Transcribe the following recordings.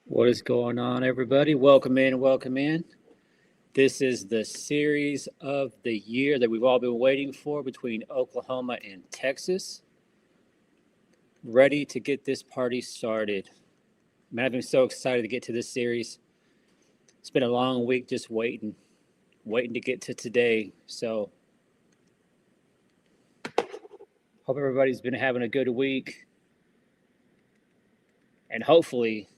What is going on, everybody? Welcome in, welcome in. This is the series of the year that we've all been waiting for between Oklahoma and Texas. Ready to get this party started. Man, I've been so excited to get to this series. It's been a long week just waiting to get to today. So, hope everybody's been having a good week. And hopefully,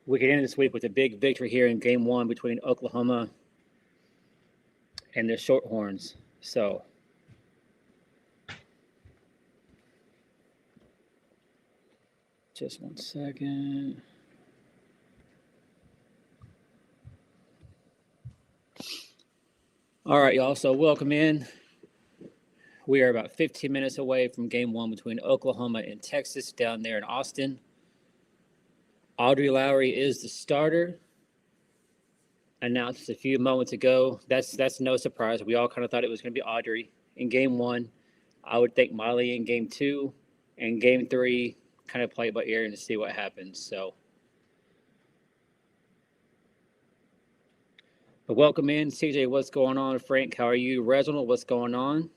we can end this week with a big victory here in game one between Oklahoma and the Shorthorns. So, just 1 second. All right, y'all. So, welcome in. We are about 15 minutes away from game one between Oklahoma and Texas down there in Austin. Audrey Lowry is the starter. Announced a few moments ago. That's no surprise. We all kind of thought it was going to be Audrey in game one. I would think Molly in game two, and game three kind of play it by ear and to see what happens. So, but welcome in, CJ. What's going on? Frank, how are you? Reginald, what's going on?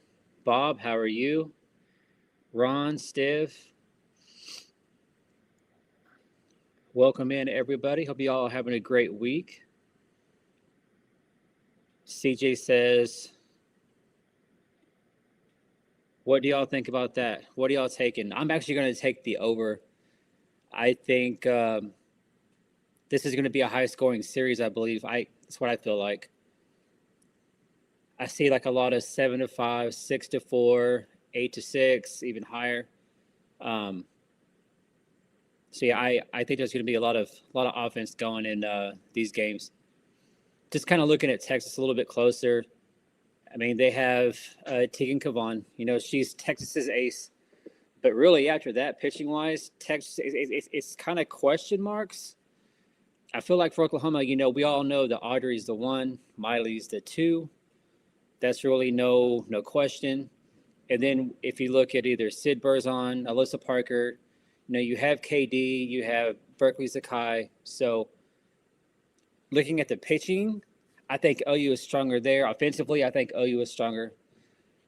Bob, how are you? Ron, Steve. Welcome in, everybody. Hope you all are having a great week. CJ says, what do y'all think about that? What are y'all taking? I'm actually going to take the over. I think this is going to be a high-scoring series, I believe. That's what I feel like. I see like a lot of 7-5, 6-4, 8-6, even higher. So yeah, I think there's going to be a lot of offense going in these games. Just kind of looking at Texas a little bit closer. I mean, they have Tegan Kavan. You know, she's Texas's ace. But really, after that, pitching-wise, Texas, it's kind of question marks. I feel like for Oklahoma, you know, we all know that Audrey's the 1, Miley's the 2. That's really no question. And then if you look at either Sid Burzon, Alyssa Parker, you know, you have KD, you have Berkeley Zakai. So looking at the pitching, I think OU is stronger there. Offensively, I think OU is stronger.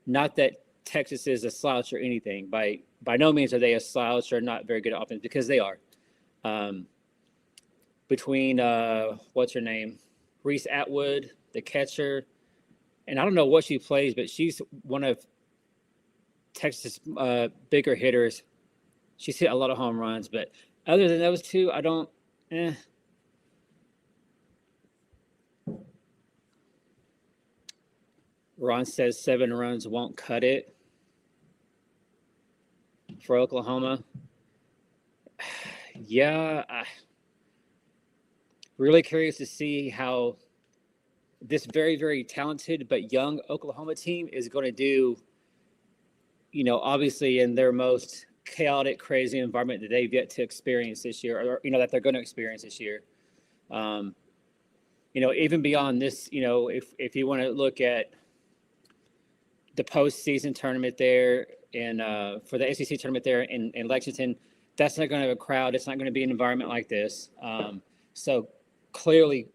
Not that Texas is a slouch or anything. By no means are they a slouch or not very good at offense, because they are. Between, what's her name? Reese Atwood, the catcher. And I don't know what she plays, but she's one of Texas' bigger hitters. She's hit a lot of home runs, but other than those two, I don't. Ron says 7 runs won't cut it for Oklahoma. Yeah, really curious to see how this very, very talented but young Oklahoma team is going to do, you know, obviously in their most chaotic, crazy environment that they've yet to experience this year, or, you know, that they're going to experience this year. You know, even beyond this, you know, if you want to look at the postseason tournament there and for the SEC tournament there in Lexington, that's not going to have a crowd. It's not going to be an environment like this. So clearly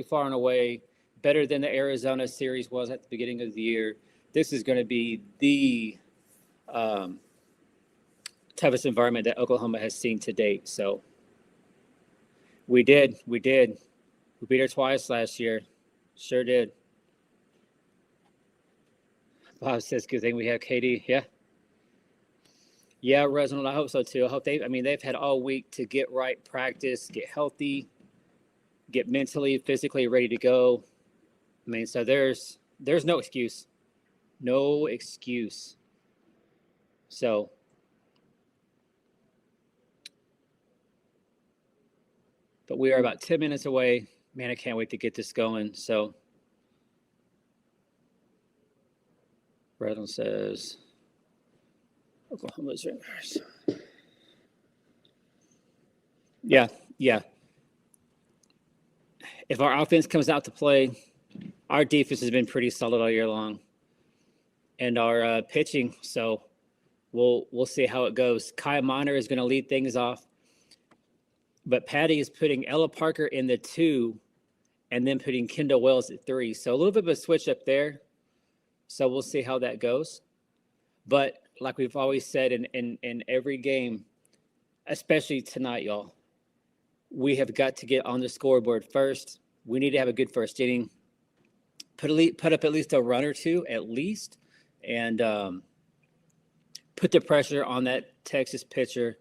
far and away better than the Arizona series was at the beginning of the year. This is going to be the toughest environment that Oklahoma has seen to date. So we did. We beat her twice last year. Sure did. Bob says, good thing we have KD. Yeah. Yeah, Reginald, I hope so too. I hope they've had all week to get right, practice, get healthy, get mentally, physically ready to go. I mean, so there's no excuse. No excuse. So but we are about 10 minutes away. Man, I can't wait to get this going. So Reginald says Oklahoma's Rangers. Yeah. If our offense comes out to play, our defense has been pretty solid all year long, and our pitching. So we'll see how it goes. Kai Miner is going to lead things off. But Patty is putting Ella Parker in the 2 and then putting Kendall Wells at 3. So a little bit of a switch up there. So we'll see how that goes. But like we've always said in every game, especially tonight, y'all, we have got to get on the scoreboard first. We need to have a good first inning. Put up at least a run or two, at least, and put the pressure on that Texas pitcher,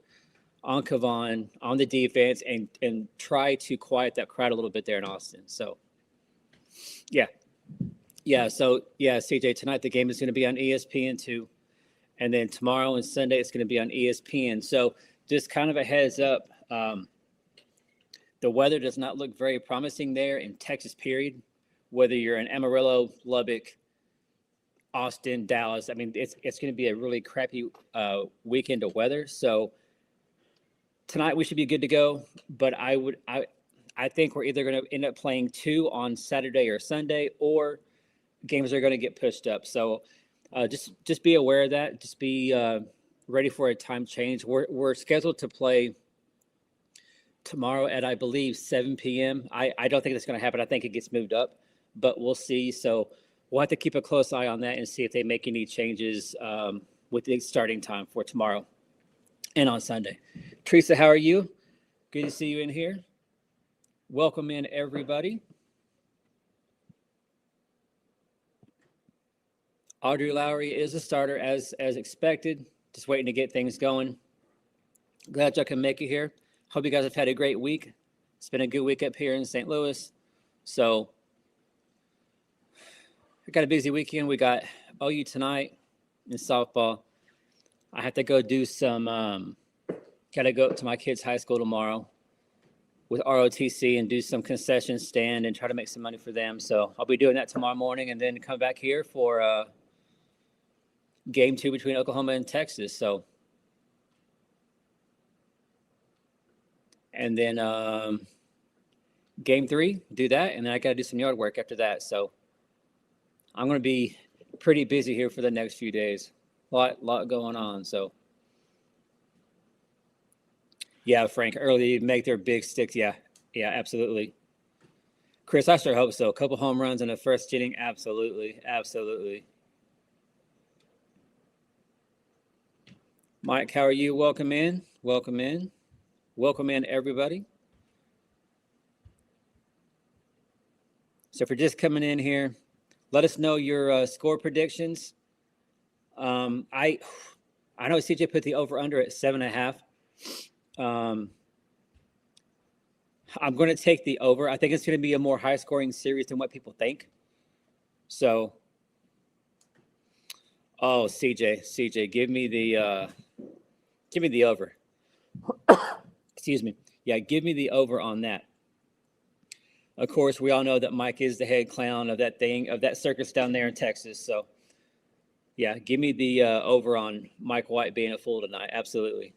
on Kavon, on the defense, and try to quiet that crowd a little bit there in Austin. So, yeah. So, CJ, tonight the game is going to be on ESPN2, and then tomorrow and Sunday it's going to be on ESPN. So, just kind of a heads up, the weather does not look very promising there in Texas, period. Whether you're in Amarillo, Lubbock, Austin, Dallas, I mean, it's going to be a really crappy weekend of weather. So tonight we should be good to go. But I think we're either going to end up playing 2 on Saturday or Sunday, or games are going to get pushed up. So just be aware of that. Just be ready for a time change. We're scheduled to play tomorrow at, I believe, 7 p.m. I don't think that's going to happen. I think it gets moved up, but we'll see. So we'll have to keep a close eye on that and see if they make any changes with the starting time for tomorrow and on Sunday. Teresa, how are you? Good to see you in here. Welcome in, everybody. Audrey Lowry is a starter as expected. Just waiting to get things going. Glad y'all can make it here. Hope you guys have had a great week. It's been a good week up here in St. Louis. So we got a busy weekend. We got OU tonight in softball. I have to go do some, got to go up to my kids' high school tomorrow with ROTC and do some concession stand and try to make some money for them. So I'll be doing that tomorrow morning and then come back here for game 2 between Oklahoma and Texas. So, and then game 3, do that. And then I got to do some yard work after that. So I'm going to be pretty busy here for the next few days. Lot going on. So yeah, Frank, early make their big sticks. Yeah, absolutely. Chris, I sure hope so. A couple home runs in the first inning. Absolutely. Mike, how are you? Welcome in, everybody. So if you're just coming in here, let us know your score predictions. I know CJ put the over-under at 7.5. I'm going to take the over. I think it's going to be a more high-scoring series than what people think. So, CJ, give me the over. Excuse me. Yeah, give me the over on that. Of course, we all know that Mike is the head clown of that circus down there in Texas. So, yeah, give me the over on Mike White being a fool tonight. Absolutely.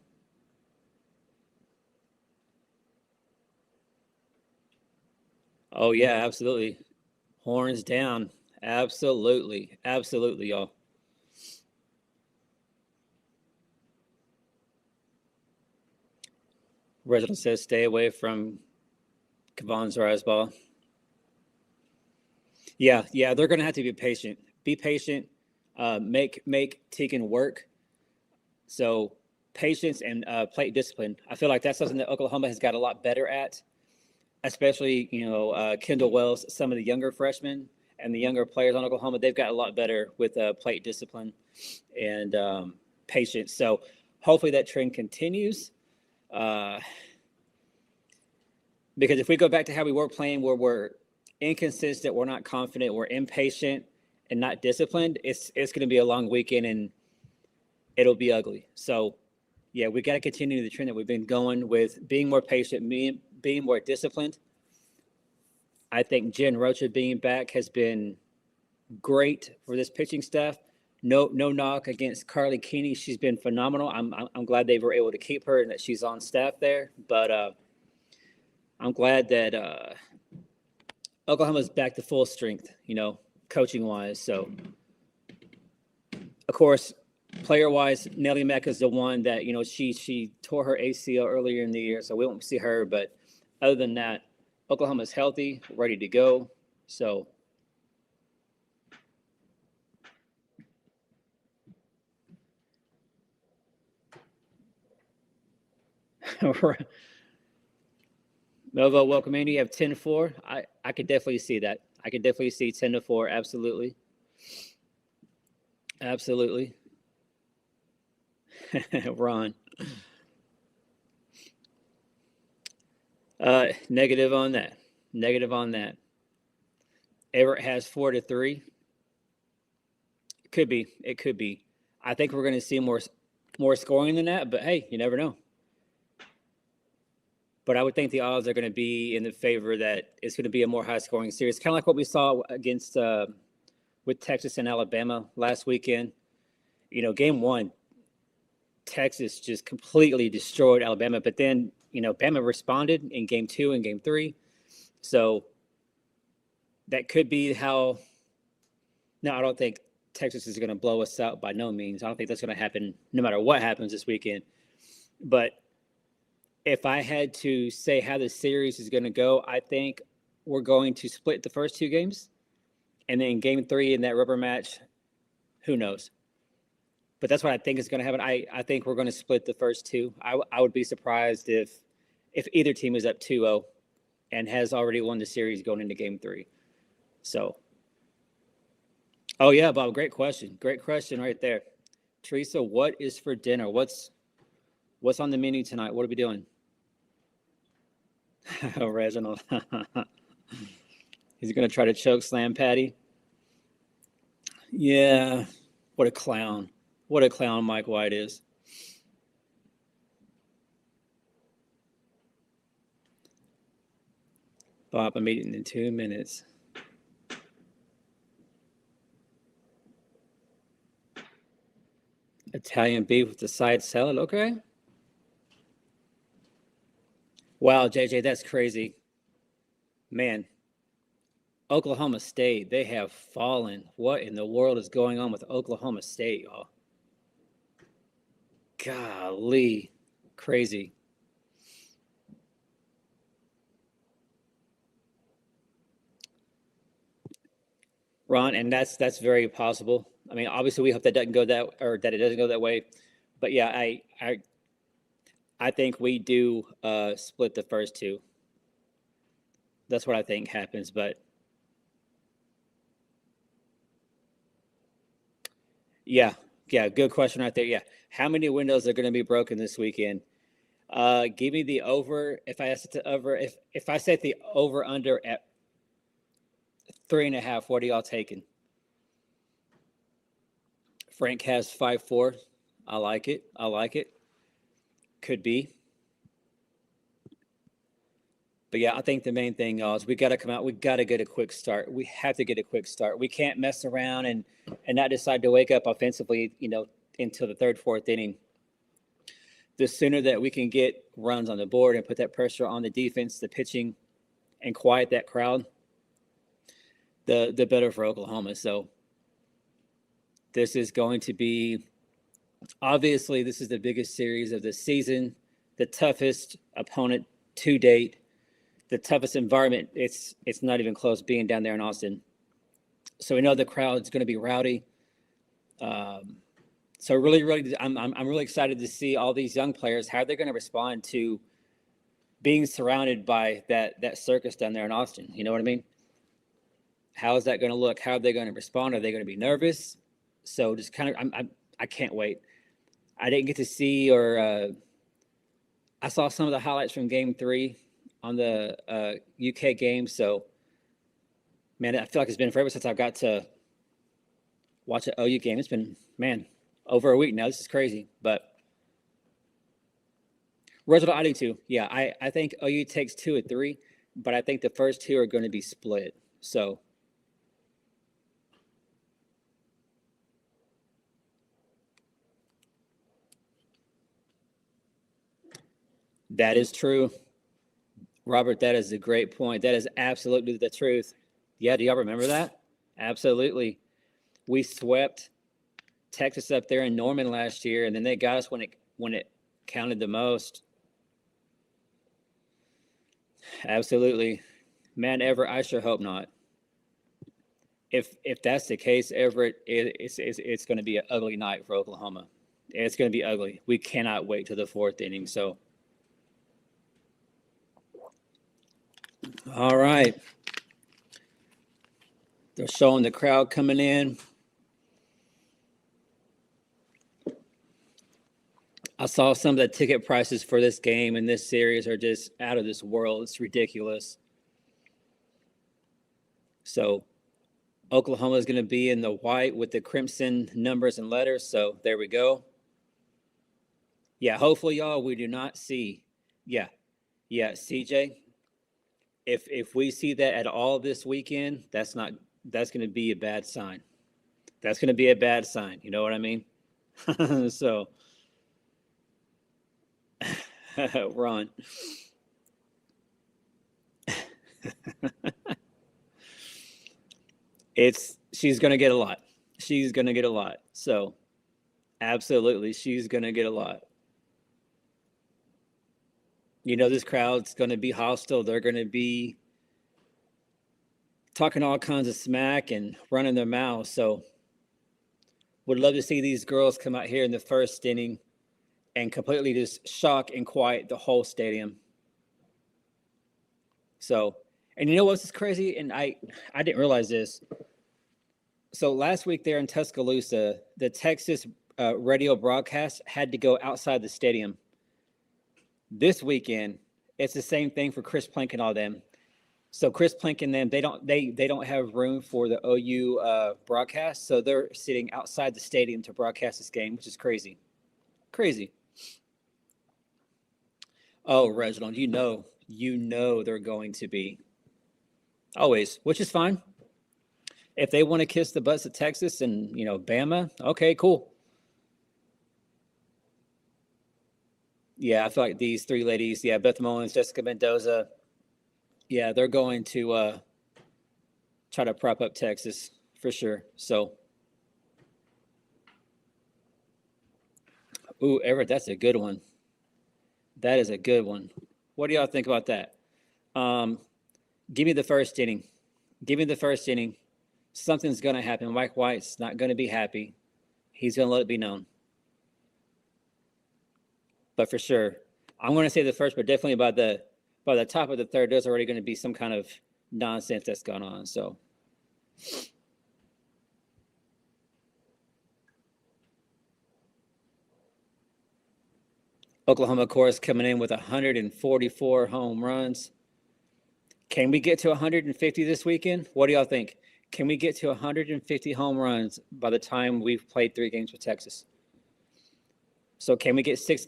Oh, yeah, absolutely. Horns down. Absolutely, y'all. Resident says stay away from Kavon's rise ball. Yeah, they're going to have to be patient. Be patient. Make Tegan work. So patience and plate discipline. I feel like that's something that Oklahoma has got a lot better at, especially, Kendall Wells, some of the younger freshmen and the younger players on Oklahoma. They've got a lot better with plate discipline and patience. So hopefully that trend continues. Because if we go back to how we were playing, where we're inconsistent, we're not confident, we're impatient and not disciplined, it's going to be a long weekend and it'll be ugly. So, yeah, we got to continue the trend that we've been going with being more patient, being more disciplined. I think Jen Rocha being back has been great for this pitching staff. No knock against Carly Keeney. She's been phenomenal. I'm glad they were able to keep her and that she's on staff there. But I'm glad that Oklahoma's back to full strength, coaching-wise. So, of course, Player-wise, Nelly Mack is the one that, she tore her ACL earlier in the year, so we won't see her. But other than that, Oklahoma's healthy, ready to go. So Novo, welcome in. You have 10-4. I could definitely see that. I could definitely see 10-4. Absolutely. Absolutely. Ron. Negative on that. Negative on that. Everett has 4-3. It could be. It could be. I think we're going to see more scoring than that, but hey, you never know. But I would think the odds are going to be in the favor that it's going to be a more high-scoring series, kind of like what we saw against with Texas and Alabama last weekend. Game 1, Texas just completely destroyed Alabama, but then Bama responded in Game 2 and Game 3, so that could be how. No, I don't think Texas is going to blow us out by no means. I don't think that's going to happen no matter what happens this weekend. But if I had to say how the series is going to go, I think we're going to split the first 2 games. And then Game 3 in that rubber match, who knows? But that's what I think is going to happen. I think we're going to split the first 2. I would be surprised if either team is up 2-0 and has already won the series going into Game 3. So, oh yeah, Bob, great question. Great question right there. Teresa, what is for dinner? What's on the menu tonight? What are we doing? Reginald. He's going to try to choke slam Patty. Yeah, what a clown. What a clown Mike White is. Bob, I'm eating in 2 minutes. Italian beef with the side salad. Okay. Wow, JJ, that's crazy. Man, Oklahoma State, they have fallen. What in the world is going on with Oklahoma State, y'all? Golly, crazy. Ron, and that's very possible. I mean, obviously, we hope that doesn't go that it doesn't go that way. But yeah, I think we do split the first 2. That's what I think happens. But yeah, good question right there. Yeah, how many windows are going to be broken this weekend? Give me the over. If I set the over, if I set the over under at 3.5, what are y'all taking? Frank has 5-4. I like it. Could be. But yeah, I think the main thing is we got to come out. We got to get a quick start. We have to get a quick start. We can't mess around and not decide to wake up offensively, until the 3rd, 4th inning. The sooner that we can get runs on the board and put that pressure on the defense, the pitching, and quiet that crowd, the better for Oklahoma. So this is going to be, obviously, this is the biggest series of the season, the toughest opponent to date, the toughest environment. It's not even close being down there in Austin. So we know the crowd is going to be rowdy. So really, I'm really excited to see all these young players, how they're going to respond to being surrounded by that circus down there in Austin. You know what I mean? How is that going to look? How are they going to respond? Are they going to be nervous? So just kind of, I can't wait. I didn't get to see, or I saw some of the highlights from Game 3 on the UK game. So, man, I feel like it's been forever since I've got to watch an OU game. It's been, man, over a week now. This is crazy. But Reginald, I do too. Yeah, I think OU takes 2 or 3, but I think the first 2 are going to be split. So that is true. Robert, that is a great point. That is absolutely the truth. Yeah, do y'all remember that? Absolutely. We swept Texas up there in Norman last year, and then they got us when it counted the most. Absolutely. Man, Everett, I sure hope not. If that's the case, Everett, it's going to be an ugly night for Oklahoma. It's going to be ugly. We cannot wait to the 4th inning. So, all right. They're showing the crowd coming in. I saw some of the ticket prices for this game and this series are just out of this world. It's ridiculous. So Oklahoma is going to be in the white with the crimson numbers and letters. So there we go. Yeah, hopefully, y'all, we do not see. Yeah, CJ. If we see that at all this weekend, that's going to be a bad sign. That's going to be a bad sign. You know what I mean? So, Ron. She's going to get a lot. She's going to get a lot. So, absolutely, she's going to get a lot. You know, this crowd's going to be hostile. They're going to be talking all kinds of smack and running their mouths. So, would love to see these girls come out here in the 1st inning and completely just shock and quiet the whole stadium. So, and you know what's crazy? And I didn't realize this. So last week there in Tuscaloosa, the Texas radio broadcast had to go outside the stadium. This weekend, it's the same thing for Chris Plank and all them. So Chris Plank and them, they don't have room for the OU broadcast, so they're sitting outside the stadium to broadcast this game, which is crazy. Crazy. Oh, Reginald, you know they're going to be. Always, which is fine. If they want to kiss the butts of Texas and, Bama, okay, cool. Yeah, I feel like these 3 ladies, Beth Mullins, Jessica Mendoza, they're going to try to prop up Texas for sure. So, ooh, Everett, that's a good one. That is a good one. What do y'all think about that? Give me the 1st inning. Give me the 1st inning. Something's going to happen. Mike White's not going to be happy. He's going to let it be known. But for sure, I'm going to say the 1st, but definitely by the top of the 3rd, there's already going to be some kind of nonsense that's going on. So, Oklahoma, of course, coming in with 144 home runs. Can we get to 150 this weekend? What do y'all think? Can we get to 150 home runs by the time we've played 3 games with Texas? So can we get 6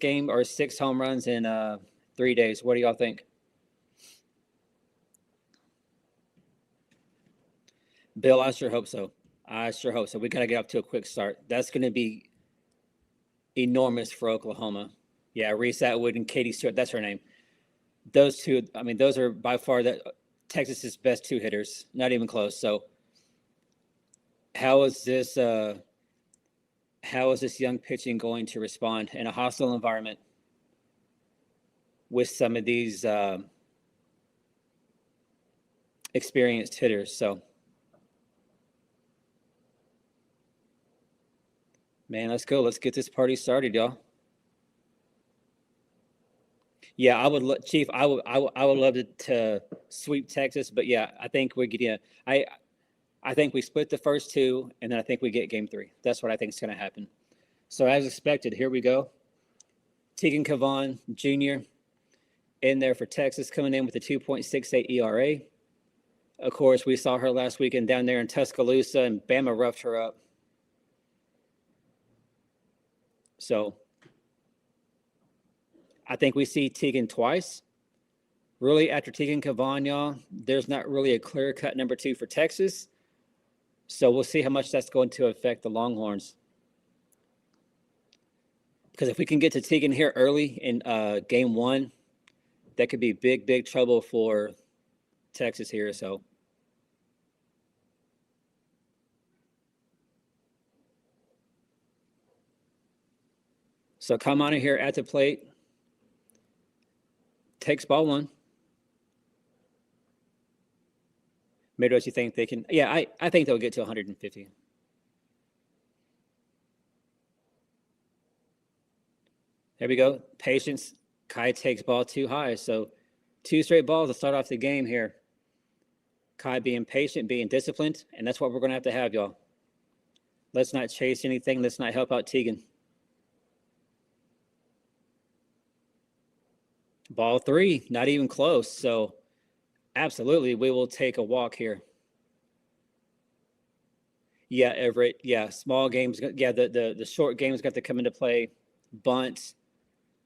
home runs in 3 days? What do y'all think? Bill, I sure hope so. We got to get off to a quick start. That's going to be enormous for Oklahoma. Yeah, Reese Atwood and Katie Stewart, that's her name. Those 2, those are by far Texas's best 2 hitters. Not even close. So how is this young pitching going to respond in a hostile environment with some of these experienced hitters? So, man, let's go. Let's get this party started, y'all. Yeah, I would, Chief. I would love to sweep Texas, but yeah, I think we're getting. I think we split the first 2, and then I think we get game 3. That's what I think is going to happen. So as expected, here we go. Tegan Cavan Jr. in there for Texas, coming in with a 2.68 ERA. Of course, we saw her last weekend down there in Tuscaloosa, and Bama roughed her up. So I think we see Tegan twice. Really, after Tegan Cavan, y'all, there's not really a clear-cut number 2 for Texas. So we'll see how much that's going to affect the Longhorns. Because if we can get to Tegan here early in game 1, that could be big, big trouble for Texas here. So So come on in here at the plate. Takes ball one. Maybe what you think they can. Yeah, I think they'll get to 150. There we go. Patience. Kai takes ball too high. So 2 straight balls to start off the game here. Kai being patient, being disciplined, and that's what we're going to have, y'all. Let's not chase anything. Let's not help out Tegan. Ball 3, not even close. So absolutely, we will take a walk here. Yeah, Everett. Yeah, small games. Yeah, the short games got to come into play. Bunts.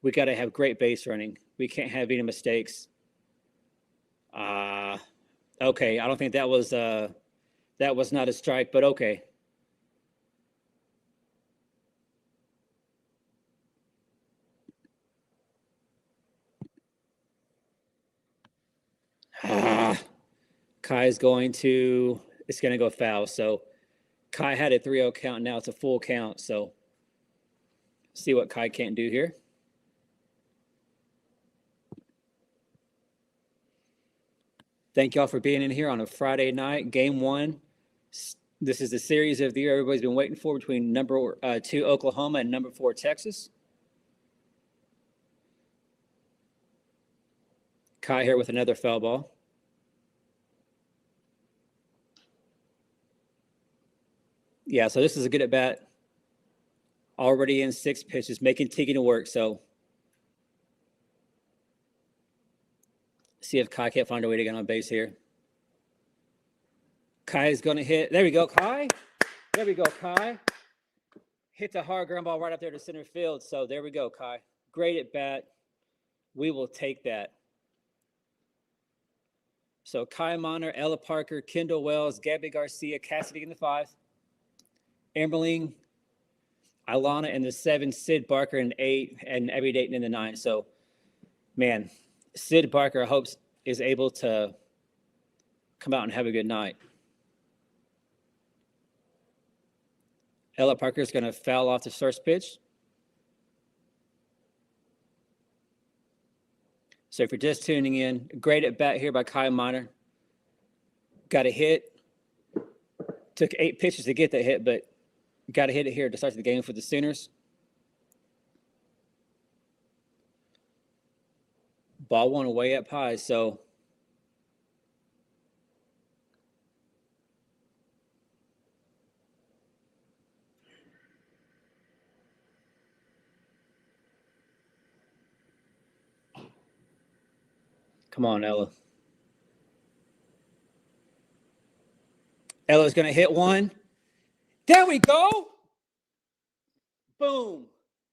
We got to have great base running. We can't have any mistakes. Okay, I don't think that was not a strike, but okay. Kai's it's going to go foul. So Kai had a 3-0 count. Now it's a full count. So see what Kai can't do here. Thank y'all for being in here on a Friday night. Game 1. This is the series of the year everybody's been waiting for between number 2 Oklahoma and number 4 Texas. Kai here with another foul ball. Yeah, so this is a good at bat. Already in 6 pitches, making Tegan work. So see if Kai can't find a way to get on base here. Kai is going to hit. There we go, Kai. There we go, Kai. Hit the hard ground ball right up there to center field. So there we go, Kai. Great at bat. We will take that. So Kai Monner, Ella Parker, Kendall Wells, Gabby Garcia, Cassidy in the 5. Emberling, Ilana in the 7, Sid Barker in 8, and Abby Dayton in the 9. So, man, Sid Barker, I hope, is able to come out and have a good night. Ella Parker is going to foul off the first pitch. So if you're just tuning in, great at bat here by Kai Monner. Got a hit. Took 8 pitches to get the hit, but got to hit it here to start the game for the Sooners. Ball 1 away at Pie, so come on, Ella. Ella's going to hit one. There we go. Boom.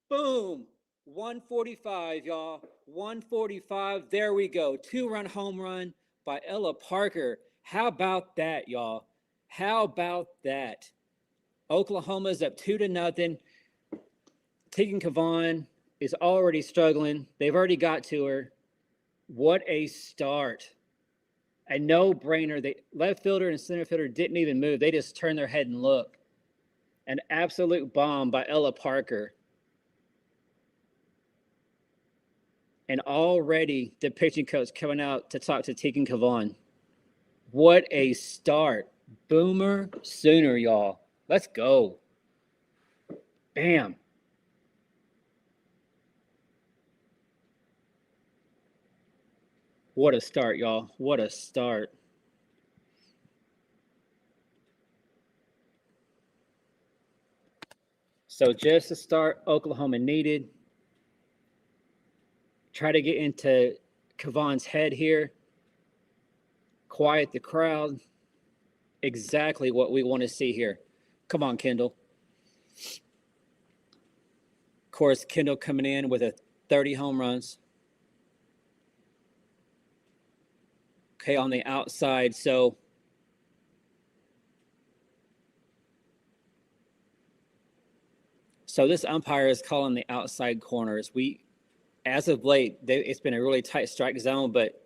Boom. 145, y'all. 145. There we go. 2-run home run by Ella Parker. How about that, y'all? How about that? Oklahoma's up 2-0. Tegan Kavan is already struggling. They've already got to her. What a start. A no-brainer. The left fielder and center fielder didn't even move. They just turned their head and looked. An absolute bomb by Ella Parker. And already the pitching coach coming out to talk to Tegan Kavan. What a start. Boomer Sooner, y'all. Let's go. Bam. What a start, y'all. What a start. So just to start, Oklahoma needed. Try to get into Kavan's head here. Quiet the crowd. Exactly what we want to see here. Come on, Kendall. Of course, Kendall coming in with a 30 home runs. Okay, on the outside, so this umpire is calling the outside corners. As of late, it's been a really tight strike zone, but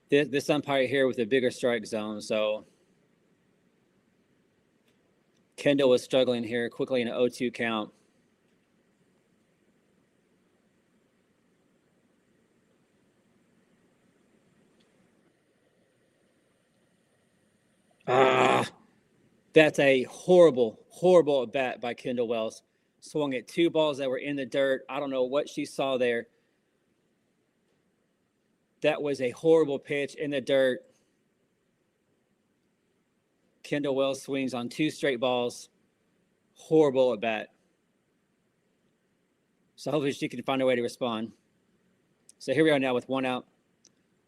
this umpire here with a bigger strike zone. So Kendall was struggling here quickly in an 0-2 count. That's a horrible, horrible at bat by Kendall Wells. Swung at 2 balls that were in the dirt. I don't know what she saw there. That was a horrible pitch in the dirt. Kendall Wells swings on 2 straight balls. Horrible at bat. So hopefully she can find a way to respond. So here we are now with 1 out.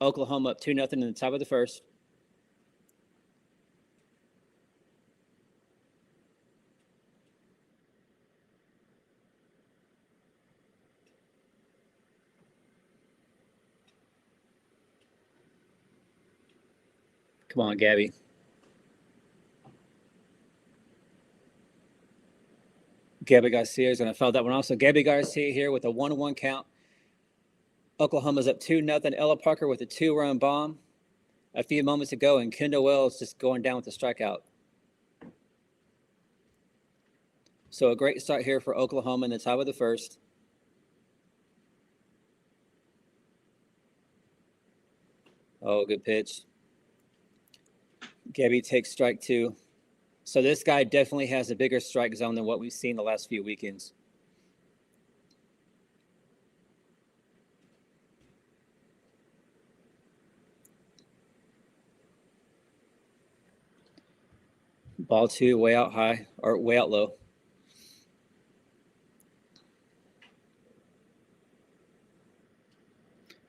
Oklahoma up 2-0 in the top of the first. Come on, Gabby. Gabby Garcia is going to foul that one off. So Gabby Garcia here with a 1-1 count. Oklahoma's up 2-0. Ella Parker with a 2-run bomb a few moments ago, and Kendall Wells just going down with a strikeout. So a great start here for Oklahoma in the top of the first. Oh, good pitch. Gabby takes strike 2. So this guy definitely has a bigger strike zone than what we've seen the last few weekends. Ball 2 way out high, or way out low.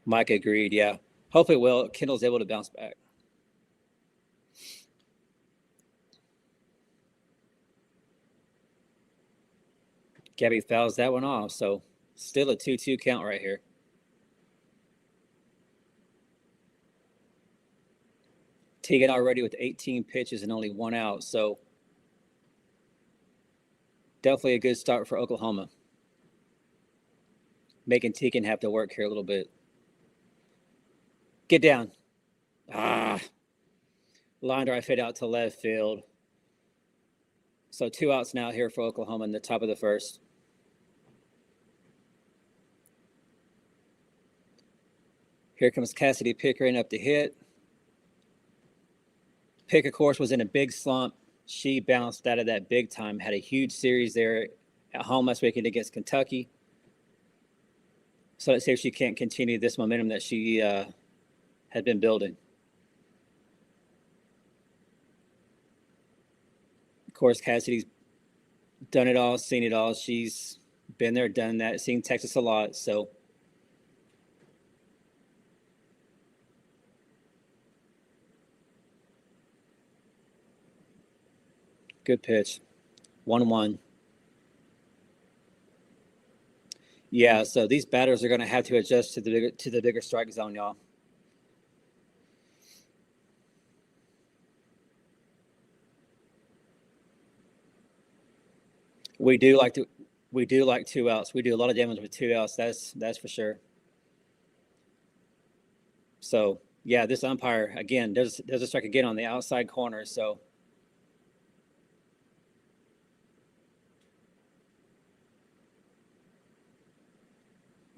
Mike agreed, yeah. Hopefully Kendall's able to bounce back. Gabby fouls that one off, so still a 2-2 count right here. Tegan already with 18 pitches and only 1 out, so definitely a good start for Oklahoma. Making Tegan have to work here a little bit. Get down. Line drive hit out to left field. So 2 outs now here for Oklahoma in the top of the first. Here comes Cassidy Pickering up to hit. Pick, of course, was in a big slump. She bounced out of that big time, had a huge series there at home last weekend against Kentucky. So let's see if she can't continue this momentum that she had been building. Of course, Cassidy's done it all, seen it all. She's been there, done that, seen Texas a lot. So good pitch. 1-1. Yeah, so these batters are going to have to adjust to the bigger strike zone, y'all. We do like 2 outs. We do a lot of damage with 2 outs. That's for sure. So yeah, this umpire again does a strike again on the outside corner. So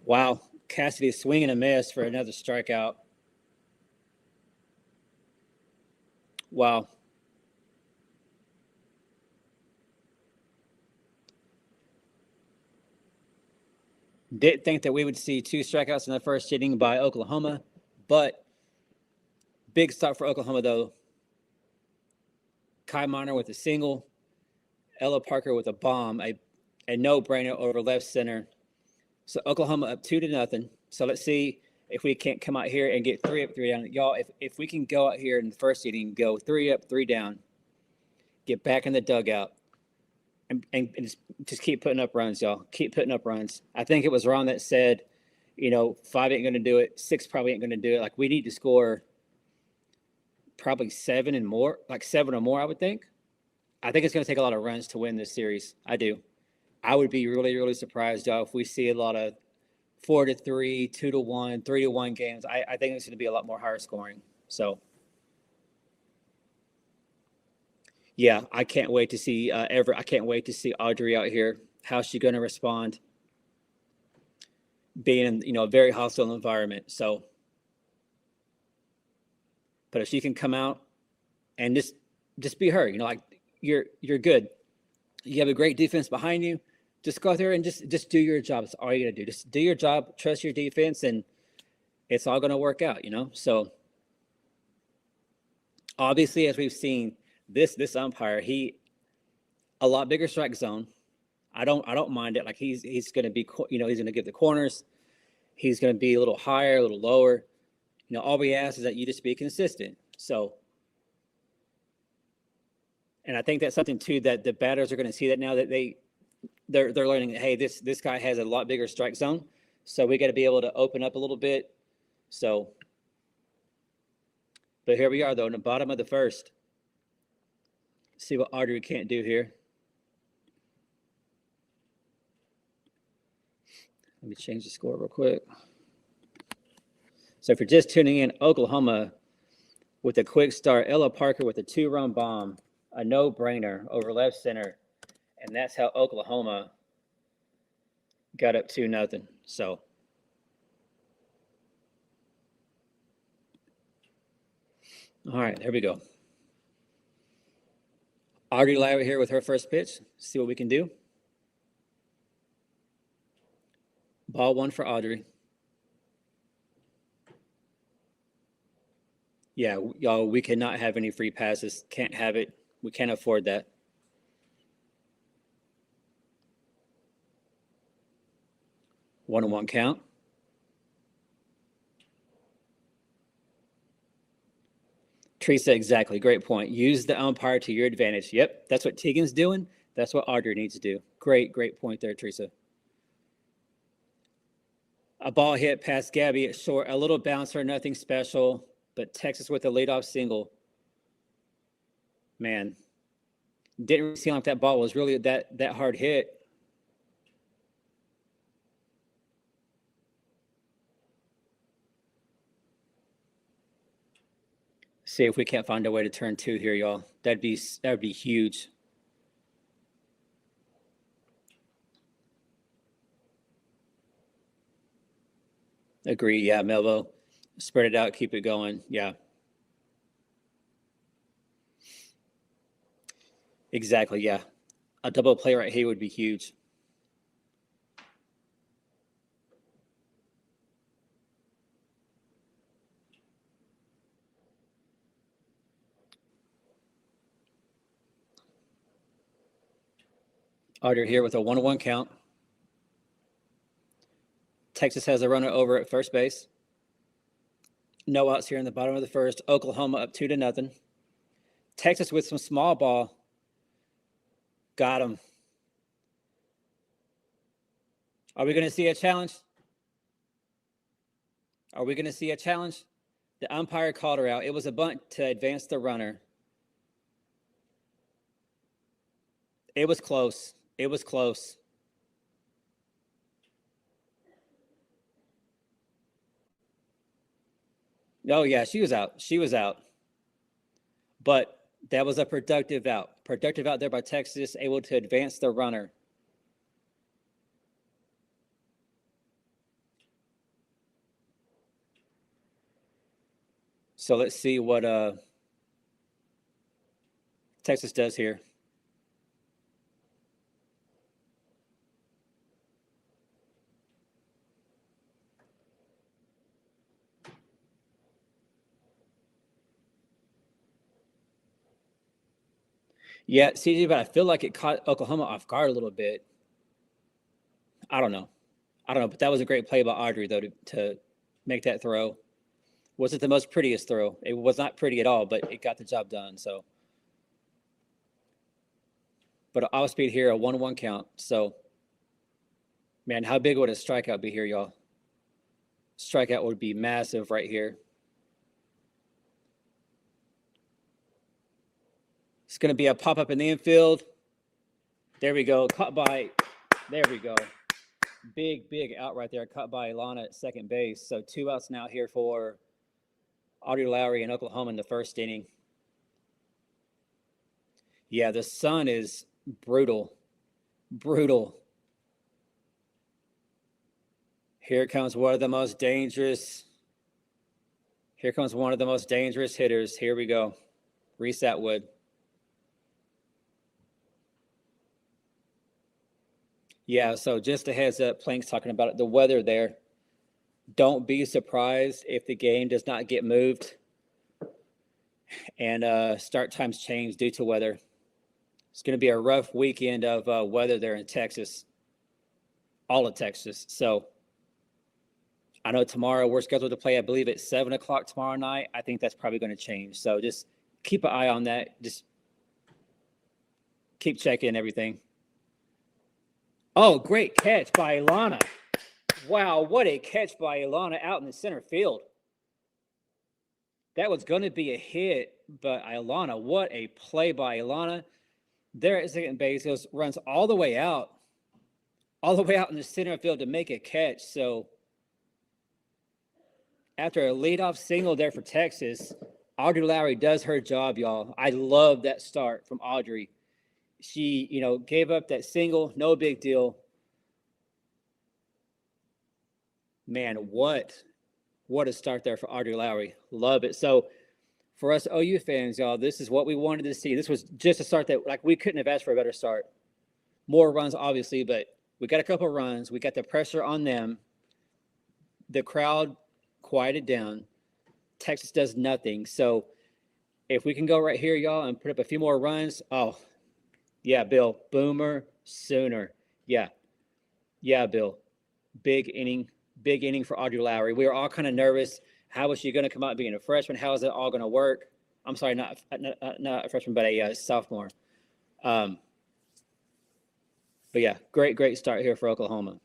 wow, Cassidy swinging a miss for another strikeout. Wow. Didn't think that we would see 2 strikeouts in the first inning by Oklahoma, but big start for Oklahoma though. Kai Miner with a single, Ella Parker with a bomb, a no-brainer over left center. So Oklahoma up 2-0. So let's see if we can't come out here and get 3 up, 3 down. Y'all, if we can go out here in the first inning, go 3 up, 3 down, get back in the dugout, and just keep putting up runs, y'all. Keep putting up runs. I think it was Ron that said, 5 ain't going to do it. 6 probably ain't going to do it. Like, we need to score probably 7 and more, like 7 or more, I would think. I think it's going to take a lot of runs to win this series. I do. I would be really, really surprised, y'all, if we see a lot of 4-3, 2-1, 3-1 games. I think it's going to be a lot more higher scoring. So, yeah, I can't wait to see I can't wait to see Audrey out here. How's she going to respond? Being in a very hostile environment. So, but if she can come out and just be her, you're good. You have a great defense behind you. Just go out there and just do your job. That's all you got to do. Just do your job, trust your defense, and it's all going to work out, So obviously, as we've seen, this umpire, a lot bigger strike zone. I don't mind it. Like he's going to be, he's going to give the corners. He's going to be a little higher, a little lower. All we ask is that you just be consistent. So, and I think that's something too that the batters are going to see that now that they're learning that, hey, this guy has a lot bigger strike zone, so we got to be able to open up a little bit. So, but here we are though in the bottom of the first. See what Audrey can't do here. Let me change the score real quick. So if you're just tuning in, Oklahoma with a quick start. Ella Parker with a 2-run bomb, a no-brainer over left center. And that's how Oklahoma got up 2-0. So all right, here we go. Audrey Lowry here with her first pitch. See what we can do. Ball 1 for Audrey. Yeah, y'all, we cannot have any free passes. Can't have it. We can't afford that. One and one count. Teresa, exactly. Great point. Use the umpire to your advantage. Yep, that's what Tegan's doing. That's what Audrey needs to do. Great point there, Teresa. A ball hit past Gabby at short. A little bouncer, nothing special. But Texas with a leadoff single. Man, didn't really seem like that ball was really that hard hit. See if we can't find a way to turn 2 here, y'all. That would be huge. Agree. Yeah, Melvo. Spread it out, keep it going. Yeah. Exactly, yeah. A double play right here would be huge. Audrey here with a 1-1 count. Texas has a runner over at first base. No outs here in the bottom of the first. Oklahoma up 2-0. Texas with some small ball. Got him. Are we going to see a challenge? Are we going to see a challenge? The umpire called her out. It was a bunt to advance the runner. It was close. It was close. Oh, yeah, she was out. She was out. But that was a productive out. Productive out there by Texas, able to advance the runner. So let's see what Texas does here. Yeah, CJ, but I feel like it caught Oklahoma off guard a little bit. I don't know, but that was a great play by Audrey, though, to make that throw. Was it the most prettiest throw? It was not pretty at all, but it got the job done. So, but off speed here, a 1-1 count. So, man, how big would a strikeout be here, y'all? Strikeout would be massive right here. It's going to be a pop-up in the infield. There we go. Cut by. There we go. Big out right there. Cut by Ilana at second base. So 2 outs now here for Audrey Lowry in Oklahoma in the first inning. Yeah, the sun is brutal. Brutal. Here comes one of the most dangerous. Here comes one of the most dangerous hitters. Here we go. Reese Atwood. Yeah, so just a heads up, Plank's talking about it, the weather there. Don't be surprised if the game does not get moved and start times change due to weather. It's going to be a rough weekend of weather there in Texas, all of Texas. So I know tomorrow we're scheduled to play, I believe, at 7 o'clock tomorrow night. I think that's probably going to change. So just keep an eye on that. Just keep checking everything. Oh, great catch by Ilana. Wow, what a catch by Ilana out in the center field. That was going to be a hit, but Ilana, what a play by Ilana. There at second base, goes runs all the way out in the center field to make a catch. So after a leadoff single there for Texas, Audrey Lowry does her job, y'all. I love that start from Audrey. She, gave up that single, no big deal. Man, what a start there for Audrey Lowry. Love it. So for us OU fans, y'all, this is what we wanted to see. This was just a start that, we couldn't have asked for a better start. More runs, obviously, but we got a couple runs. We got the pressure on them. The crowd quieted down. Texas does nothing. So if we can go right here, y'all, and put up a few more runs, oh, yeah, Bill, boomer sooner. Yeah, Bill, big inning for Audrey Lowry. We were all kind of nervous. How was she going to come out being a freshman? How is it all going to work? I'm sorry, not a freshman, but a sophomore. But yeah, great start here for Oklahoma.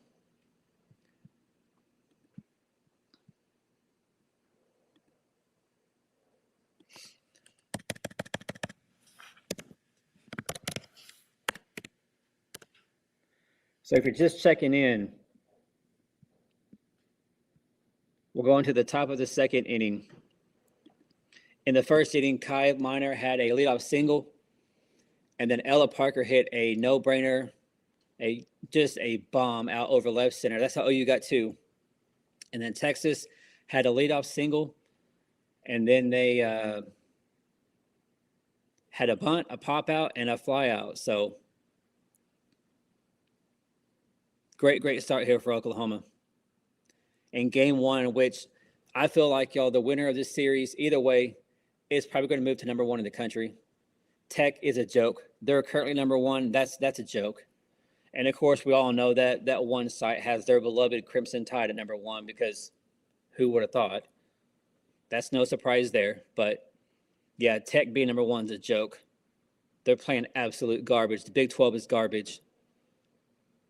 So if you're just checking in, we'll go into the top of the second inning. In the first inning, Kai Miner had a leadoff single, and then Ella Parker hit a no-brainer, just a bomb out over left center. That's how OU got two. And then Texas had a leadoff single, and then they had a bunt, a pop out, and a fly out. So great start here for Oklahoma. In game one, which I feel like, y'all, the winner of this series, either way, is probably going to move to number one in the country. Tech is a joke. They're currently number one. That's a joke. And of course, we all know that one site has their beloved Crimson Tide at number one, because who would have thought? That's no surprise there. But yeah, Tech being number one is a joke. They're playing absolute garbage. The Big 12 is garbage.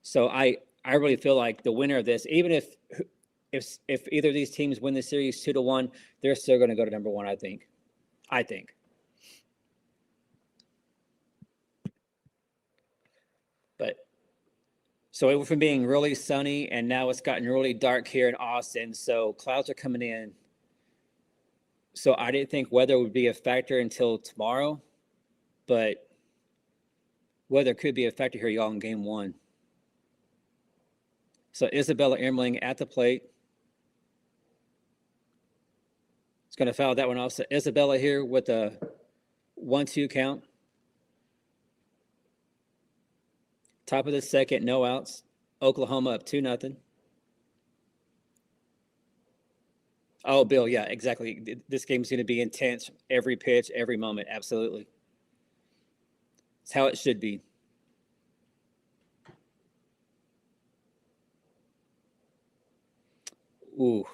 So I really feel like the winner of this, even if either of these teams win the series 2-1, they're still going to go to number one, I think. But so it went from being really sunny, and now it's gotten really dark here in Austin. So clouds are coming in. So I didn't think weather would be a factor until tomorrow, but weather could be a factor here, y'all, in game one. So Isabella Ermling at the plate. It's going to foul that one off. So Isabella here with a 1-2 count. Top of the second, no outs. Oklahoma up 2-0. Oh, Bill, yeah, exactly. This game's going to be intense. Every pitch, every moment, absolutely. It's how it should be. Ooh,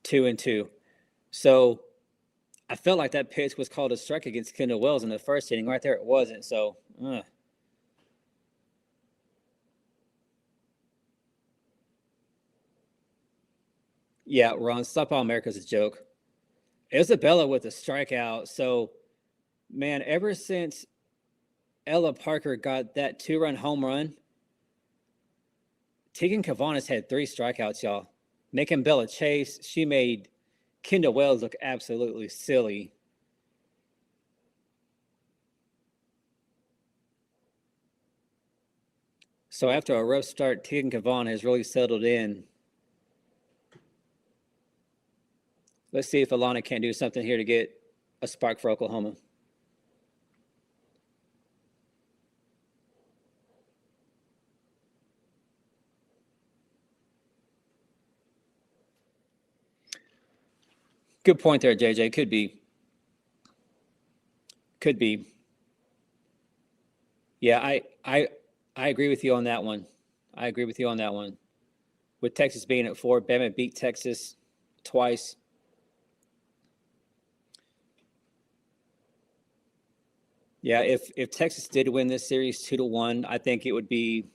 2-2. So I felt like that pitch was called a strike against Kendall Wells in the first inning. Right there, it wasn't. So, yeah, Ron, Stop All America's a joke. Isabella with a strikeout. So, man, ever since Ella Parker got that 2-run home run, Tegan Cavanis had 3 strikeouts, y'all. Making Bella chase. She made Kendall Wells look absolutely silly. So after a rough start, Tegan Cavan has really settled in. Let's see if Alana can't do something here to get a spark for Oklahoma. Good point there, JJ. Could be. Could be. Yeah, I agree with you on that one. I agree with you on that one. With Texas being at 4, Bama beat Texas twice. Yeah, if Texas did win this series 2-1, I think it would be.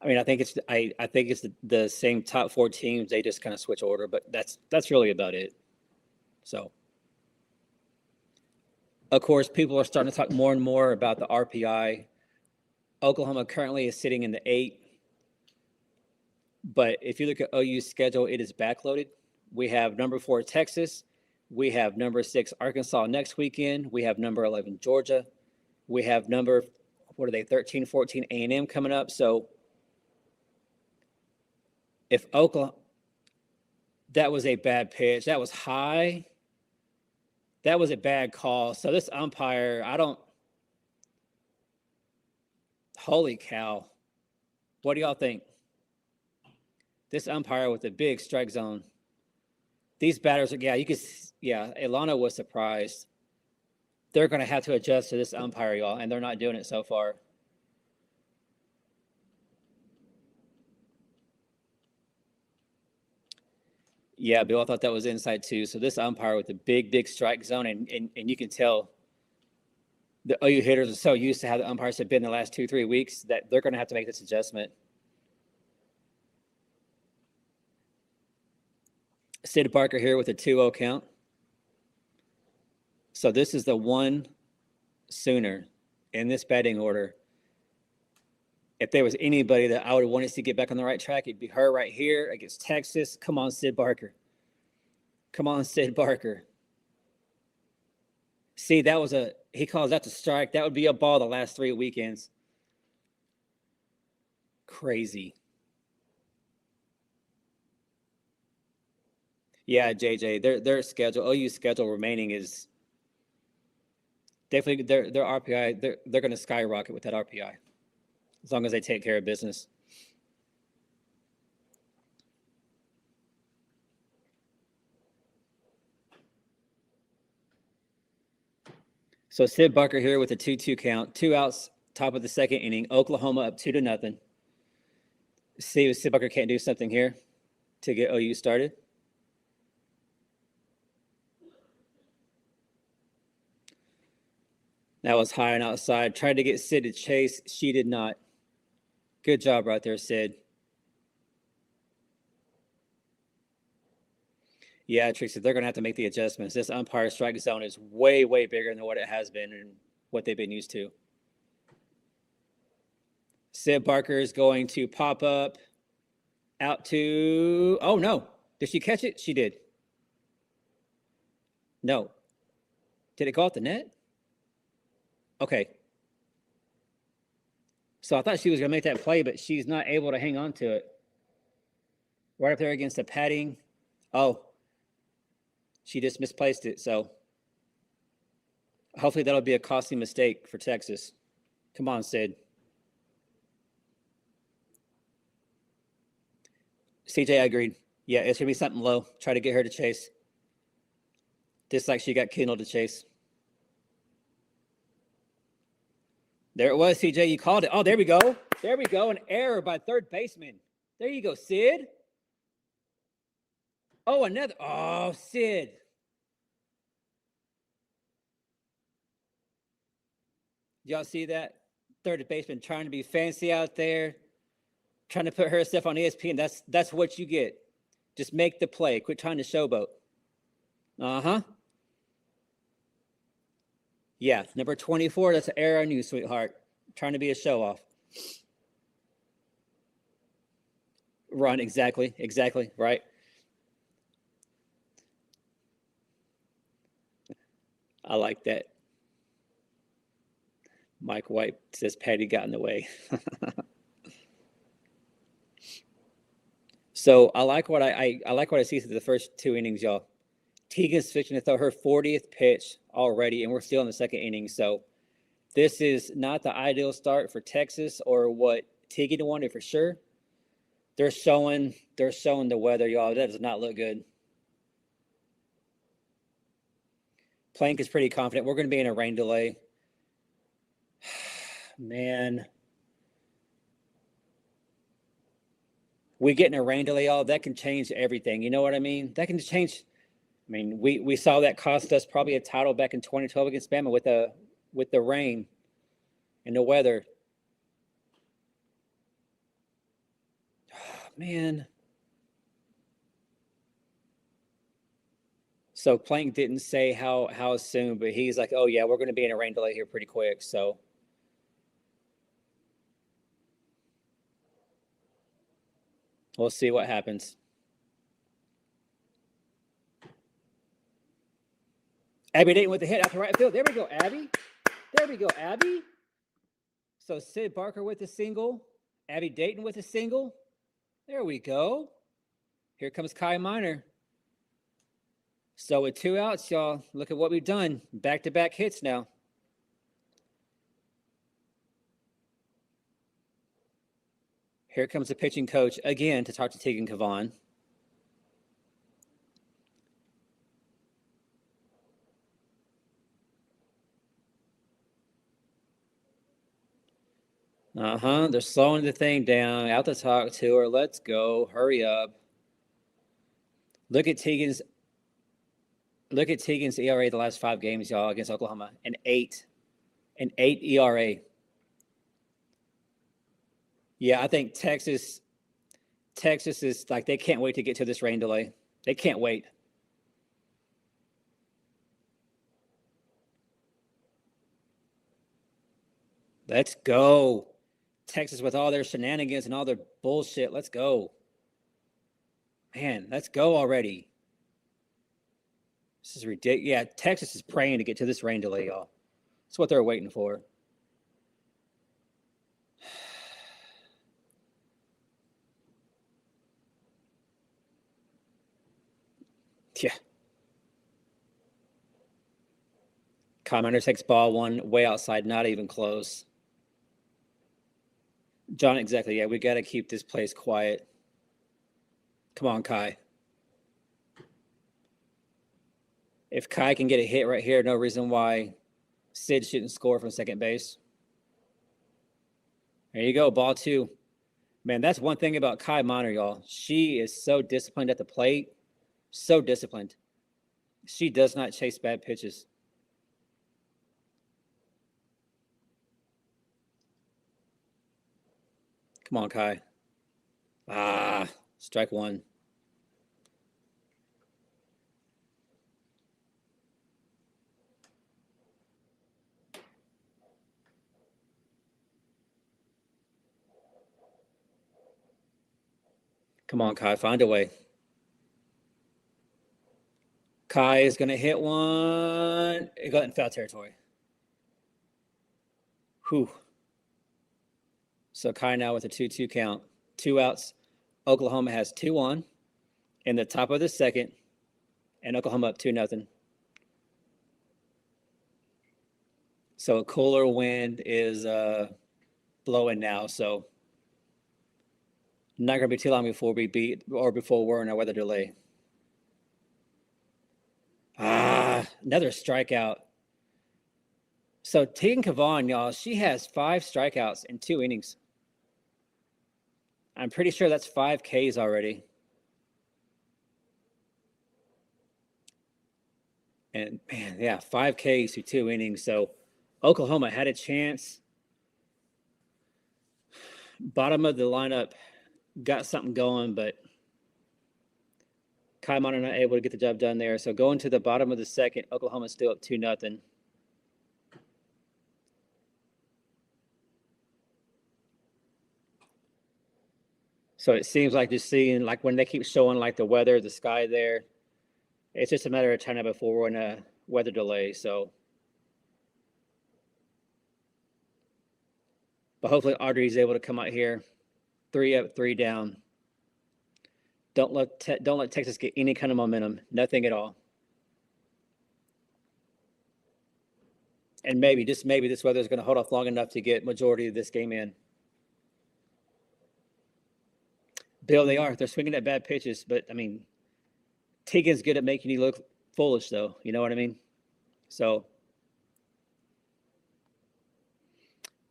I mean, I think it's the same top 4 teams. They just kind of switch order, but that's really about it. So, of course, people are starting to talk more and more about the RPI. Oklahoma currently is sitting in the 8, but if you look at OU's schedule, it is backloaded. We have number 4 Texas. We have number 6 Arkansas next weekend. We have number 11 Georgia. We have number 13, 14 A&M coming up. So if Oklahoma, that was a bad pitch. That was high. That was a bad call. So this umpire, holy cow. What do y'all think? This umpire with a big strike zone. These batters are, Ilana was surprised. They're going to have to adjust to this umpire, y'all, and they're not doing it so far. Yeah, Bill, I thought that was inside too. So this umpire with the big strike zone, and you can tell the OU hitters are so used to how the umpires have been the last 2-3 weeks that they're going to have to make this adjustment. Sid Barker here with a 2-0 count. So this is the one Sooner in this batting order. If there was anybody that I would want to see get back on the right track, it'd be her right here against Texas. Come on, Sid Barker. Come on, Sid Barker. See, he calls that the strike. That would be a ball the last 3 weekends. Crazy. Yeah, JJ, their schedule, OU's schedule remaining is definitely their RPI. They're going to skyrocket with that RPI as long as they take care of business. So Sid Barker here with a 2-2 count, 2 outs, top of the second inning. Oklahoma up 2-0. See if Sid Barker can't do something here to get OU started. That was high and outside. Tried to get Sid to chase. She did not. Good job right there, Sid. Yeah, Trixie, they're going to have to make the adjustments. This umpire strike zone is way bigger than what it has been and what they've been used to. Sid Barker is going to pop up out to, oh no. Did she catch it? She did. No. Did it go off the net? Okay. So I thought she was going to make that play, but she's not able to hang on to it. Right up there against the padding. Oh, she just misplaced it. So hopefully that'll be a costly mistake for Texas. Come on, Sid. CJ, I agreed. Yeah, it's going to be something low. Try to get her to chase. Just like she got Kendall to chase. There it was, CJ. You called it. Oh, there we go. There we go. An error by third baseman. There you go, Sid. Oh, another. Oh, Sid. Y'all see that? Third baseman trying to be fancy out there, trying to put herself on ESPN. That's what you get. Just make the play. Quit trying to showboat. Uh-huh. Yeah, number 24, that's an error on you, sweetheart. Trying to be a show-off. Run, exactly, right. I like that. Mike White says Patty got in the way. So I like what I like what I see through the first 2 innings, y'all. Tegan's fixing to throw her 40th pitch already, and we're still in the second inning. So this is not the ideal start for Texas or what Tegan wanted for sure. They're showing the weather, y'all. That does not look good. Plank is pretty confident. We're going to be in a rain delay. Man. We get in a rain delay, y'all. That can change everything. You know what I mean? That can change. I mean, we saw that cost us probably a title back in 2012 against Bama with the rain and the weather. Oh, man. So Plank didn't say how soon, but he's like, oh yeah, we're going to be in a rain delay here pretty quick. So we'll see what happens. Abby Dayton with the hit out to right field. There we go, Abby. There we go, Abby. So Sid Barker with the single. Abby Dayton with a single. There we go. Here comes Kai Miner. So with 2 outs, y'all, look at what we've done. Back-to-back hits now. Here comes the pitching coach again to talk to Tegan Kavan. They're slowing the thing down. Out to talk to her. Let's go. Hurry up. Look at Tegan's ERA the last 5 games, y'all, against Oklahoma. An 8 ERA. Yeah, I think Texas is like, they can't wait to get to this rain delay. They can't wait. Let's go. Texas with all their shenanigans and all their bullshit. Let's go. Man, let's go already. This is ridiculous. Yeah, Texas is praying to get to this rain delay, y'all. That's what they're waiting for. Yeah. Commander takes ball 1 way outside, not even close. John, exactly. Yeah, we got to keep this place quiet. Come on, Kai. If Kai can get a hit right here, no reason why Sid shouldn't score from second base. There you go, ball 2. Man, that's one thing about Kai Miner, y'all. She is so disciplined at the plate. So disciplined. She does not chase bad pitches. Come on, Kai. Strike 1. Come on, Kai. Find a way. Kai is going to hit one. It got in foul territory. Whew. So Kai now with a 2-2 count. 2 outs. Oklahoma has 2 on in the top of the second, and Oklahoma up 2-0. So a cooler wind is blowing now. So not going to be too long before before we're in our weather delay. Another strikeout. So Tegan Kavan, y'all, she has 5 strikeouts in 2 innings. I'm pretty sure that's 5 Ks already. And man, yeah, 5 Ks through 2 innings. So Oklahoma had a chance. Bottom of the lineup got something going, but Kai Miner not able to get the job done there. So going to the bottom of the second, Oklahoma's still up 2-0. So it seems like just seeing, like when they keep showing like the weather, the sky there, it's just a matter of time before we're in a weather delay. So, but hopefully Audrey's able to come out here, 3 up, 3 down. Don't let Texas get any kind of momentum, nothing at all. And maybe, just maybe, this weather is going to hold off long enough to get majority of this game in. Bill, they are. They're swinging at bad pitches, but I mean, Tegan's good at making you look foolish, though. You know what I mean? So,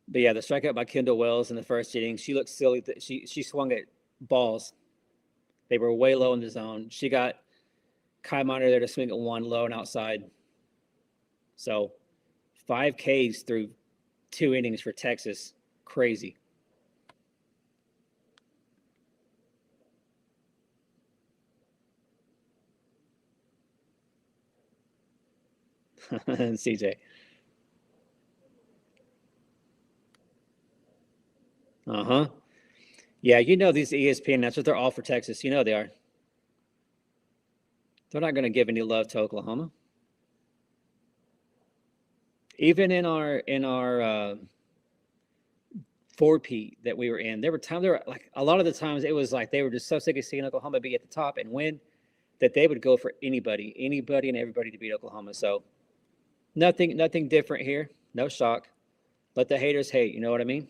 but yeah, the strikeout by Kendall Wells in the first inning, she looked silly. She swung at balls. They were way low in the zone. She got Kai Miner there to swing at one low and outside. So 5 Ks through 2 innings for Texas. Crazy. CJ. Uh-huh. Yeah, you know these ESPN, that's what they're all for Texas. You know they are. They're not going to give any love to Oklahoma. Even in our 4-peat that we were in, there were like a lot of the times it was like they were just so sick of seeing Oklahoma be at the top and win that they would go for anybody and everybody to beat Oklahoma. So nothing different here. No shock. Let the haters hate. You know what I mean?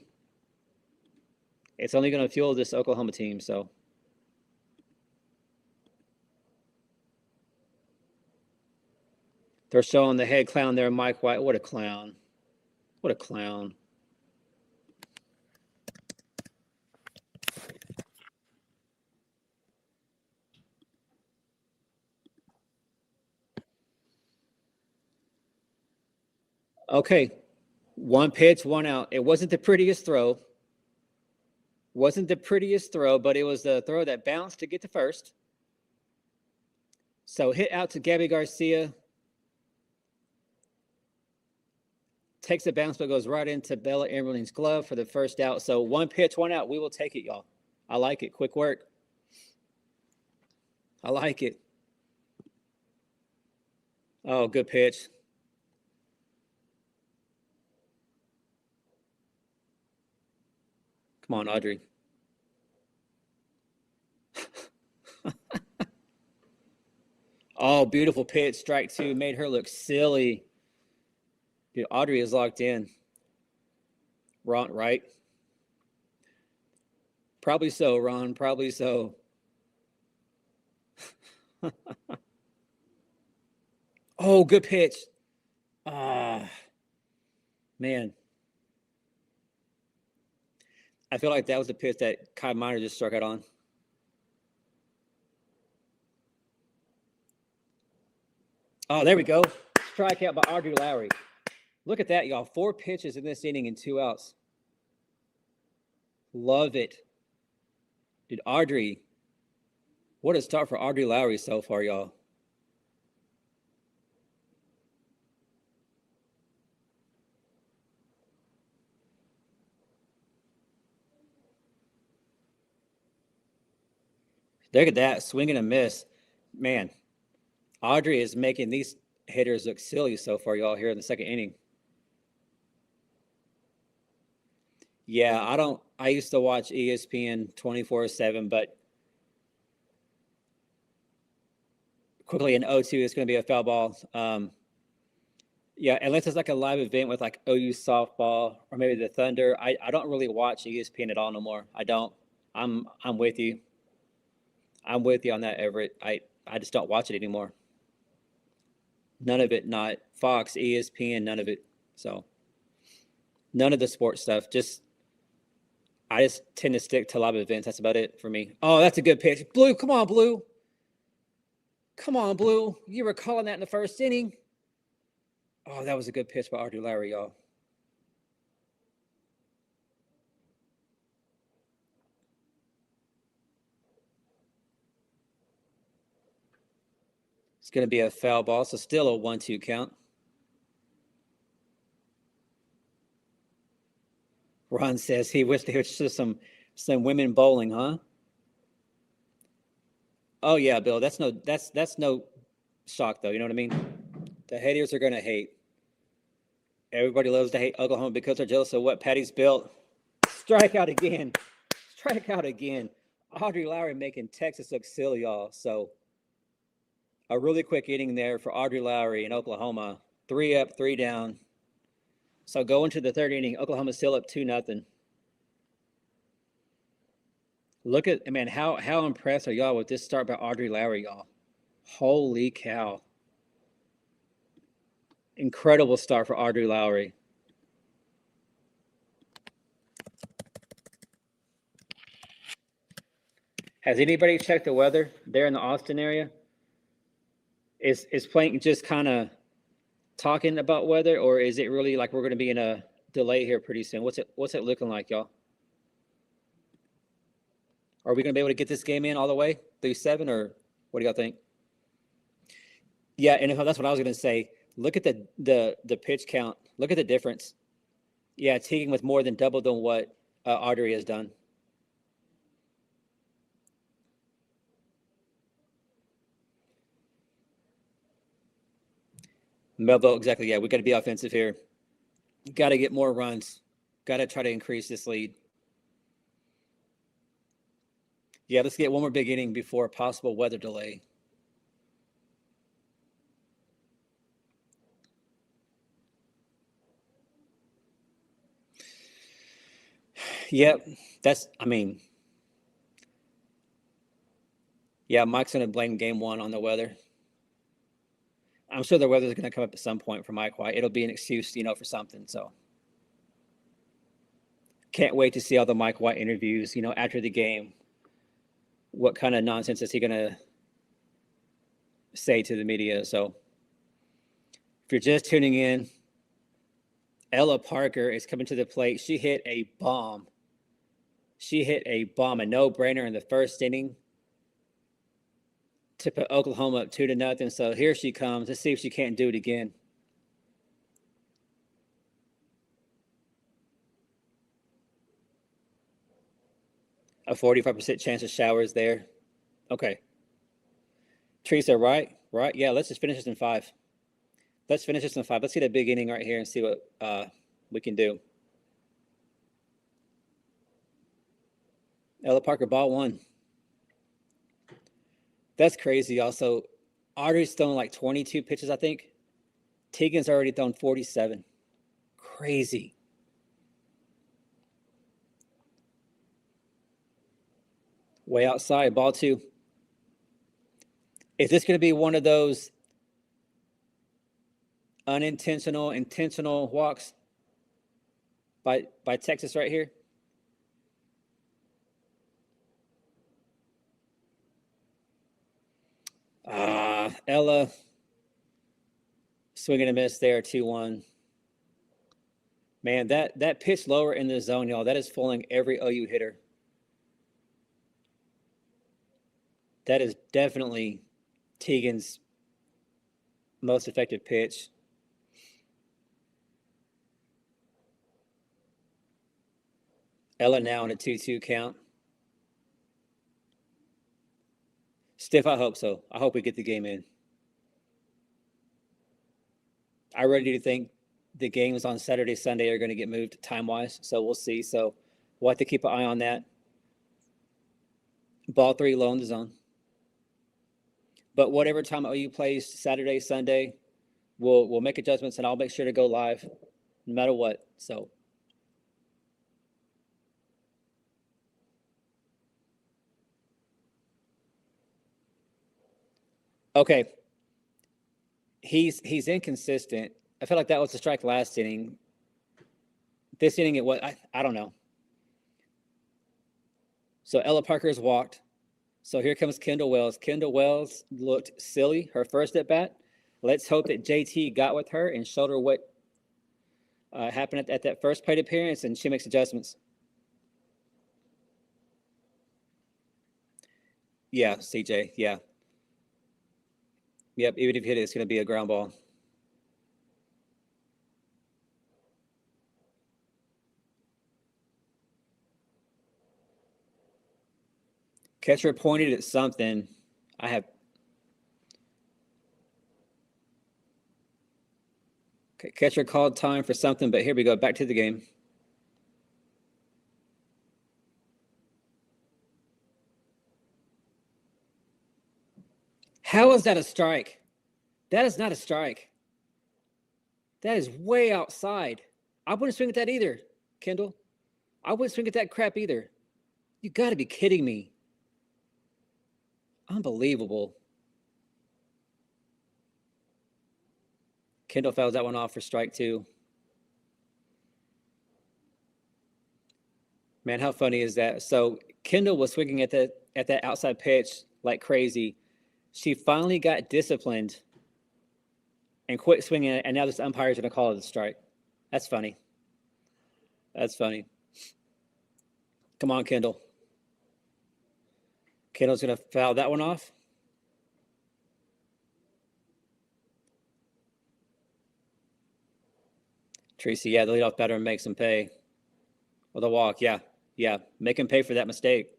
It's only going to fuel this Oklahoma team. So they're showing the head clown there, Mike White. What a clown. What a clown. Okay. 1 pitch, 1 out. It wasn't the prettiest throw. Wasn't the prettiest throw, but it was the throw that bounced to get to first. So hit out to Gabby Garcia. Takes a bounce, but goes right into Bella Emerling's glove for the first out. So 1 pitch, 1 out. We will take it, y'all. I like it. Quick work. I like it. Oh, good pitch. Come on, Audrey. Oh, beautiful pitch. Strike 2. Made her look silly. Dude, Audrey is locked in. Ron, right? Probably so, Ron. Probably so. Oh, good pitch. Ah, man. I feel like that was the pitch that Kai Miner just struck out on. Oh, there we go. Strikeout by Audrey Lowry. Look at that, y'all. 4 pitches in this inning and 2 outs. Love it. Dude, Audrey. What a start for Audrey Lowry so far, y'all. Look at that. Swing and a miss. Man, Audrey is making these hitters look silly so far, y'all, here in the second inning. Yeah, I used to watch ESPN 24/7, but quickly in 0-2, it's going to be a foul ball. Yeah, unless it's like a live event with like OU softball or maybe the Thunder. I don't really watch ESPN at all no more. I don't. I'm with you. I'm with you on that, Everett. I just don't watch it anymore. None of it, not Fox, ESPN, none of it. So none of the sports stuff. I just tend to stick to live events. That's about it for me. Oh, that's a good pitch. Blue, come on, Blue. Come on, Blue. You were calling that in the first inning. Oh, that was a good pitch by Audrey Lowry, y'all. It's going to be a foul ball, so still a 1-2 count. Ron says he wished there was just some women bowling, huh? Oh yeah, Bill. That's no shock though. You know what I mean? The haters are going to hate. Everybody loves to hate Oklahoma because they're jealous of what Patty's built. Strikeout again. Strikeout again. Audrey Lowry making Texas look silly, y'all. So a really quick inning there for Audrey Lowry in Oklahoma. 3 up, 3 down. So going to the third inning, Oklahoma's still up 2-0. Look at, man, how impressed are y'all with this start by Audrey Lowry, y'all? Holy cow. Incredible start for Audrey Lowry. Has anybody checked the weather there in the Austin area? Is Plank just kind of talking about weather, or is it really like we're going to be in a delay here pretty soon? What's it looking like, y'all? Are we going to be able to get this game in all the way through 7, or what do y'all think? Yeah, and that's what I was going to say. Look at the pitch count. Look at the difference. Yeah, Teagan with more than double than what Audrey has done. Melville, exactly. Yeah, we got to be offensive here. Got to get more runs. Got to try to increase this lead. Yeah, let's get one more big inning before a possible weather delay. Yep, yeah, Mike's going to blame game 1 on the weather. I'm sure the weather's going to come up at some point for Mike White. It'll be an excuse, for something. So can't wait to see all the Mike White interviews, after the game. What kind of nonsense is he going to say to the media? So if you're just tuning in, Ella Parker is coming to the plate. She hit a bomb. A no-brainer in the first inning to put Oklahoma up 2-0. So here she comes. Let's see if she can't do it again. A 45% chance of showers there. Okay. Teresa, right? Yeah, let's just finish this in 5. Let's finish this in 5. Let's get a big inning right here and see what we can do. Ella Parker, ball 1. That's crazy. Also, Audrey's thrown like 22 pitches, I think. Teagan's already thrown 47. Crazy. Way outside, ball 2. Is this going to be one of those intentional walks by Texas right here? Ella swinging a miss there, 2-1. Man, that pitch lower in the zone, y'all, that is fooling every OU hitter. That is definitely Teagan's most effective pitch. Ella now on a 2-2 count. Stiff, I hope so. I hope we get the game in. I really do think the games on Saturday, Sunday are going to get moved time-wise, so we'll see. So we'll have to keep an eye on that. Ball 3 low in the zone. But whatever time OU plays Saturday, Sunday, we'll make adjustments, and I'll make sure to go live no matter what. So okay. He's inconsistent. I feel like that was a strike last inning. This inning, it was, I don't know. So Ella Parker has walked. So here comes Kendall Wells. Kendall Wells looked silly her first at bat. Let's hope that JT got with her and showed her what happened at that first plate appearance, and she makes adjustments. Yeah, CJ. Yeah. Yep. Even if you hit it, it's going to be a ground ball. Catcher pointed at something. Catcher called time for something, but here we go. Back to the game. How is that a strike? That is not a strike. That is way outside. I wouldn't swing at that either, Kendall. I wouldn't swing at that crap either. You got to be kidding me. Unbelievable. Kendall fouls that one off for strike 2. Man, how funny is that? So Kendall was swinging at that outside pitch like crazy. She finally got disciplined and quit swinging it, and now this umpire is going to call it a strike. That's funny. That's funny. Come on, Kendall. Kendall's going to foul that one off. Tracy, yeah, the leadoff batter makes him pay. With a walk, yeah. Make him pay for that mistake.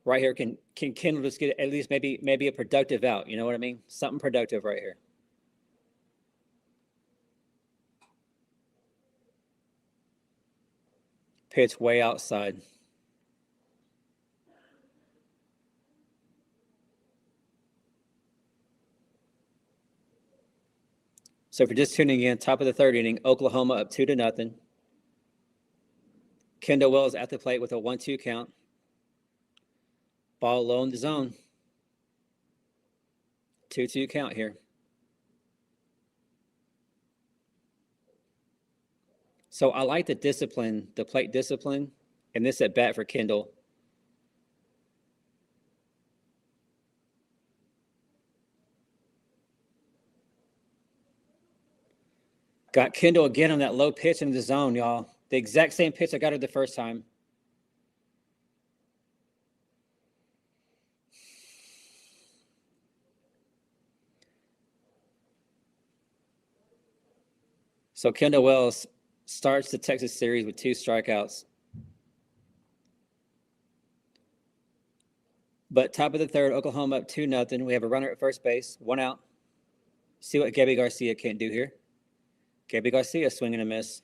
Right here, can Kendall just get at least maybe a productive out? You know what I mean? Something productive right here. Pitch way outside. So if you're just tuning in, top of the 3rd inning, Oklahoma up 2-0. Kendall Wells at the plate with a 1-2 count. Ball low in the zone. 2-2 count here. So I like the discipline, the plate discipline, and this at bat for Kendall. Got Kendall again on that low pitch in the zone, y'all. The exact same pitch I got her the first time. So Kendall Wells starts the Texas series with 2 strikeouts. But top of the 3rd, Oklahoma up 2-0. We have a runner at first base, 1 out. See what Gabby Garcia can't do here. Gabby Garcia swinging a miss.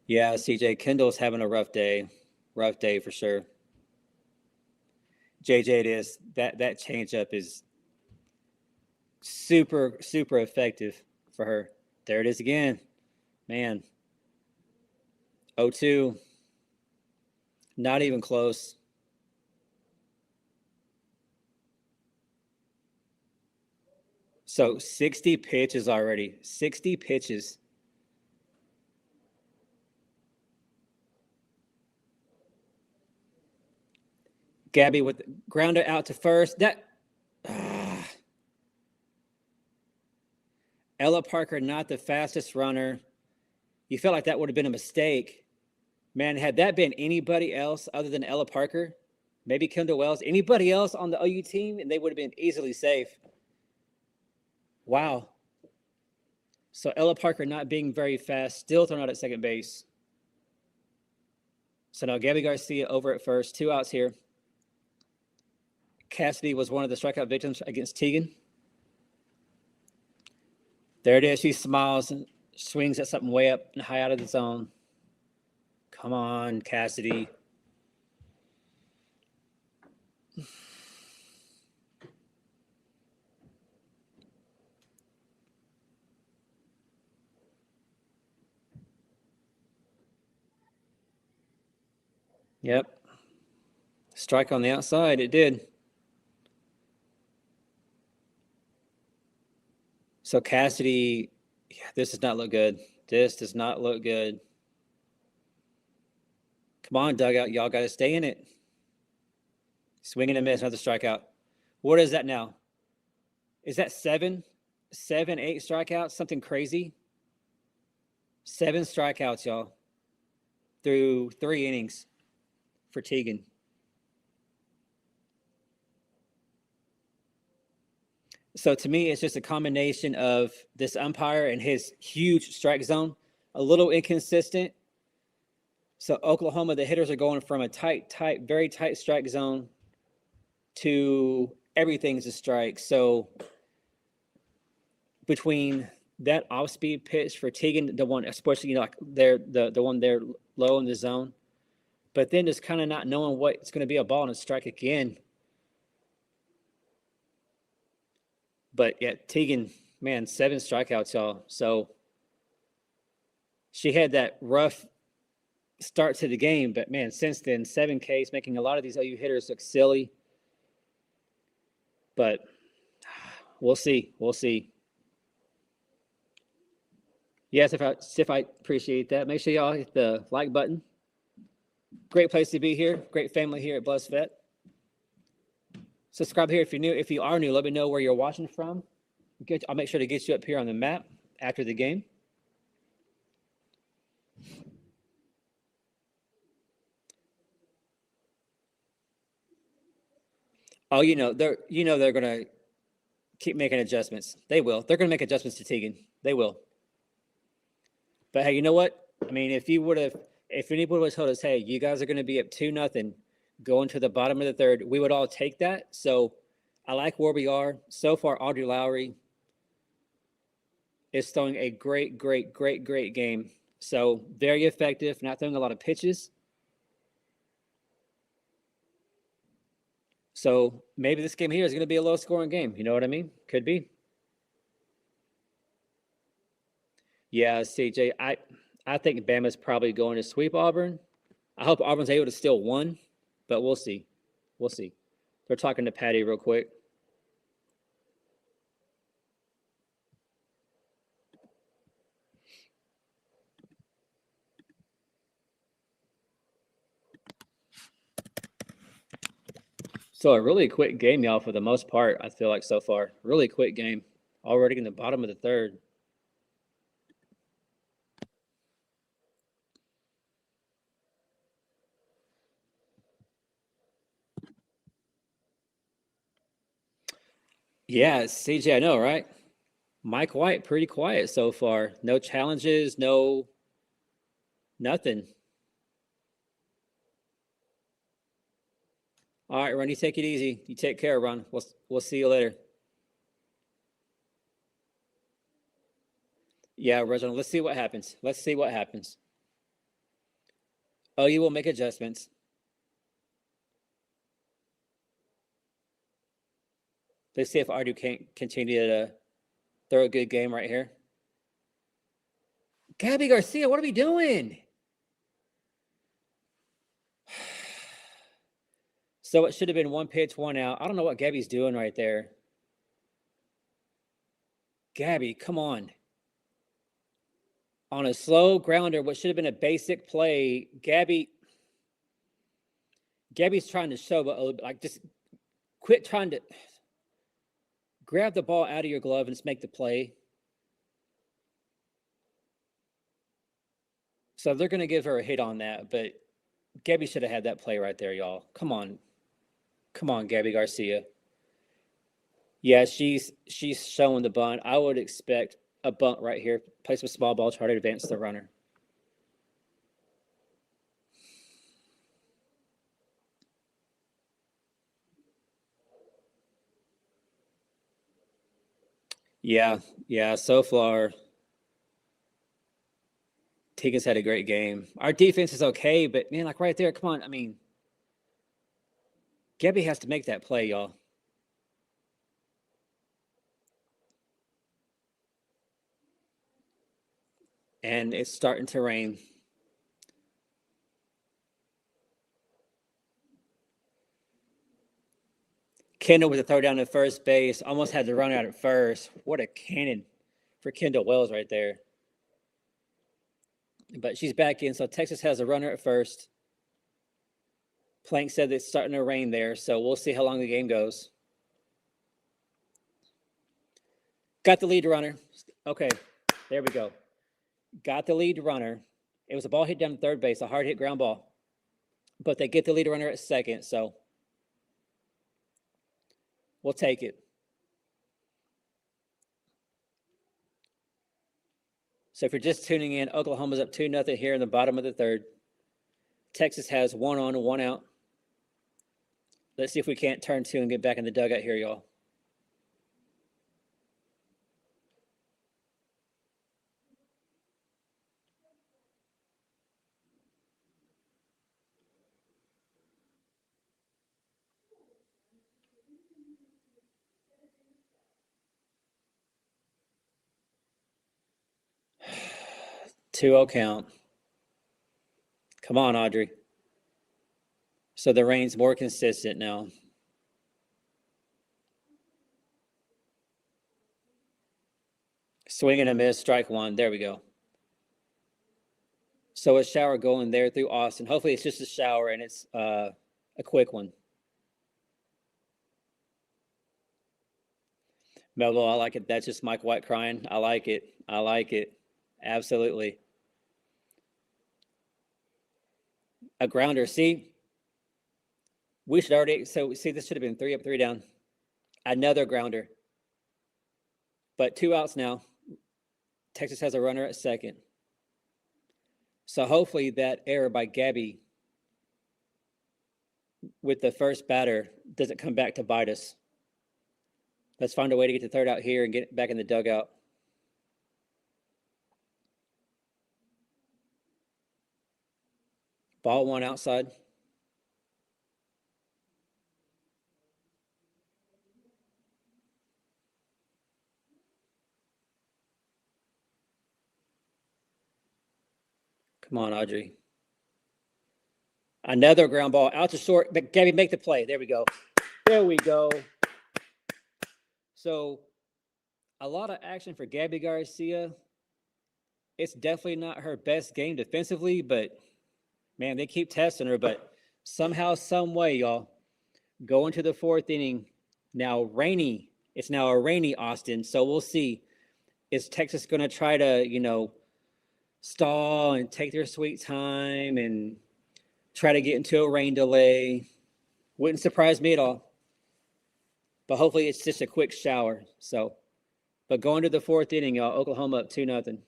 Yeah, CJ, Kendall's having a rough day. Rough day for sure. JJ, it is. That changeup is super effective for her. There it is again. Man. 0-2. Not even close. So 60 pitches already. 60 pitches. Gabby with the grounder out to first. Ella Parker, not the fastest runner. You felt like that would have been a mistake. Man, had that been anybody else other than Ella Parker, maybe Kendall Wells, anybody else on the OU team, and they would have been easily safe. Wow. So Ella Parker not being very fast, still thrown out at second base. So now Gabby Garcia over at first, 2 outs here. Cassidy was one of the strikeout victims against Teagan. There it is. She smiles and swings at something way up and high out of the zone. Come on, Cassidy. Yep. Strike on the outside. It did. So Cassidy, this does not look good. This does not look good. Come on, dugout. Y'all got to stay in it. Swing and a miss, another strikeout. What is that now? Is that 7, 8 strikeouts? Something crazy? 7 strikeouts, y'all, through 3 innings for Teagan. So to me, it's just a combination of this umpire and his huge strike zone, a little inconsistent. So Oklahoma, the hitters are going from a very tight strike zone to everything's a strike. So between that off-speed pitch for Teagan, the one, especially, like they're the one there low in the zone, but then just kind of not knowing what it's going to be, a ball and a strike again. But yeah, Teagan, man, 7 strikeouts, y'all. So she had that rough start to the game, but man, since then, 7 Ks, making a lot of these OU hitters look silly. But we'll see. We'll see. Yes, if I appreciate that. Make sure y'all hit the like button. Great place to be here. Great family here at Blessed Vet. Subscribe here if you're new. If you are new, let me know where you're watching from. I'll make sure to get you up here on the map after the game. Oh, they're gonna keep making adjustments. They will. They're gonna make adjustments to Tegan. They will. But hey, you know what? I mean, if anybody would have told us, hey, you guys are gonna be up 2-0 going to the bottom of the third, we would all take that. So I like where we are. So far, Audrey Lowry is throwing a great game. So very effective, not throwing a lot of pitches. So maybe this game here is going to be a low-scoring game. You know what I mean? Could be. Yeah, CJ, I think Bama's probably going to sweep Auburn. I hope Auburn's able to steal one, but we'll see. We'll see. They're talking to Patty real quick. So a really quick game, y'all, for the most part, I feel like so far. Really quick game. Already in the bottom of the third. Yeah, CJ, I know, right? Mike White, pretty quiet so far. No challenges, no nothing. All right, Ron, you take it easy. You take care, Ron. We'll see you later. Yeah, Reginald, let's see what happens. Let's see what happens. Oh, you will make adjustments. Let's see if Ardu can't continue to throw a good game right here. Gabby Garcia, what are we doing? So it should have been 1 pitch, 1 out. I don't know what Gabby's doing right there. Gabby, come on. On a slow grounder, what should have been a basic play, Gabby's trying to show, but like just quit trying to grab the ball out of your glove and just make the play. So they're going to give her a hit on that, but Gabby should have had that play right there, y'all. Come on, Gabby Garcia. Yeah, she's showing the bunt. I would expect a bunt right here. Play some small ball, try to advance the runner. Yeah. So far, Tegan's had a great game. Our defense is okay, but man, like right there, come on. I mean, Gabby has to make that play, y'all. And it's starting to rain. Kendall with a throw down to first base. Almost had to run out at first. What a cannon for Kendall Wells right there. But she's back in, so Texas has a runner at first. Plank said it's starting to rain there, so we'll see how long the game goes. Got the lead runner. Okay, there we go. Got the lead runner. It was a ball hit down to third base, a hard hit ground ball. But they get the lead runner at second, so we'll take it. So if you're just tuning in, Oklahoma's up 2-0 here in the bottom of the third. Texas has 1 on, 1 out. Let's see if we can't turn 2 and get back in the dugout here, y'all. 2-0 count. Come on, Audrey. So the rain's more consistent now. Swing and a miss, strike one. There we go. So a shower going there through Austin. Hopefully it's just a shower and it's a quick one. Melville, I like it. That's just Mike White crying. I like it. I like it. Absolutely. A grounder. See, we should already. So see, this should have been 3 up, 3 down. Another grounder. But 2 outs now. Texas has a runner at second. So hopefully that error by Gabby with the first batter doesn't come back to bite us. Let's find a way to get the third out here and get back in the dugout. Ball 1 outside. Come on, Audrey. Another ground ball out to short. But Gabby, make the play. There we go. There we go. So a lot of action for Gabby Garcia. It's definitely not her best game defensively, but man, they keep testing her. But somehow, some way, y'all, go into the 4th inning. Now rainy. It's now a rainy Austin. So we'll see. Is Texas going to try to, stall and take their sweet time and try to get into a rain delay? Wouldn't surprise me at all. But hopefully it's just a quick shower. So, but going to the 4th inning, y'all, Oklahoma up 2-0.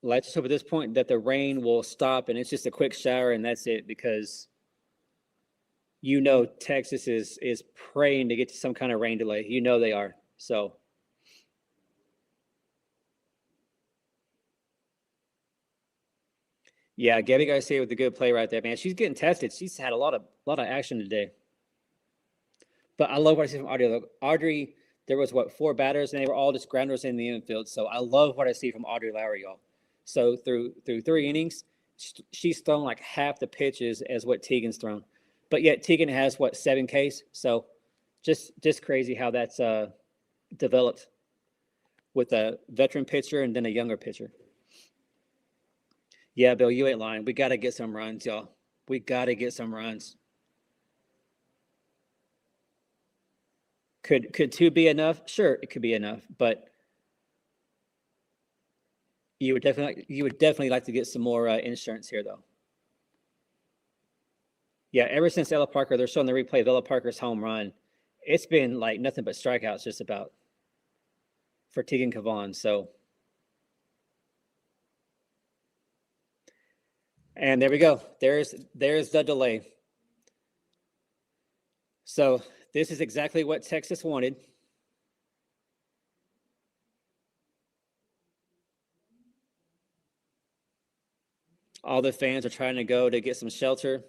Let's just hope at this point that the rain will stop and it's just a quick shower and that's it, because Texas is praying to get to some kind of rain delay. They are. So yeah, Gabby Garcia with a good play right there, man. She's getting tested. She's had a lot of action today. But I love what I see from Audrey. Audrey, there was 4 batters, and they were all just grounders in the infield. So I love what I see from Audrey Lowry, y'all. So through 3 innings, she's thrown like half the pitches as what Tegan's thrown. But yet Tegan has 7 Ks. So just crazy how that's developed with a veteran pitcher and then a younger pitcher. Yeah, Bill, you ain't lying. We got to get some runs, y'all. We got to get some runs. Could 2 be enough? Sure, it could be enough, but you would definitely like to get some more insurance here, though. Yeah, ever since Ella Parker, they're showing the replay of Ella Parker's home run. It's been like nothing but strikeouts, just about, for Tegan Cavan. So, and there we go. There's the delay. So this is exactly what Texas wanted. All the fans are trying to go to get some shelter.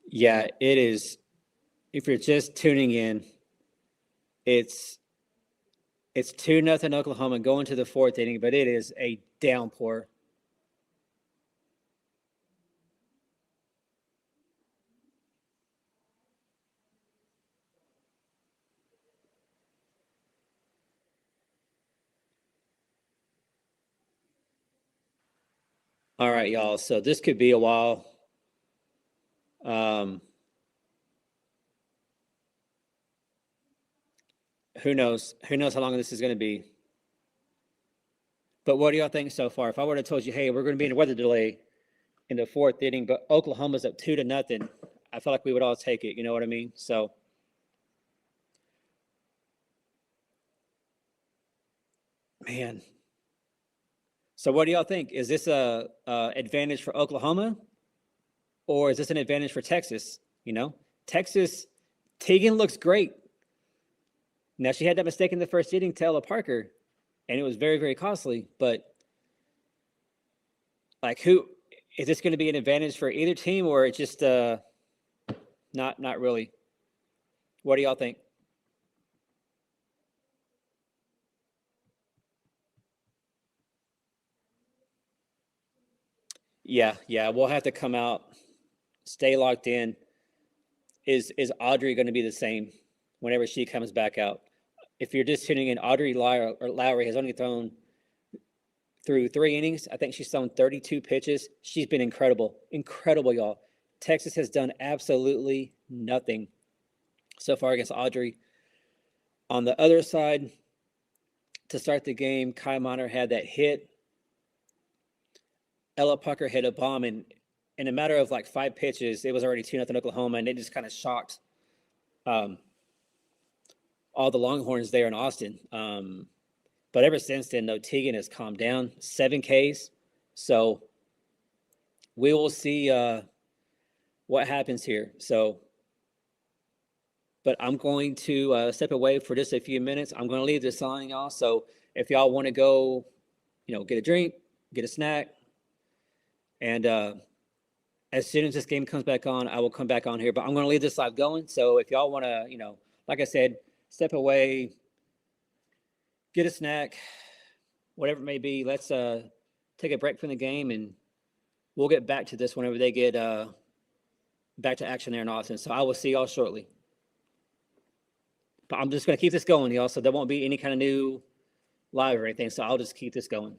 Yeah, it is. If you're just tuning in, it's 2-0 Oklahoma going to the 4th inning, but it is a downpour. All right, y'all. So this could be a while. Who knows? Who knows how long this is going to be? But what do y'all think so far? If I would have told you, hey, we're going to be in a weather delay in the 4th inning, but Oklahoma's up 2-0, I feel like we would all take it. You know what I mean? So, man. So what do y'all think? Is this a advantage for Oklahoma? or is this an advantage for Texas? You know, Texas, Tegan looks great. Now, she had that mistake in the first inning to Ella Parker, and it was very, very costly. But, like, who is this going to be an advantage for either team, or it's just not really? What do y'all think? Yeah, we'll have to come out, stay locked in. Is Audrey going to be the same whenever she comes back out? If you're just tuning in, Audrey Lowry has only thrown through 3 innings. I think she's thrown 32 pitches. She's been incredible, y'all. Texas has done absolutely nothing so far against Audrey. On the other side, to start the game, Kai Miner had that hit. Ella Pucker hit a bomb, and in a matter of like 5 pitches, it was already 2-0 Oklahoma, and it just kind of shocked all the Longhorns there in Austin. But ever since then, though, Tegan has calmed down. 7 Ks. So we will see what happens here. So, but I'm going to step away for just a few minutes. I'm going to leave this on, y'all. So if y'all want to go, get a drink, get a snack, and as soon as this game comes back on, I will come back on here. But I'm going to leave this live going. So if y'all want to, like I said, step away, get a snack, whatever it may be. Let's take a break from the game, and we'll get back to this whenever they get back to action there in Austin. So I will see y'all shortly. But I'm just going to keep this going, y'all, so there won't be any kind of new live or anything. So I'll just keep this going.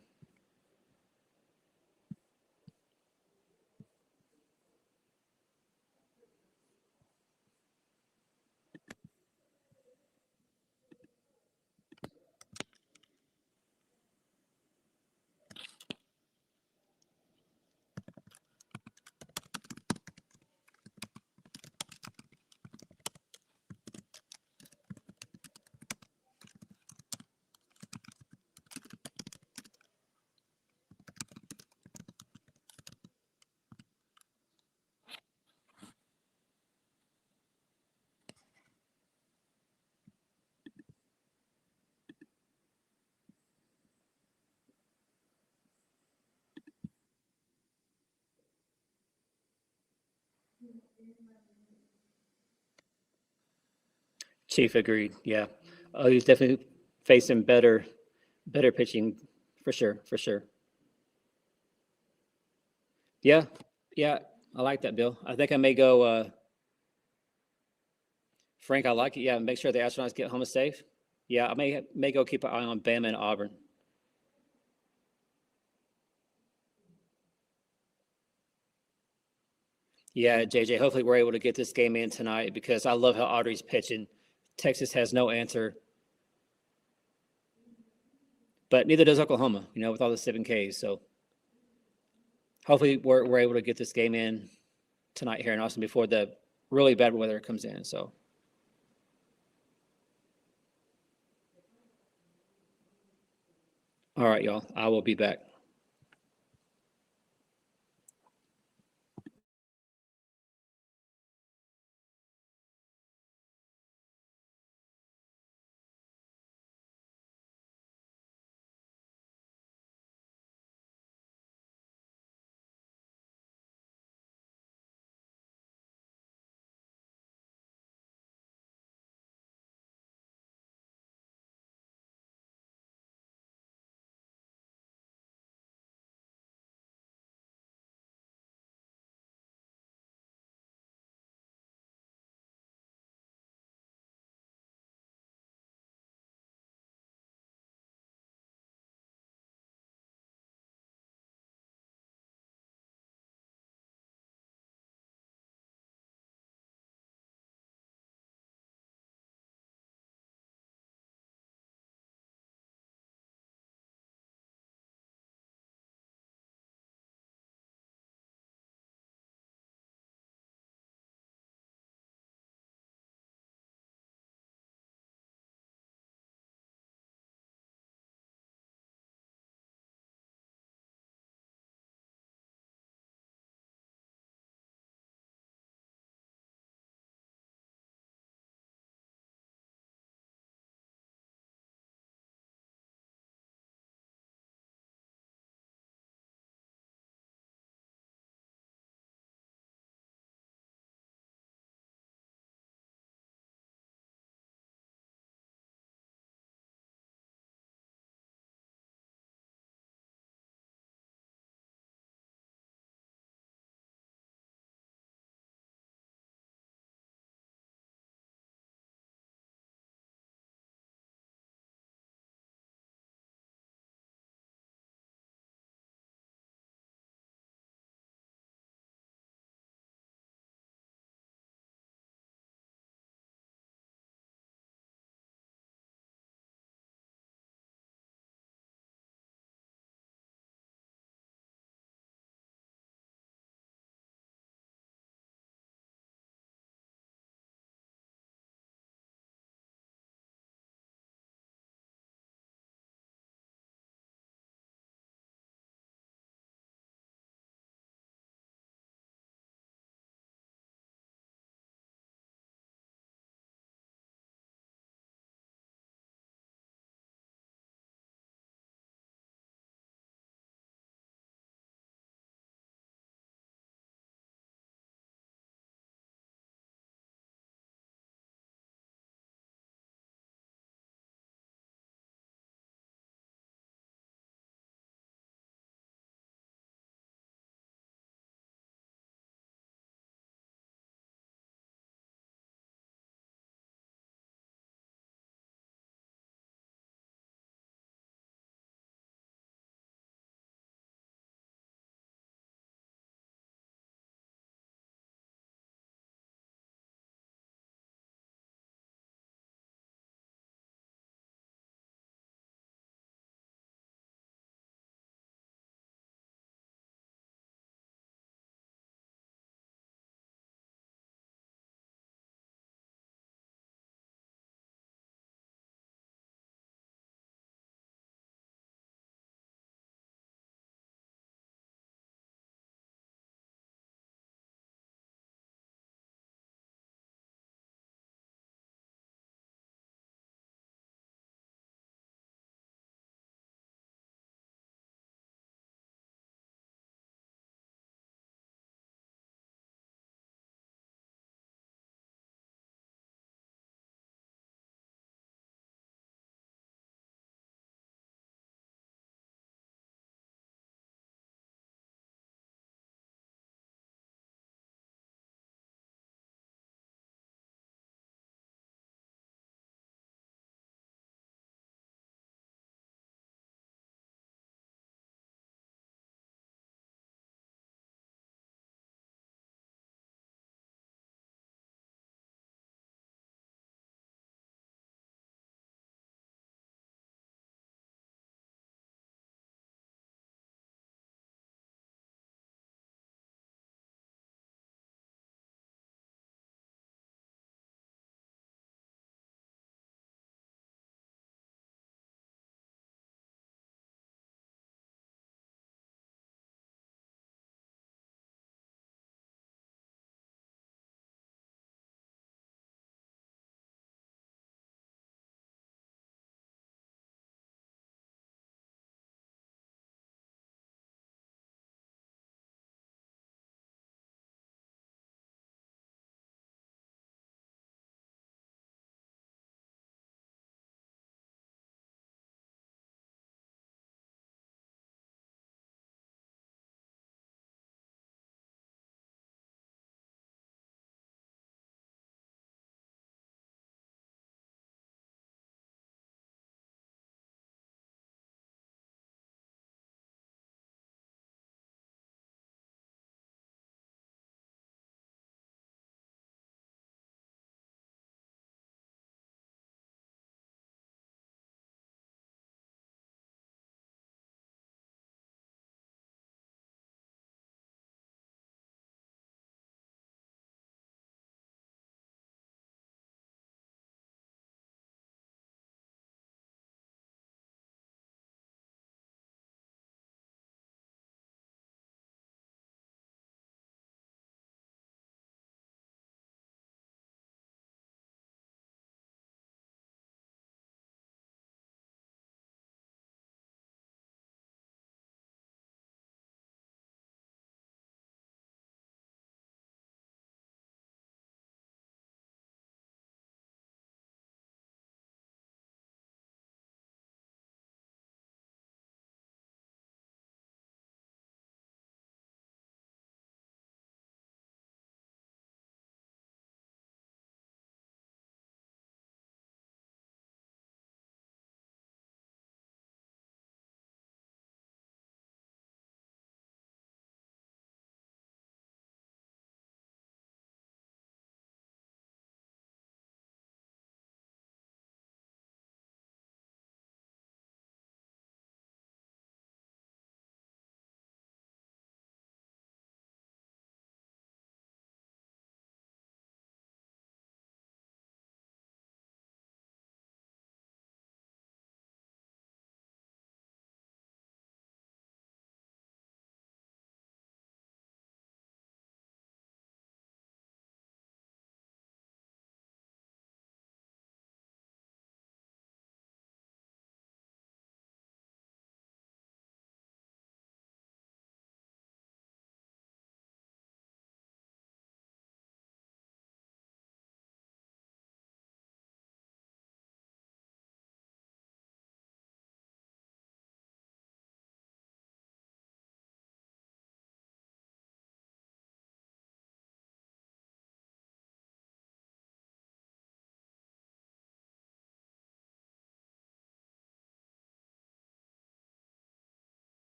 Chief agreed. Yeah. Oh, he's definitely facing better pitching for sure. For sure. Yeah. Yeah. I like that, Bill. I think I may go, Frank, I like it. Yeah. Make sure the astronauts get home safe. Yeah. I may go keep an eye on Bama and Auburn. Yeah, JJ. Hopefully, we're able to get this game in tonight because I love how Audrey's pitching. Texas has no answer, but neither does Oklahoma. With all the 7 Ks. So hopefully, we're able to get this game in tonight here in Austin before the really bad weather comes in. So. All right, y'all. I will be back.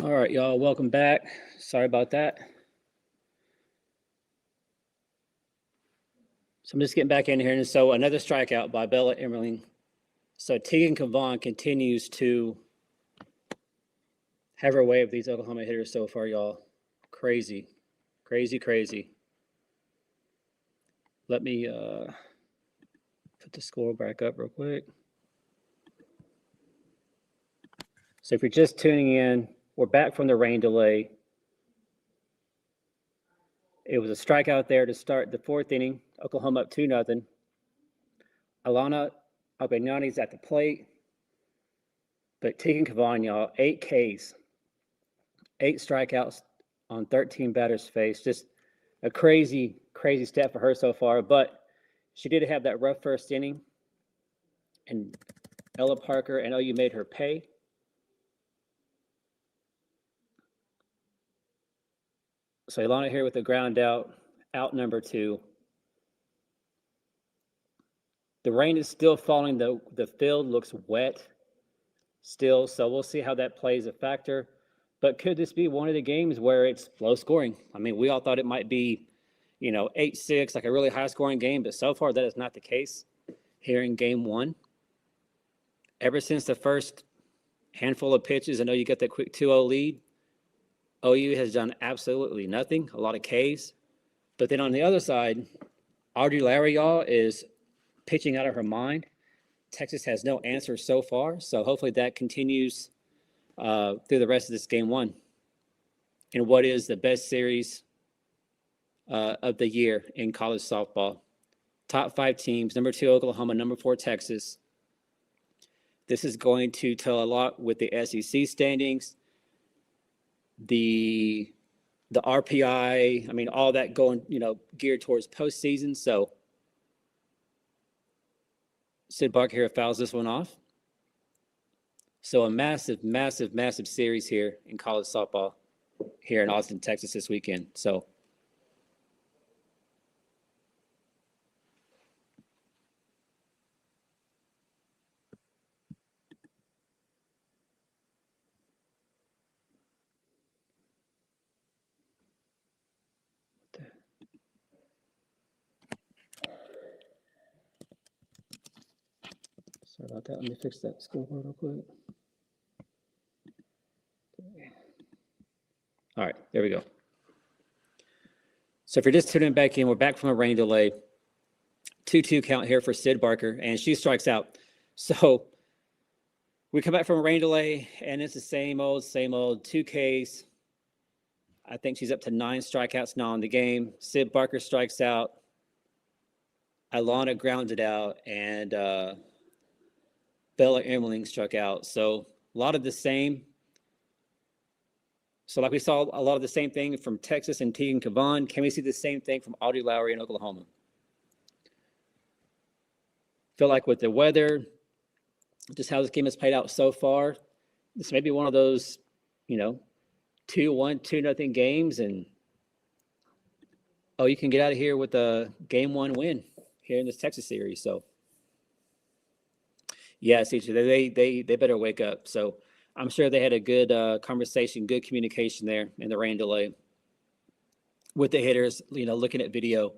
All right, y'all, welcome back. Sorry about that. So I'm just getting back in here. And so another strikeout by Bella Emmerling. So Tegan Cavan continues to have her way with these Oklahoma hitters so far, y'all. Crazy, crazy, crazy. Let me put the score back up real quick. So if you're just tuning in, we're back from the rain delay. It was a strikeout there to start the fourth inning. Oklahoma up 2-0. Alana Albagnani's at the plate. But Tegan Cavan, y'all, 8 Ks, 8 strikeouts on 13 batters faced. Just a crazy, crazy stat for her so far. But she did have that rough first inning. And Ella Parker and OU made her pay. So Ilana here with the ground out number 2. The rain is still falling. The field looks wet still, so we'll see how that plays a factor. But could this be one of the games where it's low scoring? I mean, we all thought it might be, 8-6, like a really high scoring game, but so far that is not the case here in game 1. Ever since the first handful of pitches, I know you got that quick 2-0 lead. OU has done absolutely nothing, a lot of Ks. But then on the other side, Audrey Lowry, y'all, is pitching out of her mind. Texas has no answer so far, so hopefully that continues through the rest of this game 1 in what is the best series of the year in college softball. Top 5 teams, number 2 Oklahoma, number 4 Texas. This is going to tell a lot with the SEC standings, the RPI, I mean, all that going, geared towards postseason. So Sid Barker here fouls this one off. So a massive, massive, massive series here in college softball here in Austin, Texas this weekend. So sorry about that. Let me fix that scoreboard real quick. All right, there we go. So if you're just tuning back in, we're back from a rain delay. 2-2 count here for Sid Barker, and she strikes out. So we come back from a rain delay, and it's the same old 2 Ks. I think she's up to 9 strikeouts now in the game. Sid Barker strikes out. Ilana grounded out, and Bella Emmerling struck out. So a lot of the same. So like we saw a lot of the same thing from Texas and Tegan Cavan. Can we see the same thing from Audrey Lowry in Oklahoma? Feel like with the weather, just how this game has played out so far, this may be one of those, 2-1, 2-0 games, and you can get out of here with a game 1 win here in this Texas series. So yeah, CJ, they better wake up. So I'm sure they had a good conversation, good communication there in the rain delay with the hitters, looking at video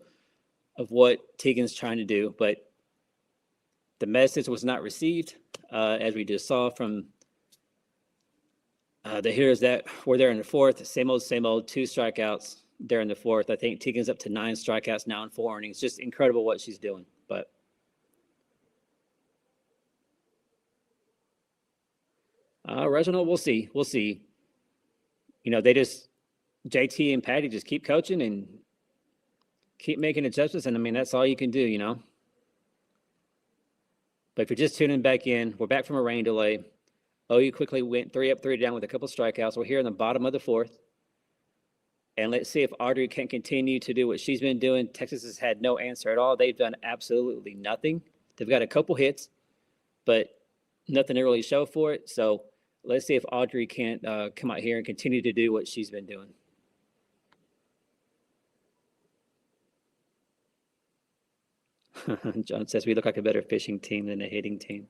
of what Tegan's trying to do. But the message was not received, as we just saw from the hitters that were there in the 4th. Same old, 2 strikeouts there in the 4th. I think Tegan's up to 9 strikeouts now in 4 innings. Just incredible what she's doing. But Reginald, we'll see. They just, JT and Patty just keep coaching and keep making adjustments. And I mean, that's all you can do, But if you're just tuning back in, we're back from a rain delay. OU quickly went 3 up, 3 down with a couple strikeouts. We're here in the bottom of the 4th. And let's see if Audrey can continue to do what she's been doing. Texas has had no answer at all. They've done absolutely nothing. They've got a couple hits, but nothing to really show for it. So let's see if Audrey can't come out here and continue to do what she's been doing. John says we look like a better fishing team than a hitting team.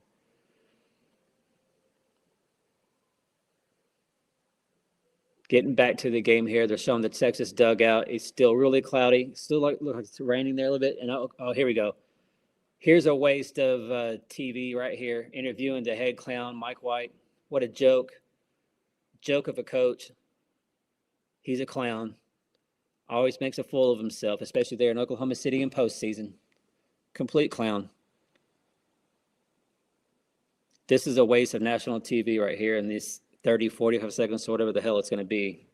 Getting back to the game here, they're showing the Texas dugout. It's still really cloudy. Still look like it's raining there a little bit. And oh, here we go. Here's a waste of TV right here, interviewing the head clown, Mike White. What a joke. Joke of a coach. He's a clown. Always makes a fool of himself, especially there in Oklahoma City in postseason. Complete clown. This is a waste of national TV right here in these 30, 45 seconds, or whatever the hell it's going to be.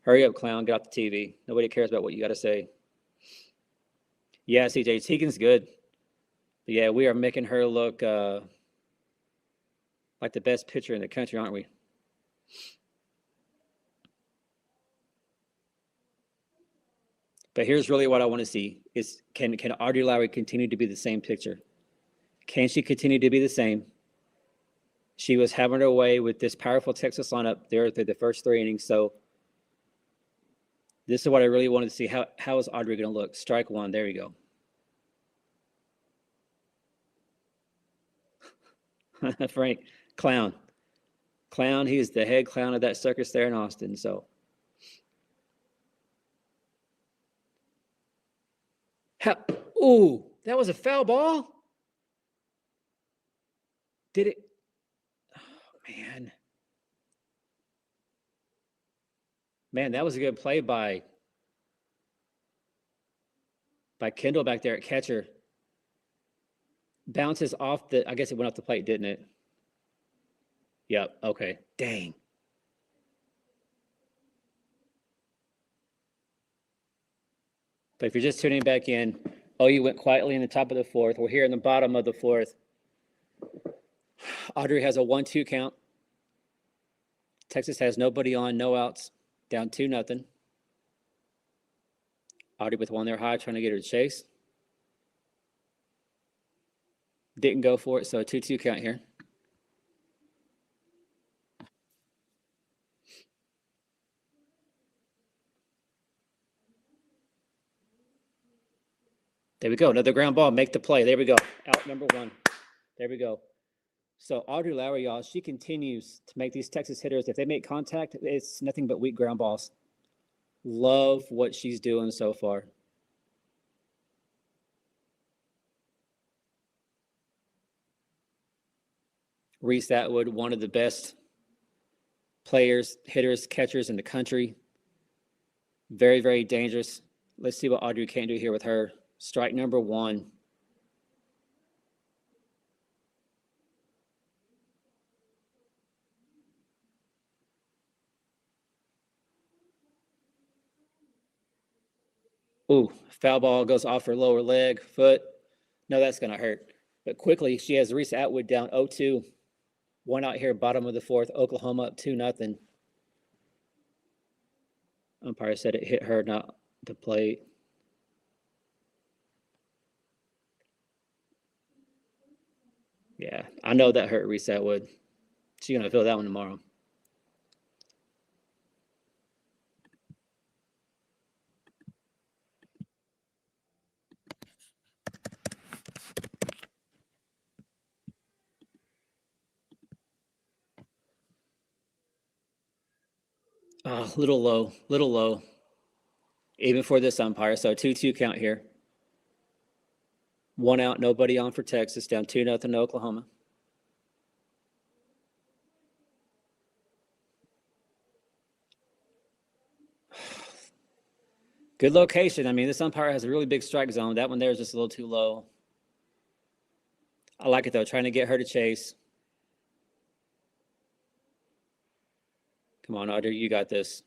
Hurry up, clown. Get off the TV. Nobody cares about what you got to say. Yeah, CJ, Tegan's good. But yeah, we are making her look like the best pitcher in the country, aren't we? But here's really what I want to see is can Audrey Lowry continue to be the same pitcher? Can she continue to be the same? She was having her way with this powerful Texas lineup there through the first 3 innings. So this is what I really wanted to see. How is Audrey going to look? Strike one. There you go. Frank, clown. Clown. He's the head clown of that circus there in Austin. So. Ooh, that was a foul ball? Did it? Oh, man. Man, that was a good play by Kendall back there at catcher. Bounces off I guess it went off the plate, didn't it? Yep, okay. Dang. But if you're just tuning back in, OU went quietly in the top of the 4th. We're here in the bottom of the 4th. Audrey has a 1-2 count. Texas has nobody on, no outs, down 2-0. Audrey with one there high, trying to get her to chase. Didn't go for it, so a 2-2 count here. There we go. Another ground ball. Make the play. There we go. Out number 1. There we go. So Audrey Lowry, y'all, she continues to make these Texas hitters, if they make contact, it's nothing but weak ground balls. Love what she's doing so far. Reese Atwood, one of the best players, hitters, catchers in the country. Very, very dangerous. Let's see what Audrey can do here with her. Strike number 1. Ooh, foul ball goes off her lower leg, foot. No, that's going to hurt. But quickly, she has Reese Atwood down 0-2. 1 out here, bottom of the 4th. Oklahoma up 2-0. Umpire said it hit her, not the plate. Yeah, I know that hurt Reese Atwood. She's going to feel that one tomorrow. Little low. Even for this umpire. So 2-2 count here. 1 out, nobody on for Texas, down 2-0 to Oklahoma. Good location. I mean, this umpire has a really big strike zone. That one there is just a little too low. I like it, though, trying to get her to chase. Come on, Audrey, you got this.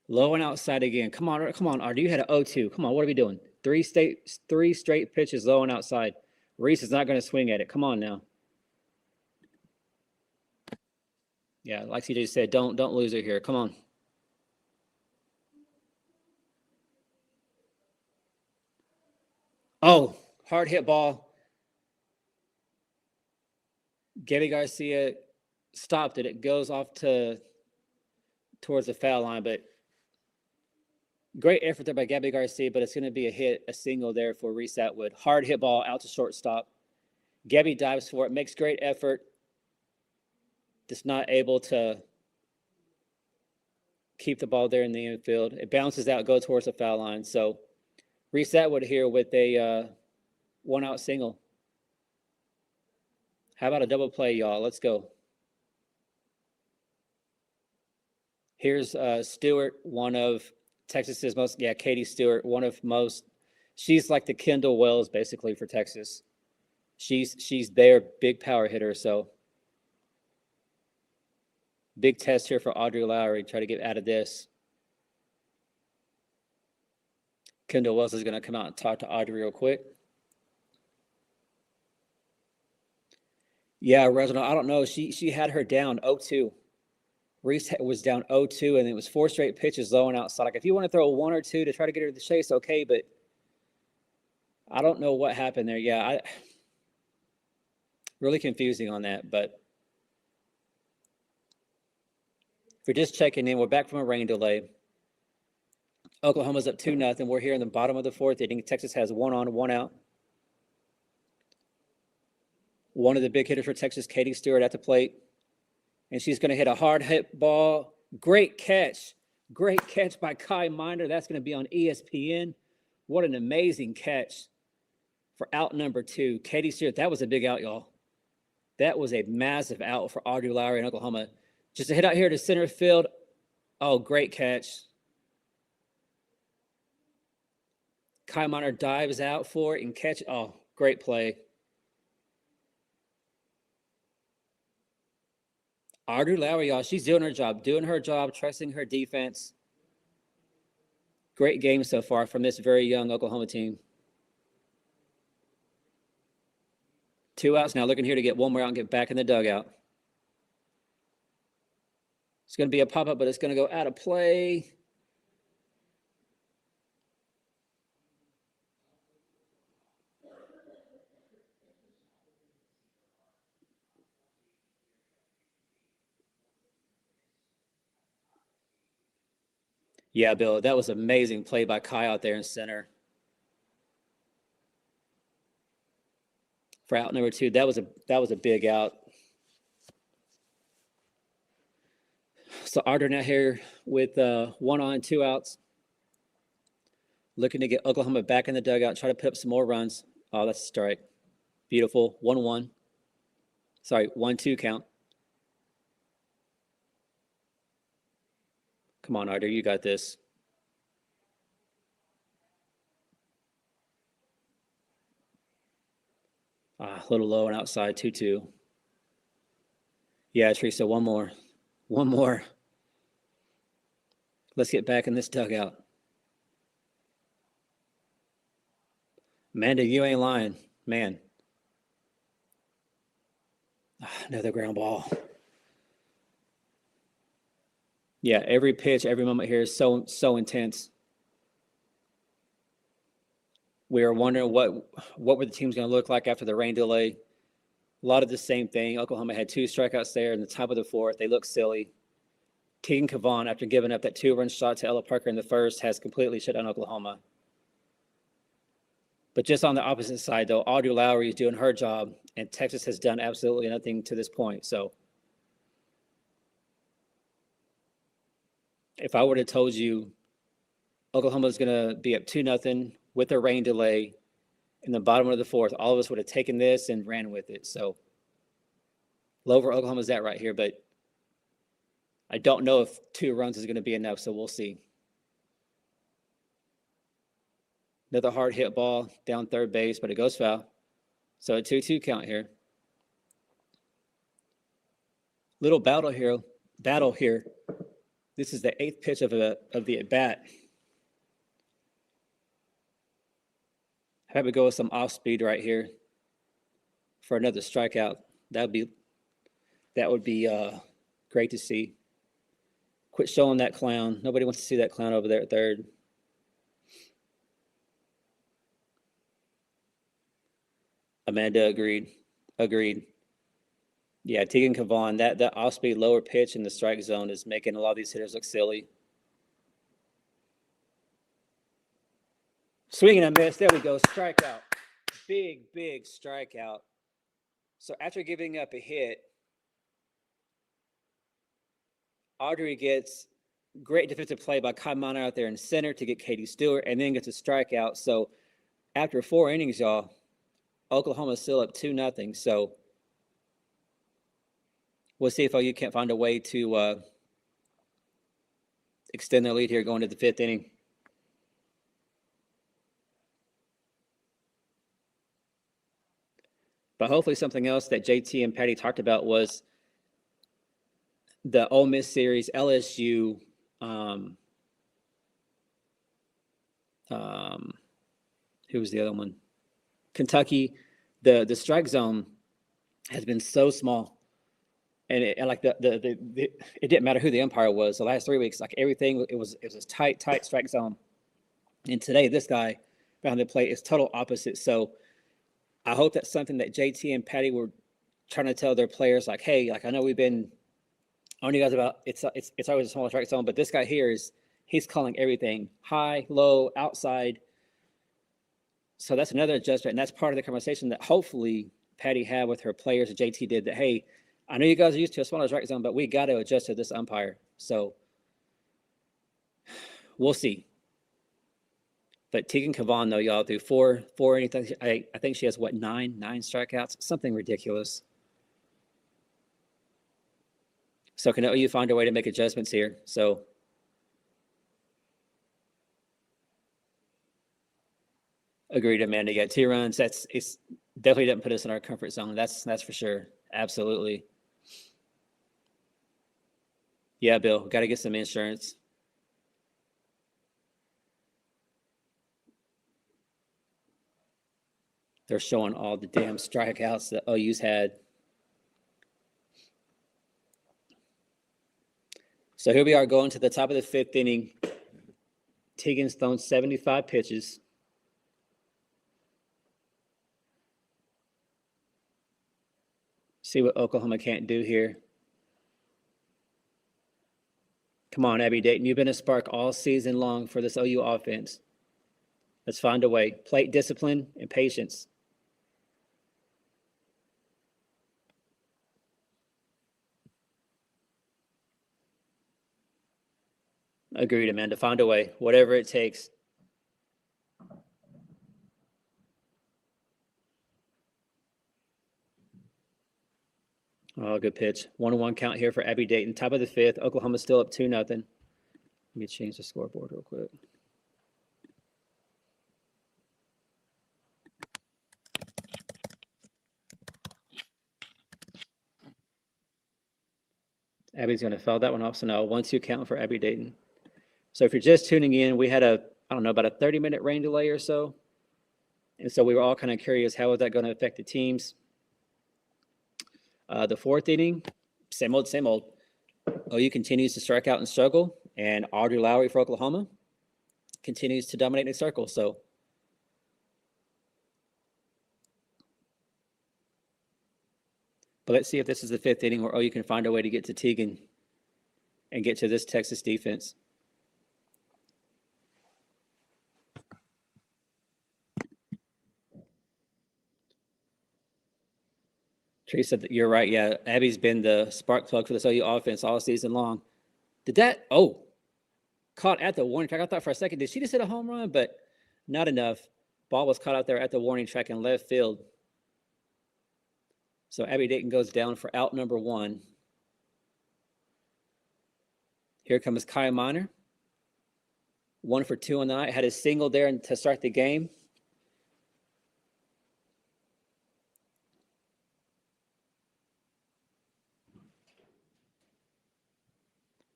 Low and outside again. Come on, Audrey, you had an 0-2. Come on, what are we doing? 3 straight pitches low and outside. Reese is not going to swing at it. Come on now. Yeah, like CJ said, don't lose it here. Come on. Oh, hard hit ball. Gabby Garcia stopped it. It goes off towards the foul line, but great effort there by Gabby Garcia, but it's going to be a single there for Reese Atwood. Hard hit ball out to shortstop. Gabby dives for it, makes great effort. just not able to keep the ball there in the infield. It bounces out, goes towards the foul line. So Reese Atwood here with a 1-out single. How about a double play, y'all? Let's go. Here's Stewart, one of Texas's most, Katie Stewart, one of most, she's like the Kendall Wells basically for Texas. She's their big power hitter, so big test here for Audrey Lowry. Try to get out of this. Kendall Wells is going to come out and talk to Audrey real quick. Yeah, Reginald, I don't know. She had her down 0-2. Reese was down 0-2, and it was 4 straight pitches low and outside. Like, if you want to throw 1 or 2 to try to get her to the chase, okay, but I don't know what happened there. Yeah, really confusing on that, but if you're just checking in, we're back from a rain delay. Oklahoma's up 2-0. We're here in the bottom of the 4th inning. Texas has 1 on, 1 out. One of the big hitters for Texas, Katie Stewart, at the plate. And she's going to hit a hard hit ball. Great catch. Great catch by Kai Miner. That's going to be on ESPN. What an amazing catch for out number 2. Katie Stewart, that was a big out, y'all. That was a massive out for Audrey Lowry in Oklahoma. Just a hit out here to center field. Oh, great catch. Kai Miner dives out for it and catch. Oh, great play. Audrey Lowry, y'all, she's doing her job, trusting her defense. Great game so far from this very young Oklahoma team. 2 outs now, looking here to get 1 more out and get back in the dugout. It's going to be a pop-up, but it's going to go out of play. Yeah, Bill, that was amazing play by Kai out there in center. For out number 2, that was a big out. So Audrey now here with 1 on, 2 outs. Looking to get Oklahoma back in the dugout, try to put up some more runs. Oh, that's a strike. Beautiful. 1-1. Sorry, 1-2 count. Come on, Audrey, you got this. A little low and outside, 2-2. Yeah, Teresa, 1 more. 1 more. Let's get back in this dugout. Amanda, you ain't lying. Man. Another ground ball. Yeah, every pitch, every moment here is so intense. We are wondering what were the teams going to look like after the rain delay. A lot of the same thing. Oklahoma had 2 strikeouts there in the top of the 4th. They look silly. Tegan Kavan, after giving up that 2-run shot to Ella Parker in the 1st, has completely shut down Oklahoma. But just on the opposite side, though, Audrey Lowry is doing her job, and Texas has done absolutely nothing to this point. So if I would have told you Oklahoma is going to be up 2-0 with a rain delay in the bottom of the 4th, all of us would have taken this and ran with it. So low where Oklahoma's at right here, but I don't know if 2 runs is going to be enough, so we'll see. Another hard hit ball down third base, but it goes foul. So a 2-2 count here. Little battle here. This is the 8th pitch of the at-bat. How about we go with some off speed right here for another strikeout? That would be great to see. Quit showing that clown. Nobody wants to see that clown over there at third. Amanda agreed. Yeah, Tegan Kavan, that off-speed lower pitch in the strike zone is making a lot of these hitters look silly. Swing and a miss. There we go. Strikeout. Big strikeout. So after giving up a hit, Audrey gets great defensive play by Kai Minor out there in center to get Katie Stewart, and then gets a strikeout. So after 4 innings, y'all, Oklahoma's still up 2-0. So we'll see if OU can't find a way to extend their lead here going to the 5th inning. But hopefully something else that JT and Patty talked about was the Ole Miss series, LSU, who was the other one? Kentucky. The strike zone has been so small, and like it didn't matter who the umpire was. The last 3 weeks, like everything, it was a tight strike zone. And today, this guy behind the plate is total opposite. So I hope that's something that JT and Patty were trying to tell their players, like, hey, like I know we've been on you guys about it's always a small strike zone, but this guy here he's calling everything high, low, outside. So that's another adjustment, and that's part of the conversation that hopefully Patty had with her players, and JT did, that, hey, I know you guys are used to a smaller strike zone, but we got to adjust to this umpire. So we'll see. But Tegan Kavan, though, y'all, through four anything, I think she has, what, nine strikeouts? Something ridiculous. So can OU find a way to make adjustments here? So agreed, Amanda. Yeah, 2 runs. It's definitely doesn't put us in our comfort zone. That's for sure. Absolutely. Yeah, Bill, got to get some insurance. They're showing all the damn strikeouts that OU's had. So here we are going to the top of the 5th inning. Tegan's thrown 75 pitches. See what Oklahoma can't do here. Come on, Abby Dayton. You've been a spark all season long for this OU offense. Let's find a way. Plate discipline and patience. Agreed, Amanda. Find a way. Whatever it takes. Oh, good pitch. 1-1 count here for Abby Dayton. Top of the 5th. Oklahoma's still up 2-0. Let me change the scoreboard real quick. Abby's going to foul that one off. So now 1-2 count for Abby Dayton. So if you're just tuning in, we had about a 30-minute rain delay or so. And so we were all kind of curious, how is that going to affect the teams? The 4th inning, same old. OU continues to strike out and struggle, and Audrey Lowry for Oklahoma continues to dominate the circle. So but let's see if this is the 5th inning where OU can find a way to get to Tegan and get to this Texas defense. Tree said that you're right. Yeah, Abby's been the spark plug for this OU offense all season long. Caught at the warning track. I thought for a second, did she just hit a home run? But not enough. Ball was caught out there at the warning track in left field. So Abby Dayton goes down for out number 1. Here comes Kai Minor. 1 for 2 on the night. Had a single there to start the game.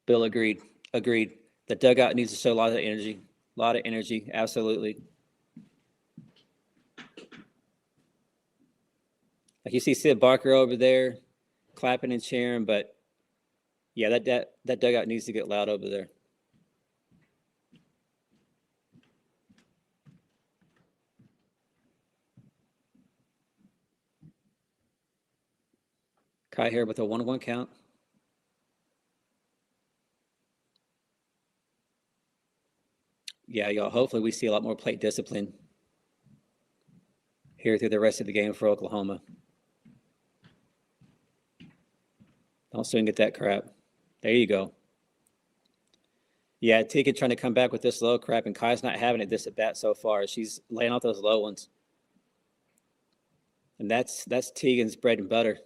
Bill agreed. The dugout needs to show a lot of energy. Absolutely. Like you see Sid Barker over there clapping and cheering, but yeah, that dugout needs to get loud over there. Kai here with a 1-1 count. Yeah, y'all, hopefully we see a lot more plate discipline here through the rest of the game for Oklahoma. Don't swing at that crap. There you go. Yeah, Tegan trying to come back with this low crap, and Kai's not having it this at bat so far. She's laying off those low ones. And that's Tegan's bread and butter.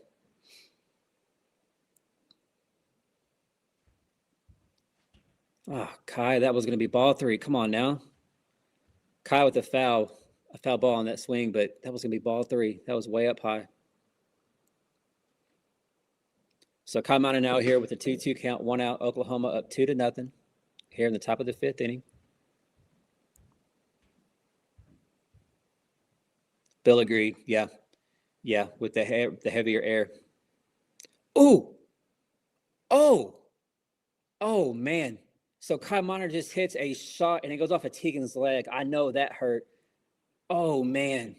Oh, Kai, that was going to be ball 3. Come on now. Kai with a foul ball on that swing, but that was going to be ball 3. That was way up high. So Kai Minor now here with a 2-2 count, 1 out. Oklahoma up 2-0 here in the top of the 5th inning. Bill agreed. Yeah, with the heavier air. Ooh, oh man. So Kai Minor just hits a shot and it goes off of Tegan's leg. I know that hurt. Oh man.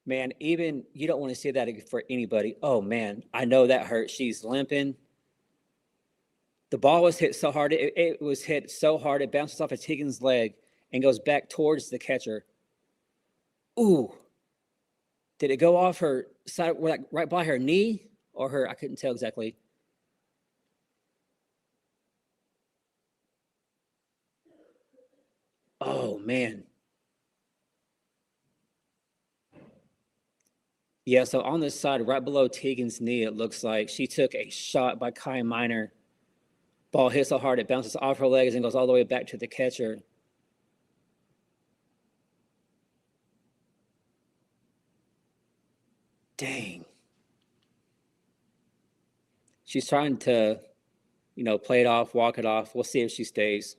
Man, even you don't want to see that for anybody. Oh man, I know that hurt. She's limping. The ball was hit so hard. It was hit so hard. It bounces off of Tegan's leg and goes back towards the catcher. Ooh. Did it go off her side, like right by her knee or her? I couldn't tell exactly. Oh, man. Yeah, so on this side, right below Tegan's knee, it looks like she took a shot by Kai Minor. Ball hits so hard, it bounces off her legs and goes all the way back to the catcher. Dang. She's trying to, play it off, walk it off. We'll see if she stays.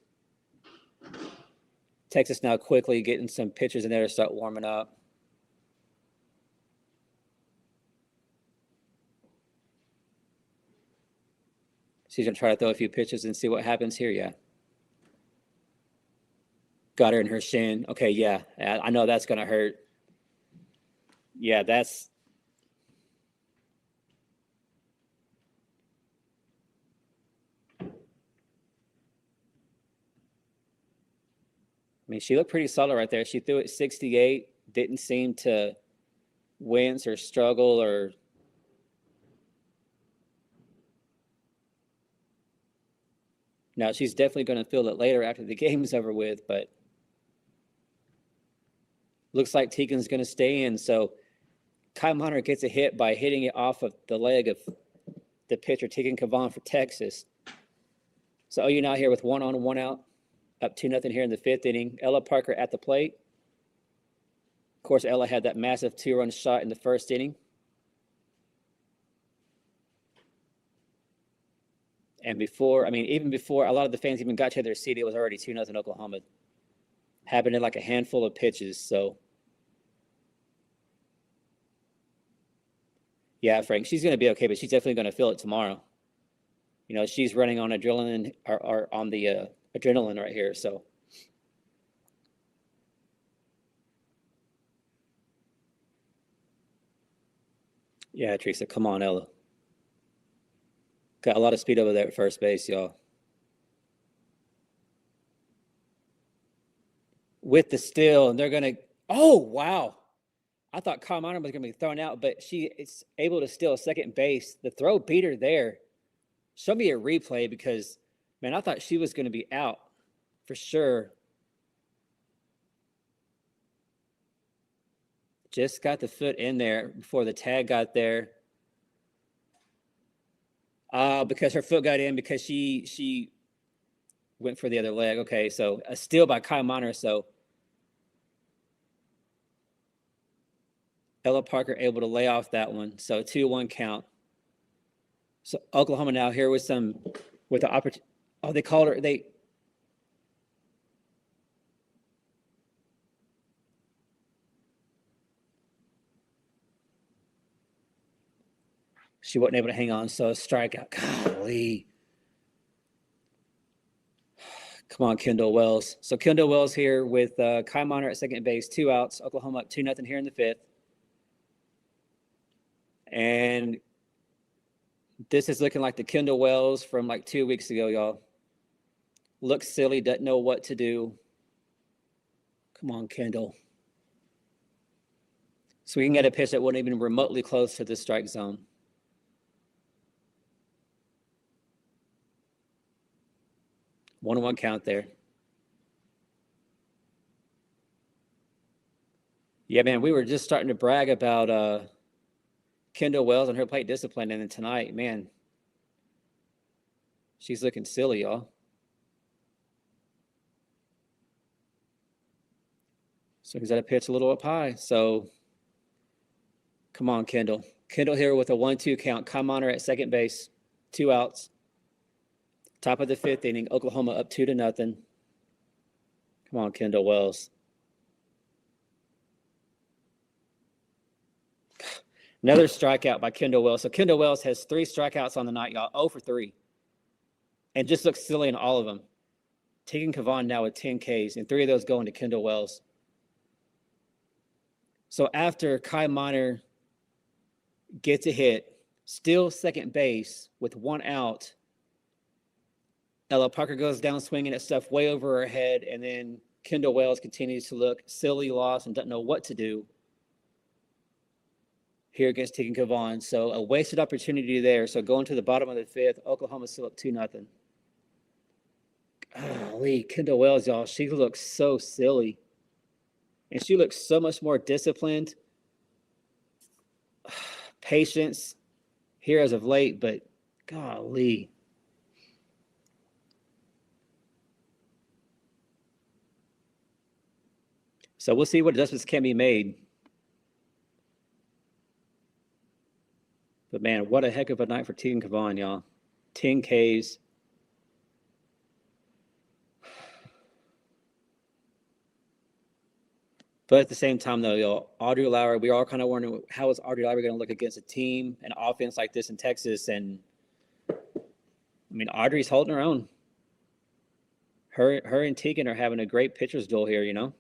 Texas now quickly getting some pitchers in there to start warming up. She's going to try to throw a few pitches and see what happens here. Yeah. Got her in her shin. Okay, yeah. I know that's going to hurt. Yeah, that's. I mean, she looked pretty solid right there. She threw it 68, didn't seem to wince or struggle or. Now, she's definitely going to feel it later after the game's over with, but looks like Tegan's going to stay in. So Kai Minor gets a hit by hitting it off of the leg of the pitcher, Tegan Kavan for Texas. So OU now here with 1 on, 1 out, up 2-0 here in the 5th inning. Ella Parker at the plate. Of course, Ella had that massive 2-run shot in the 1st inning. And even before a lot of the fans even got to their seat, it was already 2-0 Oklahoma. Happened in like a handful of pitches. So, yeah, Frank, she's going to be okay, but she's definitely going to feel it tomorrow. She's running on adrenaline or on the adrenaline right here. So, yeah, Teresa, come on, Ella. Got a lot of speed over there at first base, y'all. With the steal, and they're going to – oh, wow. I thought Kyle Minor was going to be thrown out, but she is able to steal second base. The throw beat her there. Show me a replay because, man, I thought she was going to be out for sure. Just got the foot in there before the tag got there. Because her foot got in because she went for the other leg. Okay, so a steal by Kyle Minor. So Ella Parker able to lay off that one. So 2-1 count. So Oklahoma now here with the opportunity. Oh, they called her. She wasn't able to hang on, so a strikeout. Golly. Come on, Kendall Wells. So Kendall Wells here with Kai Minor at second base, 2 outs. Oklahoma up 2-0 here in the 5th. And this is looking like the Kendall Wells from like 2 weeks ago, y'all. Looks silly, doesn't know what to do. Come on, Kendall. So we can get a pitch that wasn't even remotely close to the strike zone. 1-1 count there. Yeah, man, we were just starting to brag about Kendall Wells and her plate discipline, and then tonight, man, she's looking silly, y'all. So he's at a pitch a little up high. So come on, Kendall. Kendall here with a 1-2 count. Come on her at second base. 2 outs. Top of the 5th inning. Oklahoma up 2-0. Come on, Kendall Wells. Another strikeout by Kendall Wells. So Kendall Wells has 3 strikeouts on the night, y'all. 0 for 3. And just looks silly in all of them. Tegan Kavan now with 10 Ks, and 3 of those going to Kendall Wells. So after Kai Miner gets a hit, still second base with 1 out, Ella Parker goes down swinging at stuff way over her head, and then Kendall Wells continues to look silly, lost, and doesn't know what to do here against Tegan Kavan. So a wasted opportunity there. So going to the bottom of the 5th, Oklahoma still up 2-0. Golly, Kendall Wells, y'all, she looks so silly. And she looks so much more disciplined. Patience here as of late, but golly. So we'll see what adjustments can be made. But man, what a heck of a night for Tegan Kavan, y'all. 10 Ks. But at the same time, though, y'all, Audrey Lowry, we are all kind of wondering, how is Audrey Lowry going to look against a team, an offense like this in Texas? And, I mean, Audrey's holding her own. Her and Tegan are having a great pitcher's duel here, you know?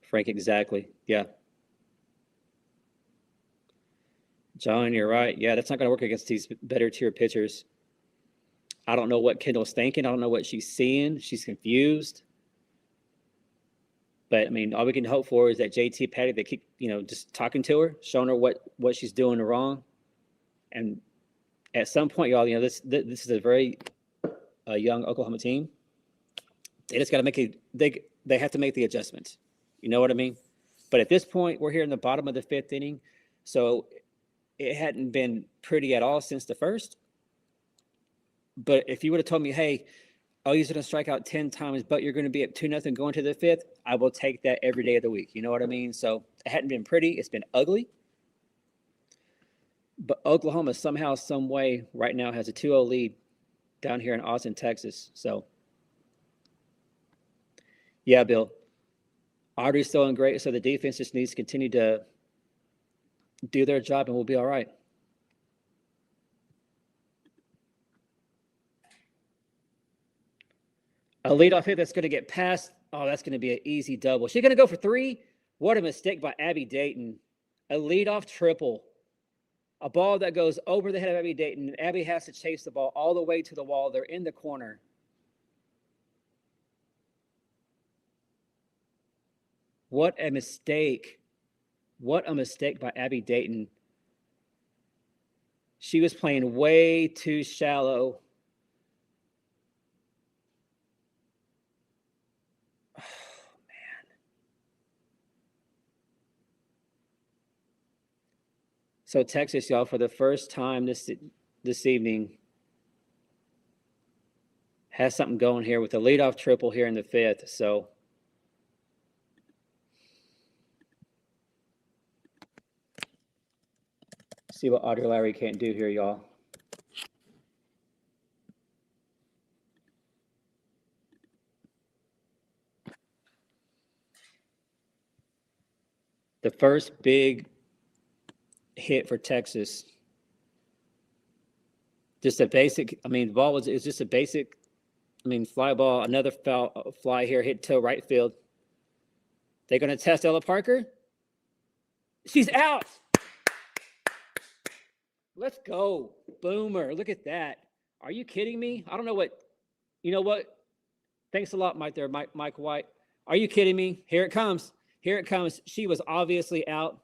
Frank, exactly. Yeah. John, you're right. Yeah, that's not going to work against these better tier pitchers. I don't know what Kendall's thinking. I don't know what she's seeing. She's confused. But, I mean, all we can hope for is that JT Patty, they keep, just talking to her, showing her what she's doing wrong. And at some point, y'all, this is a very young Oklahoma team. They just got to make they have to make the adjustments. You know what I mean? But at this point, we're here in the bottom of the 5th inning. So it hadn't been pretty at all since the first. But if you would have told me, hey, OU's going to strike out 10 times, but you're going to be at 2-0 going to the 5th, I will take that every day of the week. You know what I mean? So it hadn't been pretty. It's been ugly. But Oklahoma somehow, some way, right now has a 2-0 lead down here in Austin, Texas. So, yeah, Bill. Audrey's still in great, so the defense just needs to continue to do their job, and we'll be all right. A leadoff hit that's going to get past. Oh, that's going to be an easy double. She's going to go for 3. What a mistake by Abby Dayton. A leadoff triple. A ball that goes over the head of Abby Dayton, and Abby has to chase the ball all the way to the wall. They're in the corner. What a mistake. What a mistake by Abby Dayton. She was playing way too shallow. Oh, man. So Texas, y'all, for the first time this evening, has something going here with a leadoff triple here in the 5th. So see what Audrey Lowry can't do here, y'all. The first big hit for Texas. Just a basic, ball was just a basic, fly ball, another foul fly here, hit to right field. They're going to test Ella Parker. She's out. Let's go. Boomer. Look at that. Are you kidding me? I don't know what, you know what? Thanks a lot, Mike there, Mike White. Are you kidding me? Here it comes. Here it comes. She was obviously out.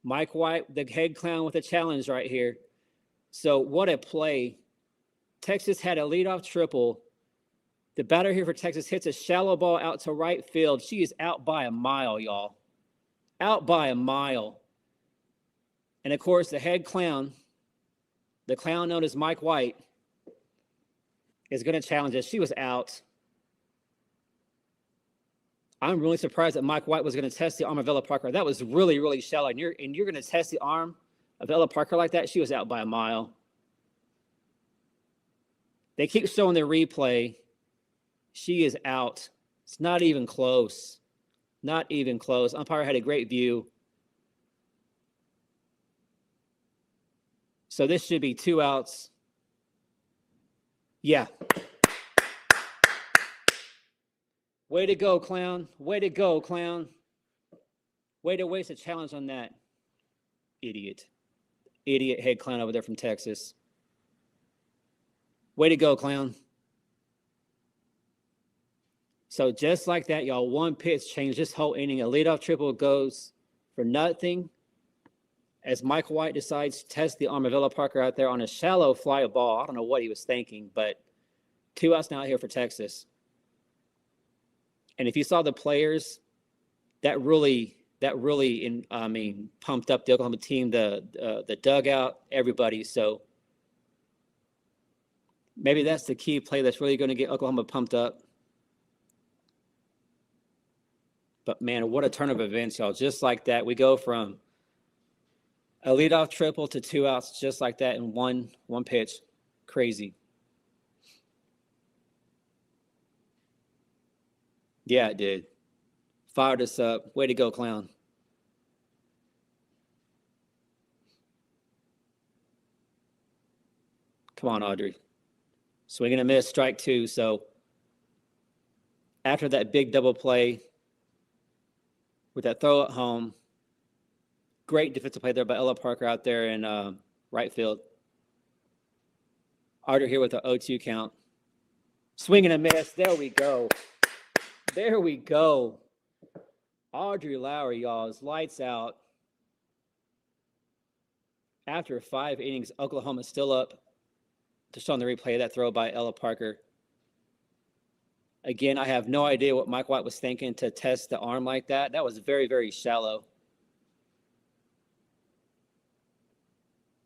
Mike White, the head clown, with a challenge right here. So what a play. Texas had a leadoff triple. The batter here for Texas hits a shallow ball out to right field. She is out by a mile, y'all. Out by a mile. And, of course, the head clown, the clown known as Mike White, is going to challenge us. She was out. I'm really surprised that Mike White was going to test the arm of Ella Parker. That was really, really shallow. And you're going to test the arm of Ella Parker like that? She was out by a mile. They keep showing the replay. She is out. It's not even close. Not even close. Umpire had a great view. So this should be 2 outs. Yeah. Way to go, clown. Way to go, clown. Way to waste a challenge on that. Idiot. Idiot head clown over there from Texas. Way to go, clown. So just like that, y'all, one pitch changed this whole inning. A leadoff triple goes for nothing as Mike White decides to test the arm of Ella Parker out there on a shallow fly ball. I don't know what he was thinking, but 2 outs now here for Texas. And if you saw the players, that really pumped up the Oklahoma team, the dugout, everybody. So maybe that's the key play that's really going to get Oklahoma pumped up. But, man, what a turn of events, y'all. Just like that, we go from a leadoff triple to 2 outs just like that in one pitch. Crazy. Yeah, it did. Fired us up. Way to go, clown. Come on, Audrey. Swing and a miss, strike 2. So after that big double play with that throw at home, great defensive play there by Ella Parker out there in right field. Audrey here with the 0-2 count. Swing and a miss. There we go. There we go. Audrey Lowry, y'all, is lights out. After 5 innings, Oklahoma's still up. Just on the replay of that throw by Ella Parker. Again, I have no idea what Mike White was thinking to test the arm like that. That was very, very shallow.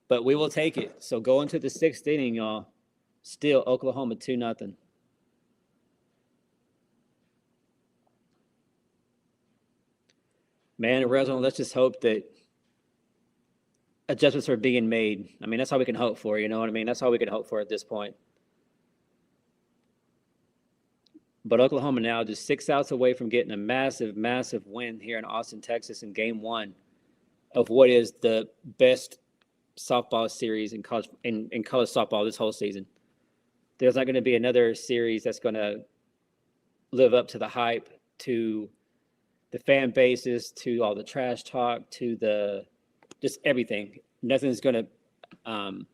But we will take it. So going to the 6th inning, y'all. Still Oklahoma 2-0. Man, Reznor, let's just hope that adjustments are being made. I mean, that's all we can hope for, you know what I mean? That's all we can hope for at this point. But Oklahoma now just 6 outs away from getting a massive, massive win here in Austin, Texas in Game 1 of what is the best softball series in college softball this whole season. There's not going to be another series that's going to live up to the hype, to the fan bases, to all the trash talk, to the just everything. Nothing's going to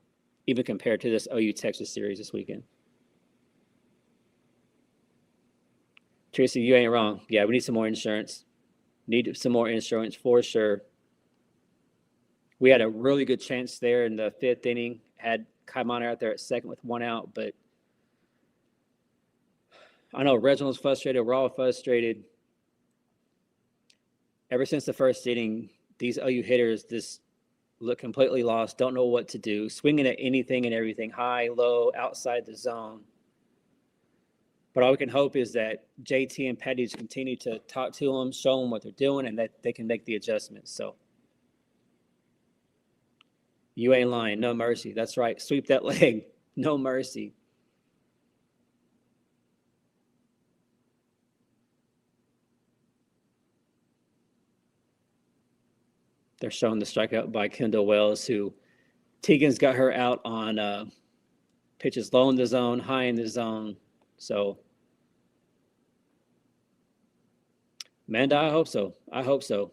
even compare to this OU Texas series this weekend. Tracy, you ain't wrong. Yeah, we need some more insurance. Need some more insurance for sure. We had a really good chance there in the 5th inning. Had Kai Miner out there at second with 1 out, but I know Reginald's frustrated. We're all frustrated. Ever since the 1st inning, these OU hitters just look completely lost, don't know what to do, swinging at anything and everything, high, low, outside the zone. But all we can hope is that JT and Petty continue to talk to them, show them what they're doing, and that they can make the adjustments. So you ain't lying. No mercy. That's right. Sweep that leg. No mercy. They're showing the strikeout by Kendall Wells, who Tegan's got her out on pitches low in the zone, high in the zone. So, Amanda, I hope so. I hope so.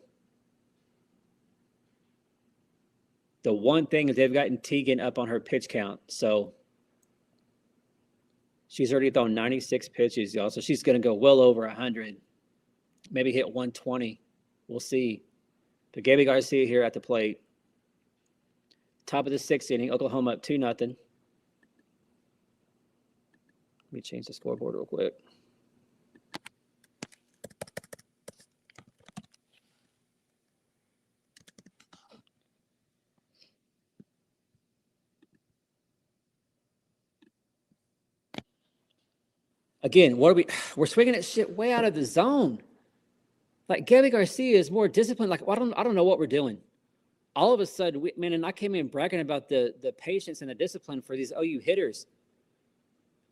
The one thing is they've gotten Tegan up on her pitch count. So she's already thrown 96 pitches, y'all. So she's going to go well over 100, maybe hit 120. We'll see. But Gabby Garcia here at the plate. Top of the 6th inning, Oklahoma up 2-0. Let me change the scoreboard real quick. Again, we're swinging at shit way out of the zone. Like Gabby Garcia is more disciplined. Like I don't know what we're doing. All of a sudden, and I came in bragging about the patience and the discipline for these OU hitters.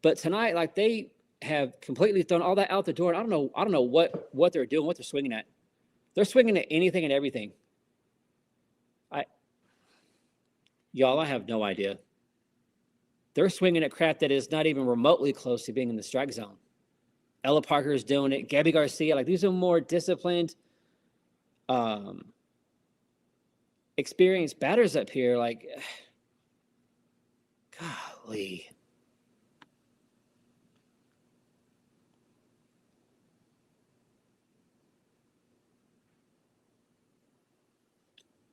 But tonight, like they have completely thrown all that out the door. And I don't know what they're doing, what they're swinging at. They're swinging at anything and everything. Y'all, I have no idea. They're swinging at crap that is not even remotely close to being in the strike zone. Ella Parker is doing it. Gabby Garcia, like these are more disciplined, experienced batters up here. Like, golly.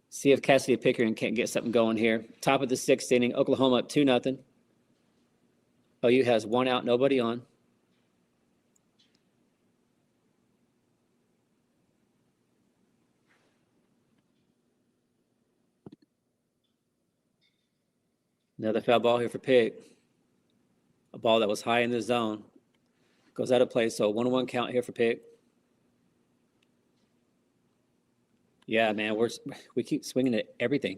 See if Cassidy Pickering can't get something going here. Top of the 6th inning, Oklahoma up 2-0. OU has 1 out, nobody on. Another foul ball here for Pick. A ball that was high in the zone. Goes out of play, so 1-1 count here for Pick. Yeah, man, we keep swinging at everything.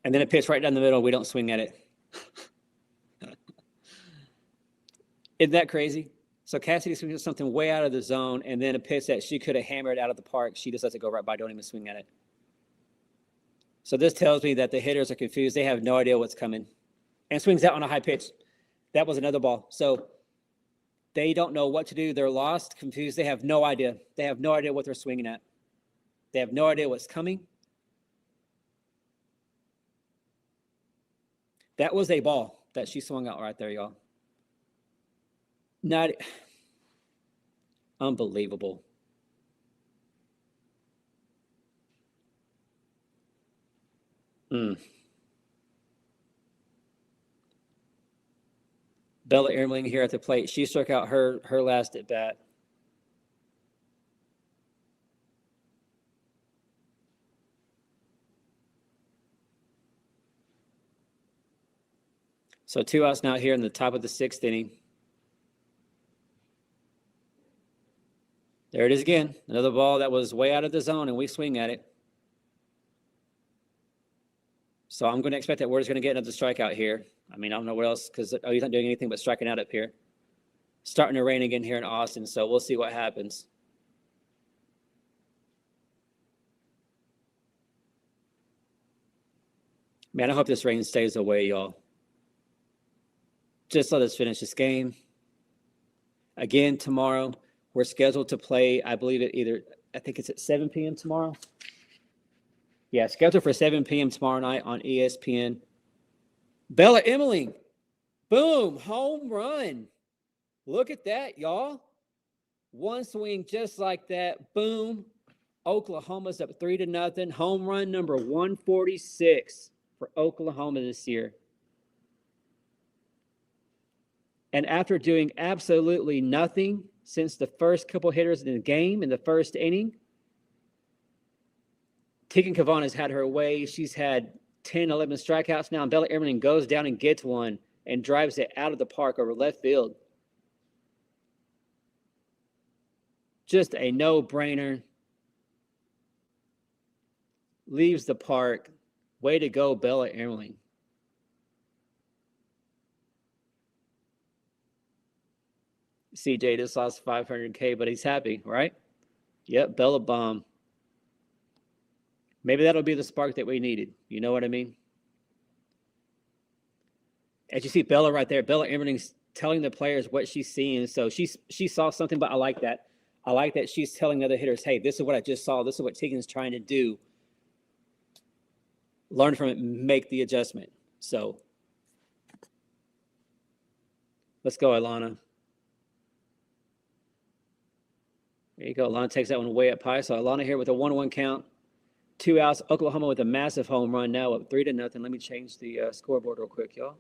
And then a pitch right down the middle, we don't swing at it. Isn't that crazy? So Cassidy swings at something way out of the zone, and then a pitch that she could have hammered out of the park, she just lets it go right by, don't even swing at it. So this tells me that the hitters are confused. They have no idea what's coming. And swings out on a high pitch. That was another ball. So they don't know what to do. They're lost, confused. They have no idea. They have no idea what they're swinging at. They have no idea what's coming. That was a ball that she swung out right there, y'all. Not unbelievable. Bella Ermling here at the plate. She struck out her last at bat. So 2 outs now here in the top of the 6th inning. There it is again. Another ball that was way out of the zone, and we swing at it. So I'm going to expect that we're just going to get another strikeout here. I mean, I don't know what else, because he's not doing anything but striking out up here. Starting to rain again here in Austin, so we'll see what happens. Man, I hope this rain stays away, y'all. Just let us finish this game. Again, tomorrow, we're scheduled to play, I believe I think it's at 7 p.m. tomorrow. Yeah, scheduled for 7 p.m. tomorrow night on ESPN. Bella Ermling, boom, home run. Look at that, y'all. One swing just like that, boom. Oklahoma's up 3-0. Home run number 146 for Oklahoma this year. And after doing absolutely nothing since the first couple hitters in the game in the first inning, Tegan Kavan has had her way. She's had 10, 11 strikeouts now, and Bella Ermling goes down and gets one and drives it out of the park over left field. Just a no-brainer. Leaves the park. Way to go, Bella Ermling. CJ just lost $500K, but he's happy, right? Yep, Bella bomb. Maybe that'll be the spark that we needed. You know what I mean? As you see Bella right there, Bella Ermling's telling the players what she's seeing. So she saw something, but I like that. I like that she's telling other hitters, hey, this is what I just saw. This is what Tegan's trying to do. Learn from it, make the adjustment. So let's go, Ilana. There you go. Ilana takes that one way up high. So Ilana here with a 1-1 count. 2 outs. Oklahoma with a massive home run now up 3-0. Let me change the scoreboard real quick, y'all.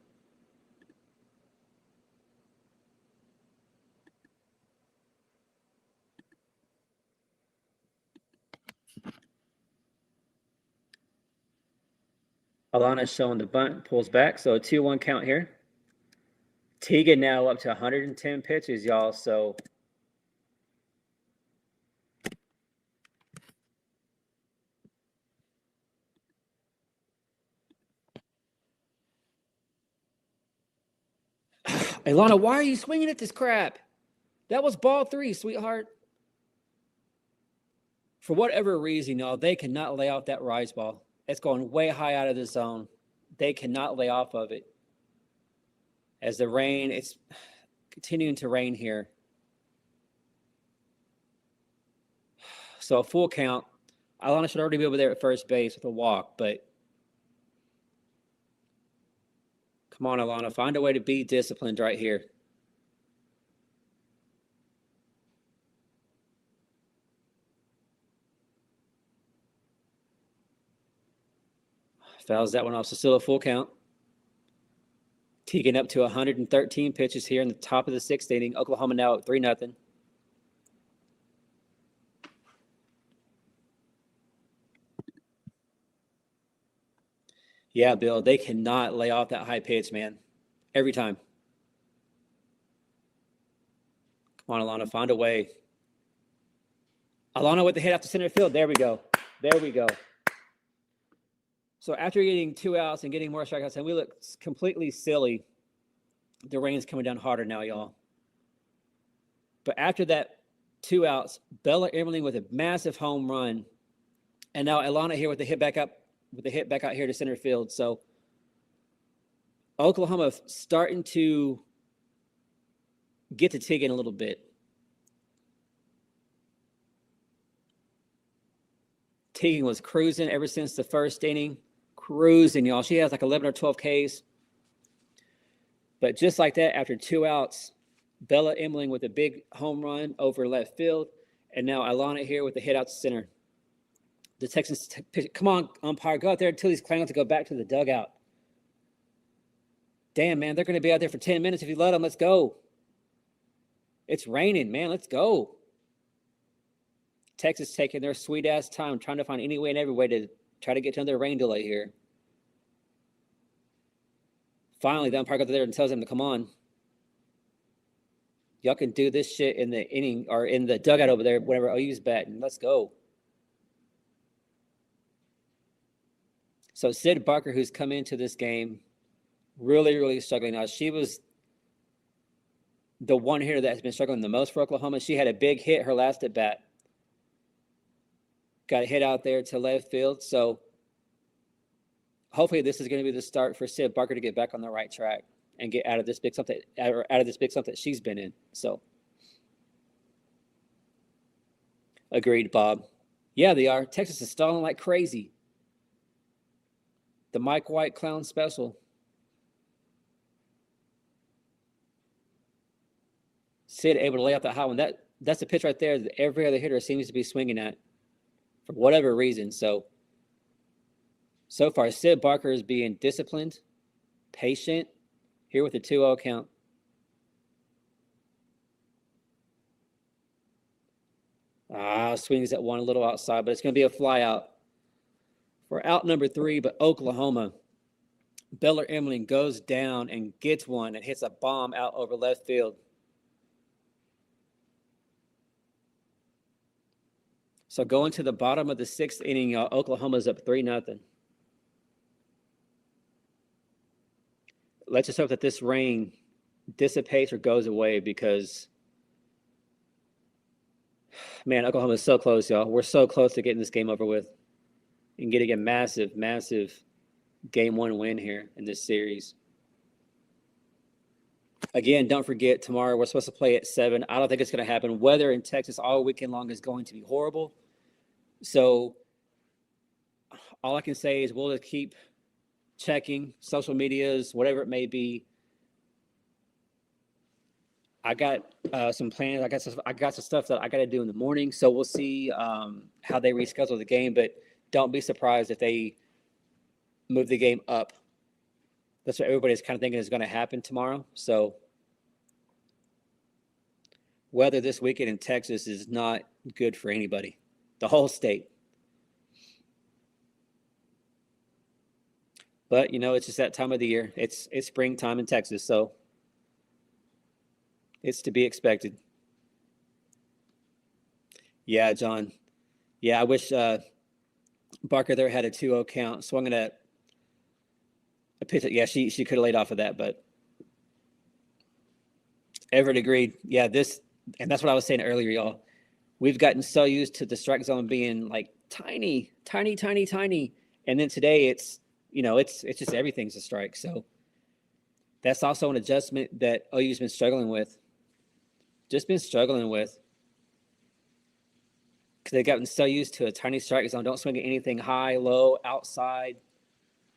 Alana's showing the bunt, pulls back. So a 2-1 count here. Teagan now up to 110 pitches, y'all. So Ilana, why are you swinging at this crap? That was ball 3, sweetheart. For whatever reason, y'all, they cannot lay off that rise ball. It's going way high out of the zone. They cannot lay off of it. As the rain, it's continuing to rain here. So a full count. Ilana should already be over there at first base with a walk, but come on, Ilana, find a way to be disciplined right here. Fouls that one off, so still a full count. Teagan up to 113 pitches here in the top of the 6th inning. Oklahoma now at 3-0. Yeah, Bill, they cannot lay off that high pitch, man. Every time. Come on, Ilana, find a way. Ilana with the hit after center field. There we go. There we go. So after getting 2 outs and getting more strikeouts, and we look completely silly. The rain's coming down harder now, y'all. But after that 2 outs, Bella Emmerling with a massive home run. And now Ilana here with the hit back out here to center field. So Oklahoma starting to get to Teagan a little bit. Teagan was cruising ever since the 1st inning. Cruising, y'all. She has like 11 or 12 Ks. But just like that, after 2 outs, Bella Emmerling with a big home run over left field. And now Ilana here with the hit out to center. The Texans, come on, umpire, go out there until he's claiming to go back to the dugout. Damn, man, they're going to be out there for 10 minutes if you let them. Let's go. It's raining, man. Let's go. Texas taking their sweet-ass time, trying to find any way and every way to try to get to another rain delay here. Finally, the umpire goes there and tells them to come on. Y'all can do this shit in the inning or in the dugout over there whenever OU's batting. Let's go. So Sid Barker, who's come into this game, really, really struggling. Now, she was the one hitter that has been struggling the most for Oklahoma. She had a big hit her last at bat. Got a hit out there to left field. So hopefully this is going to be the start for Sid Barker to get back on the right track and get out of this big slump that she's been in. So agreed, Bob. Yeah, they are. Texas is stalling like crazy. The Mike White clown special. Sid able to lay out that high one. That's a pitch right there that every other hitter seems to be swinging at for whatever reason. So far, Sid Barker is being disciplined, patient, here with a 2-0 count. Swings that one a little outside, but it's going to be a fly out. For out number 3, but Oklahoma, Bella Emmerling goes down and gets one and hits a bomb out over left field. So going to the bottom of the 6th inning, Oklahoma's up 3-0. Let's just hope that this rain dissipates or goes away because, man, Oklahoma is so close, y'all. We're so close to getting this game over with and getting a massive, massive Game 1 win here in this series. Again, don't forget, tomorrow we're supposed to play at 7. I don't think it's going to happen. Weather in Texas all weekend long is going to be horrible. So all I can say is we'll just keep checking social medias, whatever it may be. I got some plans. I got some stuff that I got to do in the morning. So we'll see how they reschedule the game. But don't be surprised if they move the game up. That's what everybody's kind of thinking is going to happen tomorrow. So weather this weekend in Texas is not good for anybody, the whole state. But, you know, it's just that time of the year. It's springtime in Texas, so it's to be expected. Yeah, John. Yeah, I wish Barker there had a 2-0 count. Swung at a pitch. Yeah, she could have laid off of that, but Everett agreed. Yeah, and that's what I was saying earlier, y'all. We've gotten so used to the strike zone being like tiny, tiny, tiny, tiny. And then today it's just everything's a strike. So that's also an adjustment that OU's been struggling with. Just been struggling with. Because they've gotten so used to a tiny strike zone. Don't swing at anything high, low, outside.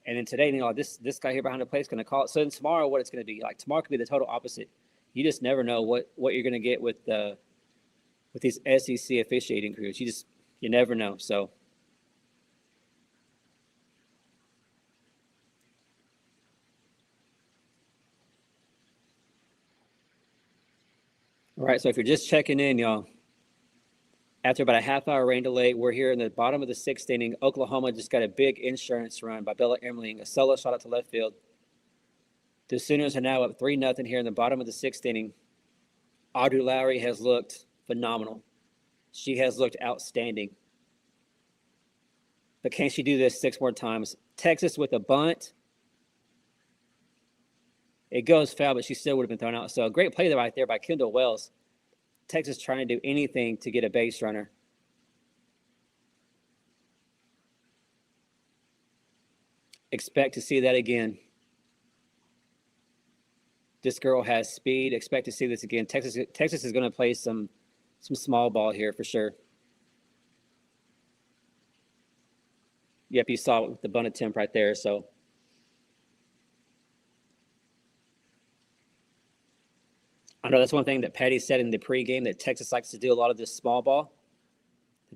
And then today, this guy here behind the plate is going to call it. So then tomorrow, what it's going to be like? Tomorrow could be the total opposite. You just never know what you're going to get with these SEC officiating crews. You never know. So. All right, so if you're just checking in, y'all, after about a half-hour rain delay, we're here in the bottom of the 6th inning. Oklahoma just got a big insurance run by Bella Emmerling, a solo shot out to left field. The Sooners are now up 3-0 here in the bottom of the 6th inning. Audrey Lowry has looked phenomenal. She has looked outstanding. But can she do this 6 more times? Texas with a bunt. It goes foul, but she still would have been thrown out. So a great play right there by Kendall Wells. Texas trying to do anything to get a base runner. Expect to see that again. This girl has speed. Expect to see this again. Texas is going to play some small ball here for sure. Yep, you saw it with the bunt attempt right there. So. I know that's one thing that Patty said in the pregame, that Texas likes to do a lot of this small ball.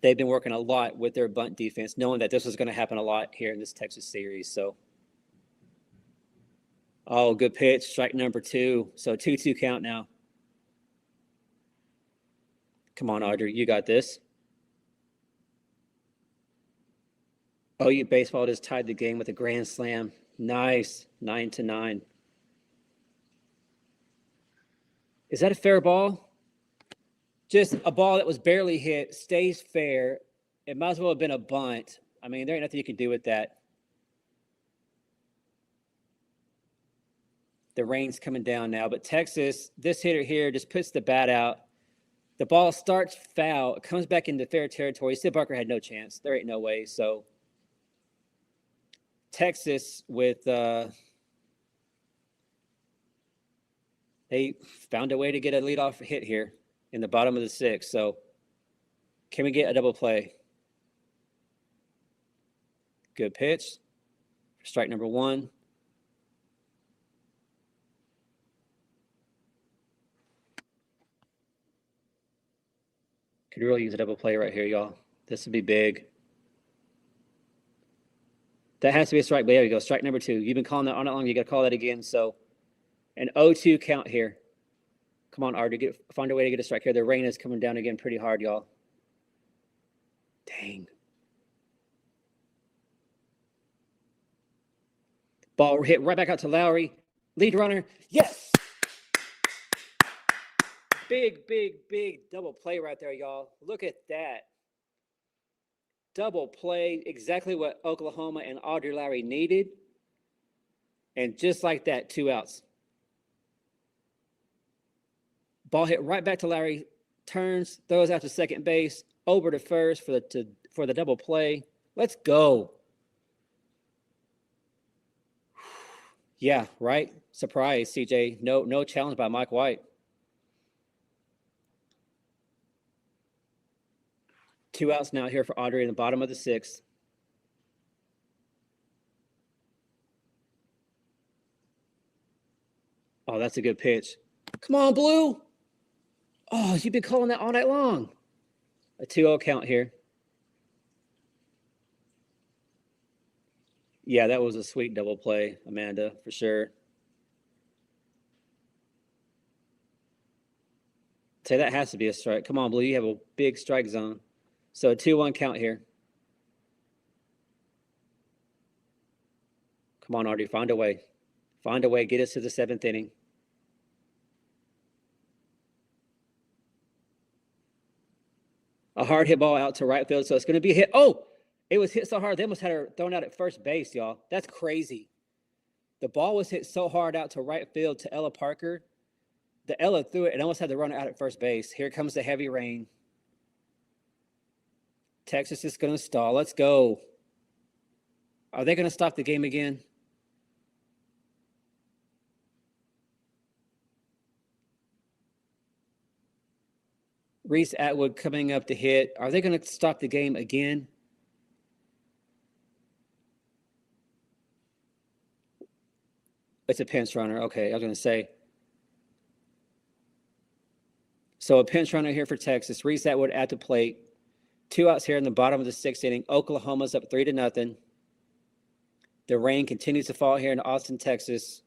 They've been working a lot with their bunt defense, knowing that this was going to happen a lot here in this Texas series. So, good pitch, strike number 2. So 2-2 count now. Come on, Audrey, you got this. OU baseball just tied the game with a grand slam. Nice, 9-9. Is that a fair ball? Just a ball that was barely hit, stays fair. It might as well have been a bunt. I mean, there ain't nothing you can do with that. The rain's coming down now, but Texas, this hitter here just puts the bat out. The ball starts foul. It comes back into fair territory. Sid Barker had no chance. There ain't no way. So Texas with they found a way to get a leadoff hit here in the bottom of the 6th. So can we get a double play? Good pitch. Strike number 1. Could really use a double play right here, y'all. This would be big. That has to be a strike. But there you go. Strike number 2. You've been calling that all night long. You got to call that again. So an 0-2 count here. Come on, Audrey. Find a way to get a strike here. The rain is coming down again pretty hard, y'all. Dang. Ball hit right back out to Lowry. Lead runner. Yes! Big, big, big double play right there, y'all. Look at that. Double play. Exactly what Oklahoma and Audrey Lowry needed. And just like that, 2 outs. Ball hit right back to Lowry. Turns, throws out to second base. Over to first for the double play. Let's go. Yeah, right? Surprise, CJ. No challenge by Mike White. 2 outs now here for Audrey in the bottom of the 6th. Oh, that's a good pitch. Come on, Blue. Oh, you've been calling that all night long. A 2-0 count here. Yeah, that was a sweet double play, Amanda, for sure. Say that has to be a strike. Come on, Blue. You have a big strike zone. So a 2-1 count here. Come on, Audrey. Find a way. Find a way. Get us to the 7th inning. A hard hit ball out to right field, so it's going to be a hit. Oh, it was hit so hard, they almost had her thrown out at first base, y'all. That's crazy. The ball was hit so hard out to right field to Ella Parker. The Ella threw it and almost had the runner out at first base. Here comes the heavy rain. Texas is going to stall. Let's go. Are they going to stop the game again? Reese Atwood coming up to hit. Are they going to stop the game again? It's a pinch runner. Okay, I was going to say. So a pinch runner here for Texas. Reese Atwood at the plate. 2 outs here in the bottom of the 6th inning. Oklahoma's up 3-0. The rain continues to fall here in Austin, Texas.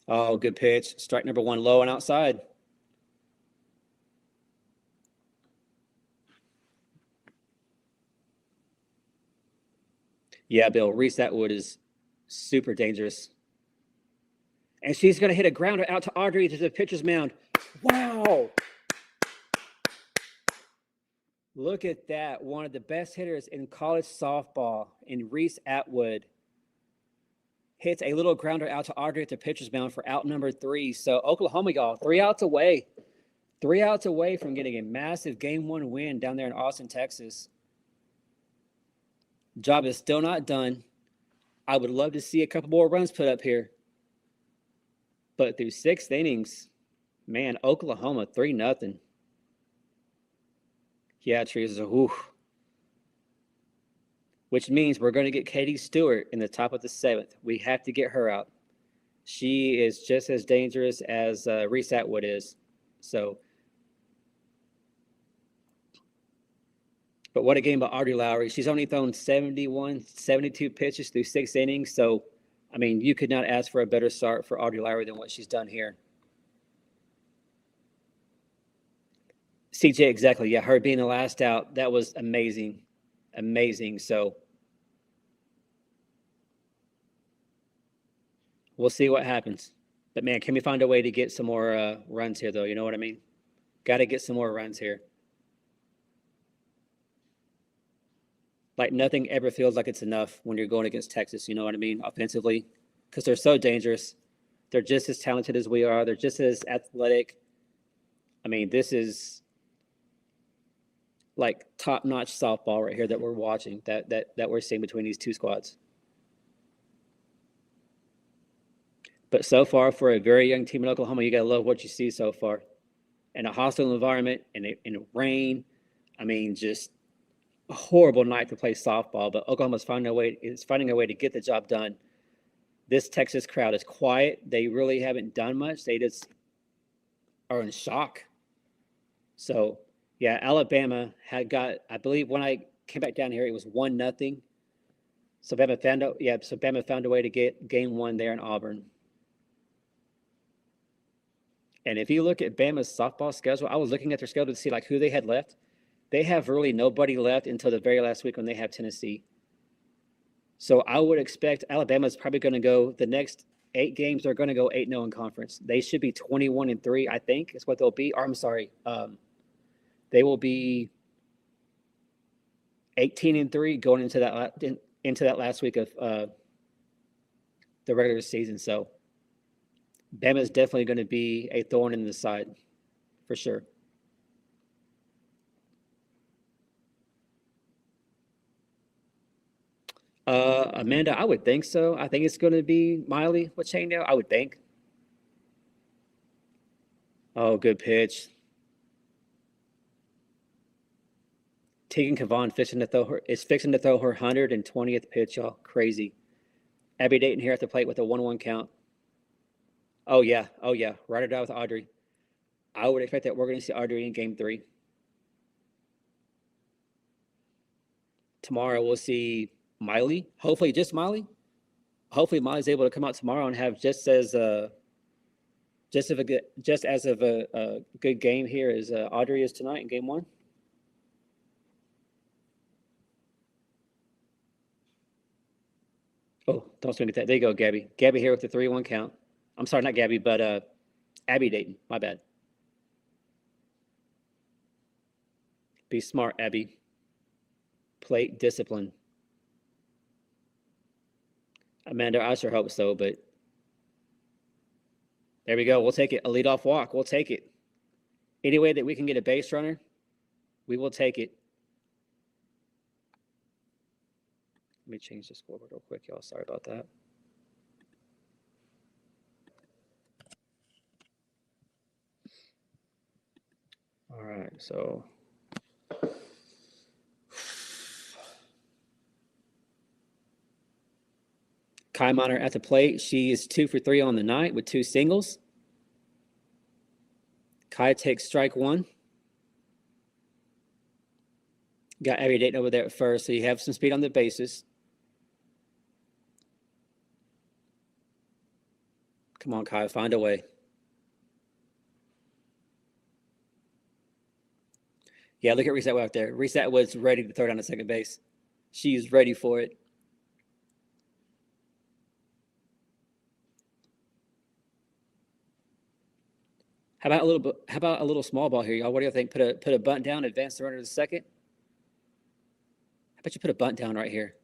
Oh, good pitch. Strike number 1, low and outside. Yeah, Bill, Reese Atwood is super dangerous. And she's going to hit a grounder out to Audrey to the pitcher's mound. Wow. Look at that. One of the best hitters in college softball in Reese Atwood hits a little grounder out to Audrey at the pitcher's mound for out number 3. So Oklahoma, y'all, 3 outs away. 3 outs away from getting a massive Game 1 win down there in Austin, Texas. Job is still not done. I would love to see a couple more runs put up here. But through 6 innings, man, Oklahoma 3-0. Yeah, Teresa, whew. Which means we're going to get Katie Stewart in the top of the 7th. We have to get her out. She is just as dangerous as Reese Atwood is. So, but what a game by Audrey Lowry. She's only thrown 72 pitches through 6 innings. So, I mean, you could not ask for a better start for Audrey Lowry than what she's done here. CJ, exactly. Yeah, her being the last out, that was amazing. Amazing. So we'll see what happens. But, man, can we find a way to get some more runs here, though? You know what I mean? Got to get some more runs here. Like, nothing ever feels like it's enough when you're going against Texas, you know what I mean, offensively, because they're so dangerous. They're just as talented as we are. They're just as athletic. I mean, this is like top-notch softball right here that we're watching, that we're seeing between these two squads. But so far, for a very young team in Oklahoma, you got to love what you see so far. In a hostile environment, in rain, I mean, just a horrible night to play softball. But Oklahoma's finding a way to get the job done. This Texas crowd is quiet. They really haven't done much. They just are in shock. So, yeah, Alabama had got, I believe when I came back down here, it was 1-0. So Bama found a way to get Game 1 there in Auburn. And if you look at Bama's softball schedule, I was looking at their schedule to see like who they had left. They have really nobody left until the very last week when they have Tennessee. So I would expect Alabama's probably going to go the next 8 games. They're going to go 8-0 in conference. They should be 21-3, I think, is what they'll be. Or I'm sorry, they will be 18-3 going into that last week of the regular season. So Bama is definitely going to be a thorn in the side for sure. Amanda, I would think so. I think it's going to be Miley with Chainmail. I would think. Oh, good pitch. Tegan Kavan is fixing to throw her 120th pitch, y'all. Crazy. Abby Dayton here at the plate with a 1-1 count. Oh yeah. Ride or die with Audrey. I would expect that we're going to see Audrey in game 3. Tomorrow we'll see Miley. Hopefully just Miley. Hopefully Miley's able to come out tomorrow and have just as a good game here as Audrey is tonight in game 1. Oh, don't swing at that. There you go, Gabby. Gabby here with the 3-1 count. I'm sorry, not Gabby, but Abby Dayton. My bad. Be smart, Abby. Plate discipline. Amanda, I sure hope so, but there we go. We'll take it. A leadoff walk. We'll take it. Any way that we can get a base runner, we will take it. Let me change the scoreboard real quick, y'all. Sorry about that. All right, so Kai Miner at the plate. She is 2 for 3 on the night with 2 singles. Kai takes strike 1. Got Abby Dayton over there at first, so you have some speed on the bases. Come on, Kai, find a way. Yeah, look at Reset out there. Reset was ready to throw down to second base. She's ready for it. How about a little small ball here, y'all? What do you think? Put a bunt down, advance the runner to the second. How about you put a bunt down right here?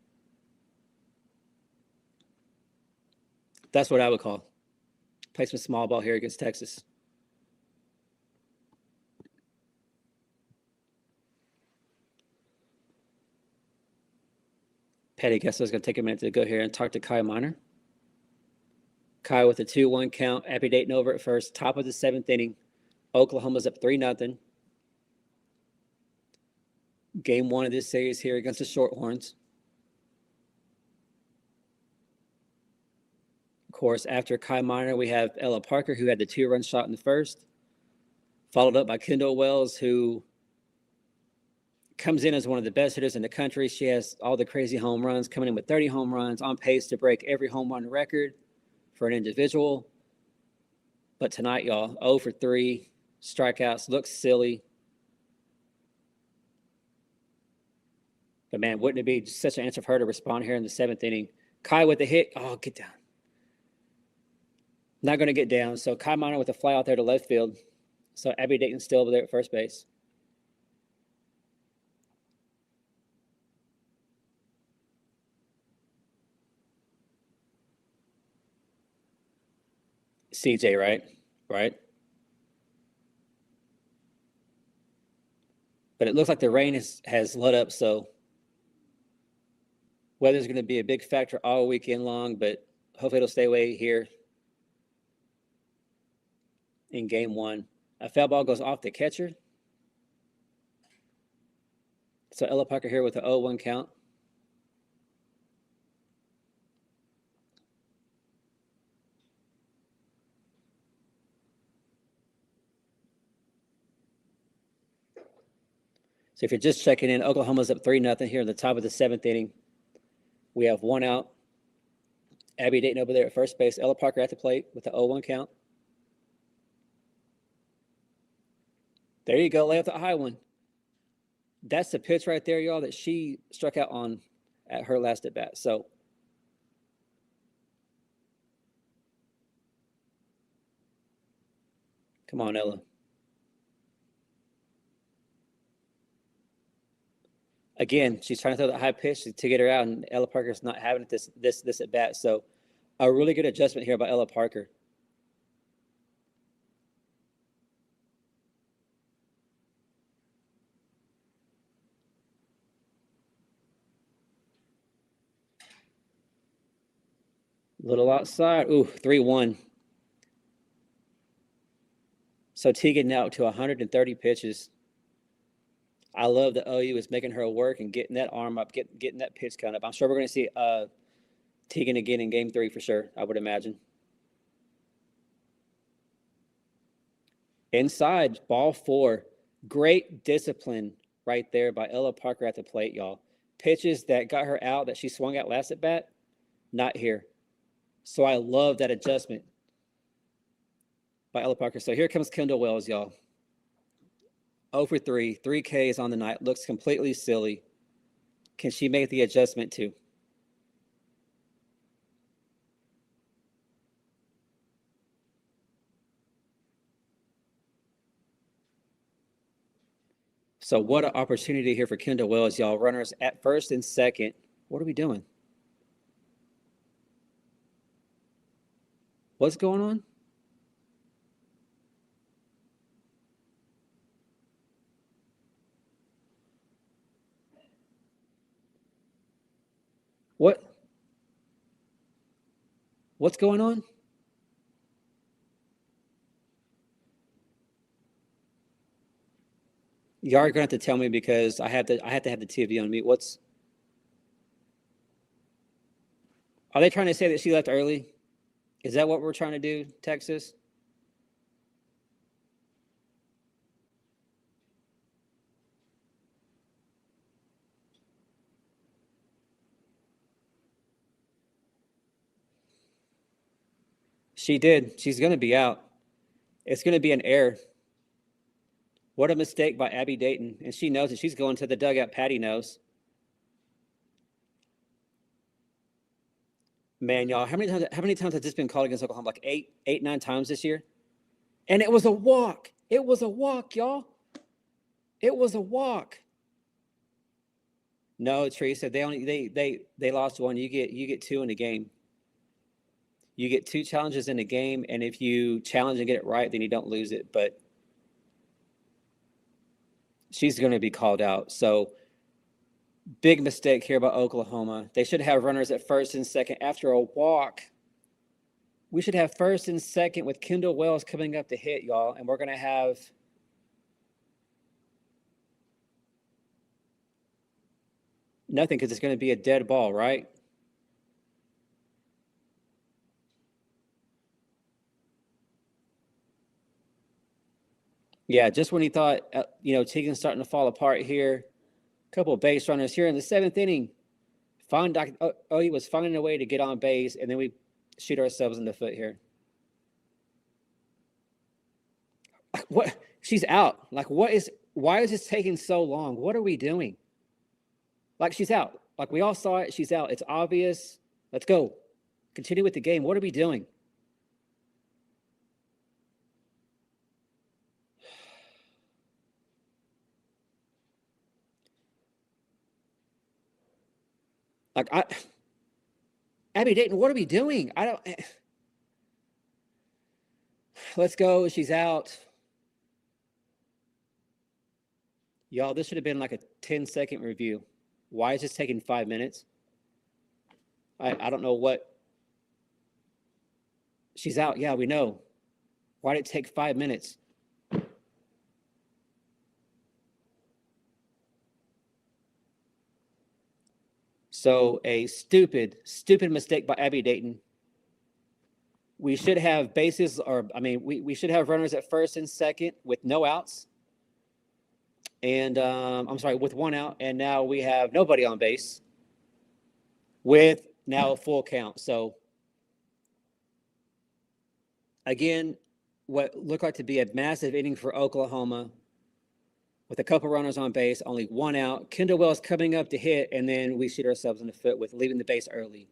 That's what I would call. Play some small ball here against Texas. Petty, guess I was going to take a minute to go here and talk to Kai Miner. Kai with a 2-1 count. Abby Dayton over at first. Top of the 7th inning. Oklahoma's up 3-0. Game 1 of this series here against the Shorthorns. Of course, after Kai Miner, we have Ella Parker, who had the 2-run shot in the first, followed up by Kendall Wells, who comes in as one of the best hitters in the country. She has all the crazy home runs, coming in with 30 home runs, on pace to break every home run record for an individual. But tonight, y'all, 0 for 3, strikeouts, looks silly. But man, wouldn't it be such an answer for her to respond here in the 7th inning? Kai with the hit. Oh, get down. Not going to get down. So Kai Miner with a fly out there to left field. So Abby Dayton's still over there at first base. CJ, right? Right. But it looks like the rain has let up, so weather's going to be a big factor all weekend long, but hopefully it'll stay away here in game 1. A foul ball goes off the catcher. So Ella Parker here with the 0-1 count. So if you're just checking in, Oklahoma's up 3-0 here in the top of the 7th inning. We have 1 out. Abby Dayton over there at first base. Ella Parker at the plate with the 0-1 count. There you go. Lay off the high one. That's the pitch right there, y'all, that she struck out on at her last at bat. So come on, Ella. Again, she's trying to throw that high pitch to get her out, and Ella Parker's not having it this at bat. So a really good adjustment here by Ella Parker. Little outside. Ooh, 3-1. So Tegan now up to 130 pitches. I love that OU is making her work and getting that arm up, getting that pitch count up. I'm sure we're going to see Tegan again in Game 3 for sure, I would imagine. Inside, ball 4. Great discipline right there by Ella Parker at the plate, y'all. Pitches that got her out that she swung at last at bat, not here. So I love that adjustment by Ella Parker. So here comes Kendall Wells, y'all. 0 for 3, 3 Ks on the night. Looks completely silly. Can she make the adjustment too? So what an opportunity here for Kendall Wells, y'all. Runners at first and second. What are we doing? What's going on? What's going on? You are going to have to tell me because I have to have the TV on mute. Are they trying to say that she left early? Is that what we're trying to do, Texas? She did. She's going to be out. It's going to be an error. What a mistake by Abby Dayton. And she knows it. She's going to the dugout. Patty knows. Man, y'all, how many times has this been called against Oklahoma? Like eight, 9 times this year? And it was a walk. It was a walk, y'all. It was a walk. No, Teresa, they lost one. You get 2 in a game. You get 2 challenges in a game, and if you challenge and get it right, then you don't lose it. But she's going to be called out. So big mistake here by Oklahoma. They should have runners at first and second after a walk. We should have first and second with Kendall Wells coming up to hit, y'all, and we're going to have nothing because it's going to be a dead ball, right? Yeah, just when he thought, Tegan's starting to fall apart here. A couple of base runners here in the 7th inning. He was finding a way to get on base, and then we shoot ourselves in the foot here. What? She's out. Like, why is this taking so long? What are we doing? Like, she's out. Like, we all saw it. She's out. It's obvious. Let's go. Continue with the game. What are we doing? Like, Abby Dayton, what are we doing? Let's go. She's out. Y'all, this should have been like a 10-second review. Why is this taking 5 minutes? I don't know what. She's out. Yeah, we know. Why did it take 5 minutes? So a stupid mistake by Abby Dayton. We should have bases, we should have runners at first and second with no outs. And with 1 out. And now we have nobody on base with now a full count. So again, what looked like to be a massive inning for Oklahoma with a couple runners on base, only 1 out. Kendall Wells coming up to hit, and then we shoot ourselves in the foot with leaving the base early.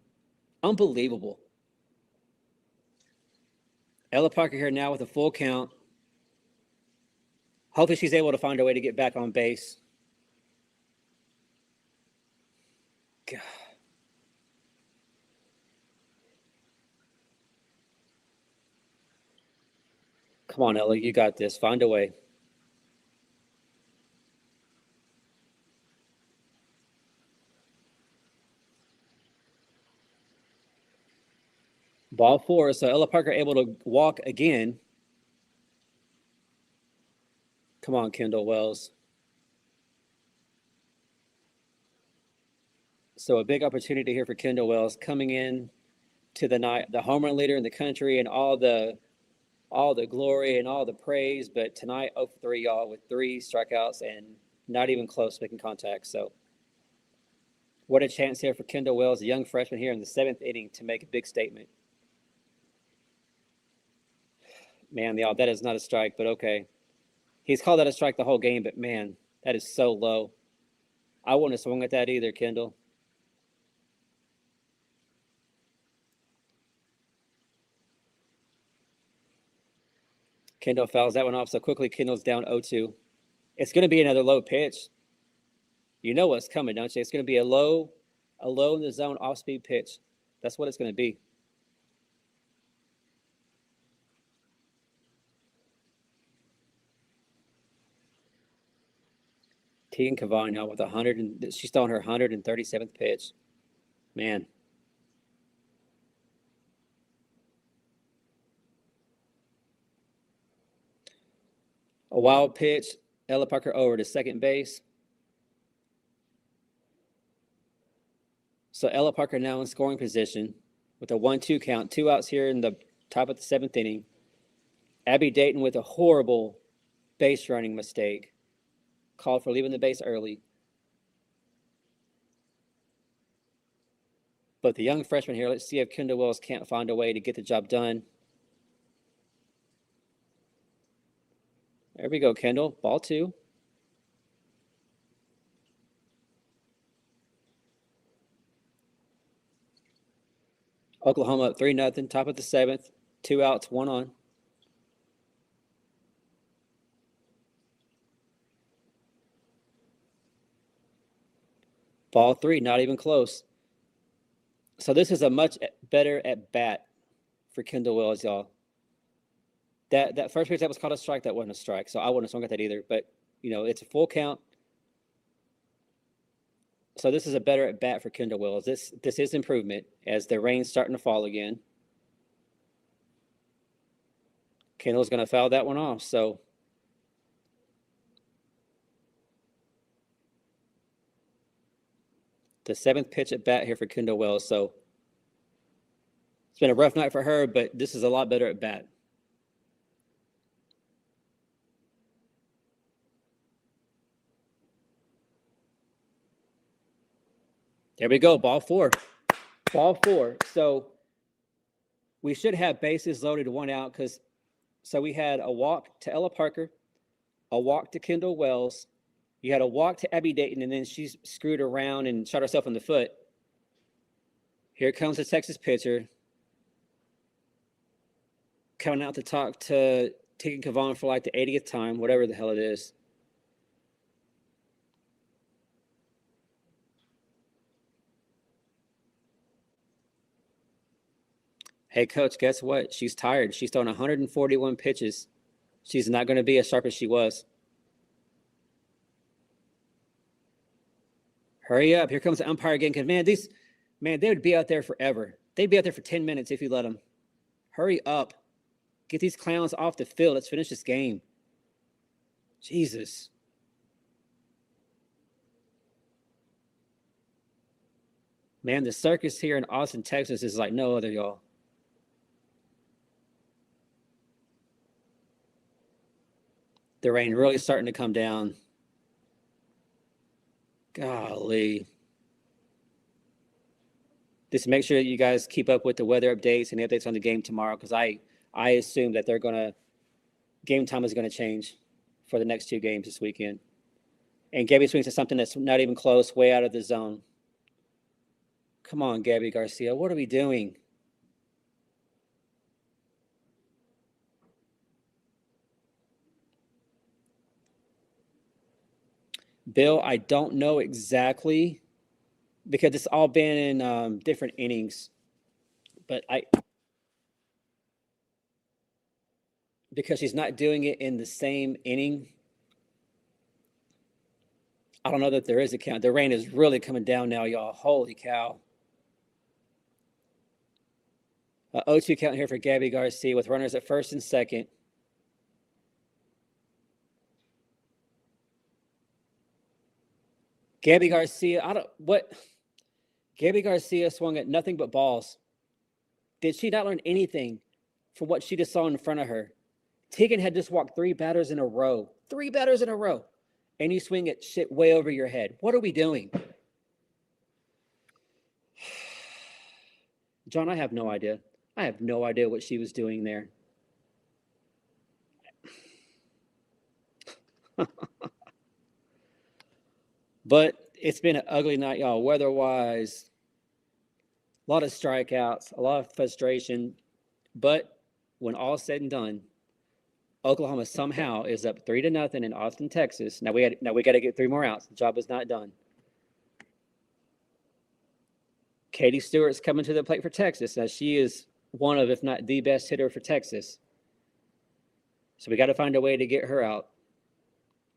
Unbelievable. Ella Parker here now with a full count. Hopefully she's able to find a way to get back on base. God. Come on, Ella, you got this. Find a way. Ball 4. So Ella Parker able to walk again. Come on, Kendall Wells. So a big opportunity here for Kendall Wells coming in to the night, the home run leader in the country, and all the glory and all the praise. But tonight, 0 for 3, y'all, with 3 strikeouts and not even close making contact. So what a chance here for Kendall Wells, a young freshman here in the 7th inning, to make a big statement. Man, y'all, that is not a strike, but okay. He's called that a strike the whole game, but man, that is so low. I wouldn't have swung at that either, Kendall. Kendall fouls that one off so quickly. Kendall's down 0-2. It's going to be another low pitch. You know what's coming, don't you? It's going to be a low in the zone off-speed pitch. That's what it's going to be. Tegan Cavani now with she's throwing her 137th pitch. Man. A wild pitch. Ella Parker over to second base. So Ella Parker now in scoring position with a 1-2 count. 2 outs here in the top of the 7th inning. Abby Dayton with a horrible base running mistake. Called for leaving the base early. But the young freshman here, let's see if Kendall Wells can't find a way to get the job done. There we go, Kendall. Ball 2. Oklahoma up 3-0, top of the 7th. 2 outs, 1 on. Ball 3, not even close. So this is a much better at bat for Kendall Wells, y'all. That first pitch that was called a strike, that wasn't a strike. So I wouldn't have swung at that either. But, it's a full count. So this is a better at bat for Kendall Wells. This is improvement as the rain's starting to fall again. Kendall's going to foul that one off. So the 7th pitch at bat here for Kendall Wells. So it's been a rough night for her, but this is a lot better at bat. There we go, ball 4. Ball 4. So we should have bases loaded, 1 out, so we had a walk to Ella Parker, a walk to Kendall Wells. You had a walk to Abby Dayton, and then she screwed around and shot herself in the foot. Here comes the Texas pitcher. Coming out to talk to Tegan Cavani for like the 80th time, whatever the hell it is. Hey, Coach, guess what? She's tired. She's thrown 141 pitches. She's not going to be as sharp as she was. Hurry up. Here comes the umpire again. Because, they would be out there forever. They'd be out there for 10 minutes if you let them. Hurry up. Get these clowns off the field. Let's finish this game. Jesus. Man, the circus here in Austin, Texas is like no other, y'all. The rain really starting to come down. Golly. Just make sure that you guys keep up with the weather updates and the updates on the game tomorrow, because I assume that game time is going to change for the next 2 games this weekend. And Gabby swings to something that's not even close, way out of the zone. Come on, Gabby Garcia. What are we doing? Bill, I don't know exactly because it's all been in different innings. But because she's not doing it in the same inning, I don't know that there is a count. The rain is really coming down now, y'all. Holy cow. 0-2 count here for Gabby Garcia with runners at first and second. Gabby Garcia, Gabby Garcia swung at nothing but balls. Did she not learn anything from what she just saw in front of her? Tegan had just walked 3 batters in a row. 3 batters in a row. And you swing at shit way over your head. What are we doing? John, I have no idea. I have no idea what she was doing there. But it's been an ugly night, y'all, weather-wise. A lot of strikeouts, a lot of frustration. But when all's said and done, Oklahoma somehow is up 3-0 in Austin, Texas. Now we got to get 3 more outs. The job is not done. Katie Stewart's coming to the plate for Texas. Now she is one of, if not the best hitter for Texas. So we got to find a way to get her out.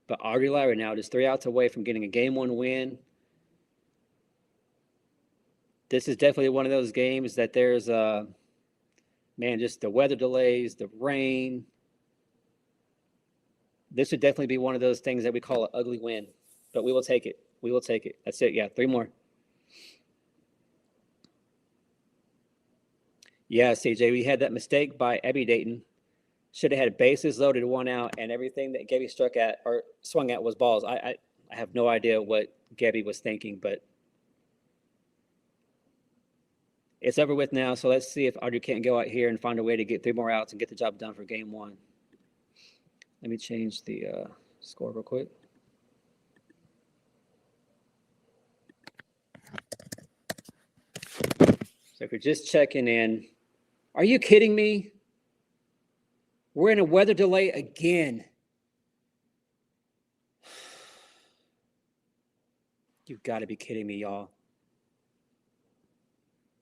But Audrey Lowry now just 3 outs away from getting a Game 1 win. This is definitely one of those games that there's, just the weather delays, the rain. This would definitely be one of those things that we call an ugly win. But we will take it. We will take it. That's it. Yeah, 3 more. Yeah, CJ, we had that mistake by Abby Dayton. Should have had bases loaded, 1 out, and everything that Gabby struck at or swung at was balls. I have no idea what Gabby was thinking, but it's over with now. So let's see if Audrey can't go out here and find a way to get 3 more outs and get the job done for Game 1. Let me change the score real quick. So if you're just checking in, are you kidding me? We're in a weather delay again. You've got to be kidding me, y'all.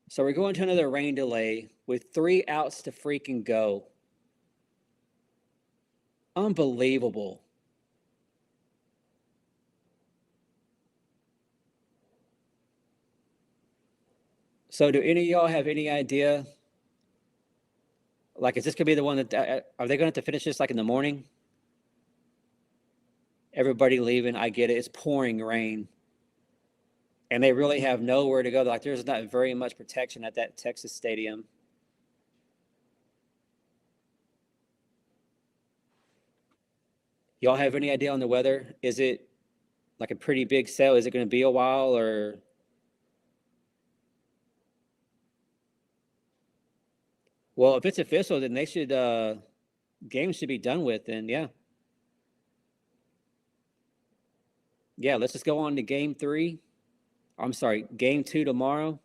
So we're going to another rain delay with 3 outs to freaking go. Unbelievable. So do any of y'all have any idea? Like, is this going to be the one that, are they going to have to finish this like in the morning? Everybody leaving, I get it. It's pouring rain. And they really have nowhere to go. Like, there's not very much protection at that Texas stadium. Y'all have any idea on the weather? Is it like a pretty big sale? Is it going to be a while or? Well, if it's official, then they should, games should be done with. And yeah. Yeah, let's just go on to Game 2 tomorrow.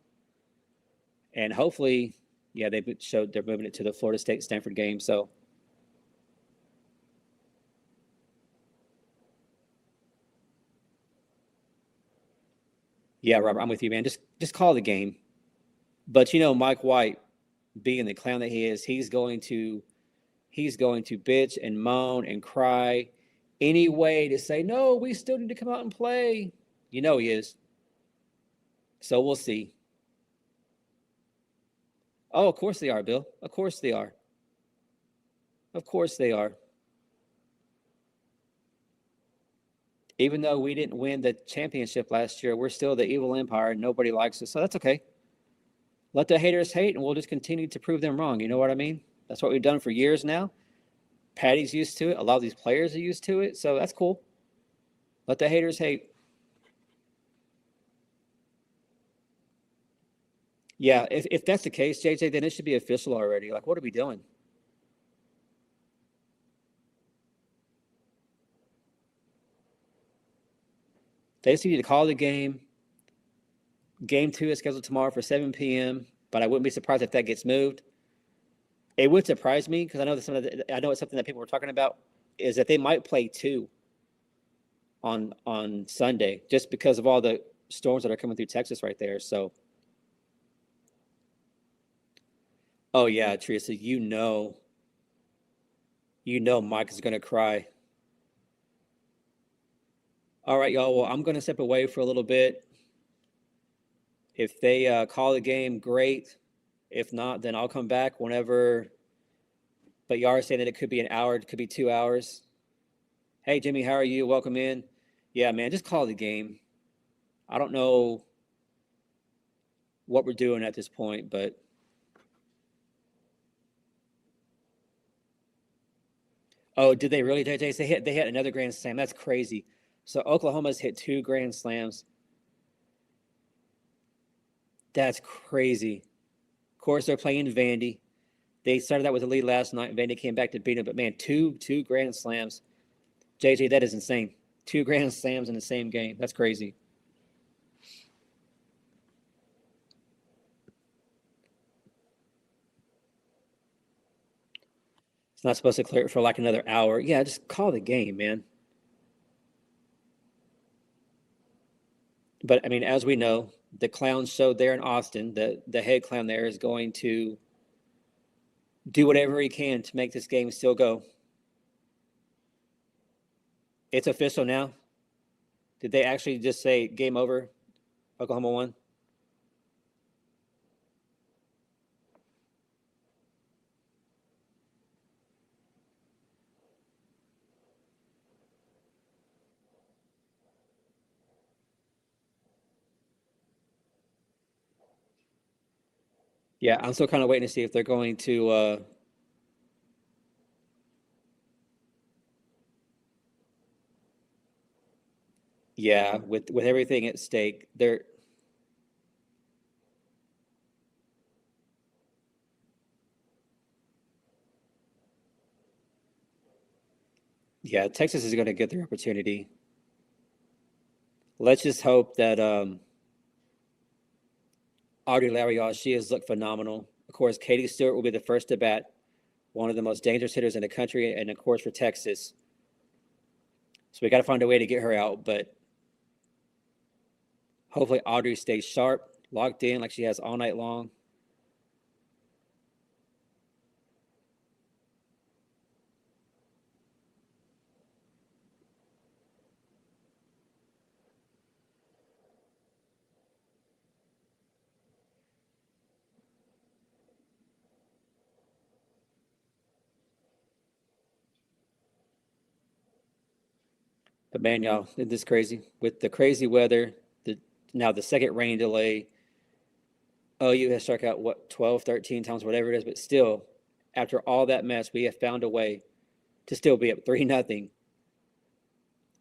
And hopefully, yeah, they showed they're moving it to the Florida State-Stanford game. So, yeah, Robert, I'm with you, man. Just call the game. But Mike White, being the clown that he is, he's going to bitch and moan and cry any way to say, no, we still need to come out and play. He is. So we'll see. Oh, of course they are, Bill. Of course they are. Of course they are. Even though we didn't win the championship last year, we're still the evil empire and nobody likes us. So that's okay. Let the haters hate and we'll just continue to prove them wrong. You know what I mean? That's what we've done for years now. Patty's used to it. A lot of these players are used to it. So that's cool. Let the haters hate. Yeah, if that's the case, JJ, then it should be official already. Like, what are we doing? They just need to call the game. Game 2 is scheduled tomorrow for 7 p.m., but I wouldn't be surprised if that gets moved. It would surprise me because I know it's something that people were talking about is that they might play 2 on Sunday just because of all the storms that are coming through Texas right there. So, oh yeah, Teresa, Mike is gonna cry. All right, y'all. Well, I'm gonna step away for a little bit. If they call the game, great. If not, then I'll come back whenever. But you are saying that it could be an hour, it could be 2 hours. Hey, Jimmy, how are you? Welcome in. Yeah, man, just call the game. I don't know. what we're doing at this point, but oh, did they really, JJ? They hit another grand slam. That's crazy. So Oklahoma's hit 2 grand slams. That's crazy. Of course, they're playing Vandy. They started out with a lead last night. Vandy came back to beat them, but man, two grand slams. JJ, that is insane. 2 grand slams in the same game. That's crazy. It's not supposed to clear it for like another hour. Yeah, just call the game, man. But I mean, as we know, the clown show there in Austin, the head clown there is going to do whatever he can to make this game still go. It's official now. Did they actually just say game over? Oklahoma won? Yeah, I'm still kind of waiting to see if they're going to yeah, with everything at stake, they're yeah, Texas is going to get their opportunity. Let's just hope that Audrey Lowry, she has looked phenomenal. Of course, Katie Stewart will be the first to bat, one of the most dangerous hitters in the country, and of course for Texas. So we got to find a way to get her out, but hopefully Audrey stays sharp, locked in like she has all night long. But man, y'all, isn't this crazy? With the crazy weather, now the second rain delay, OU has struck out, what, 12, 13 times, whatever it is, but still, after all that mess, we have found a way to still be up 3-0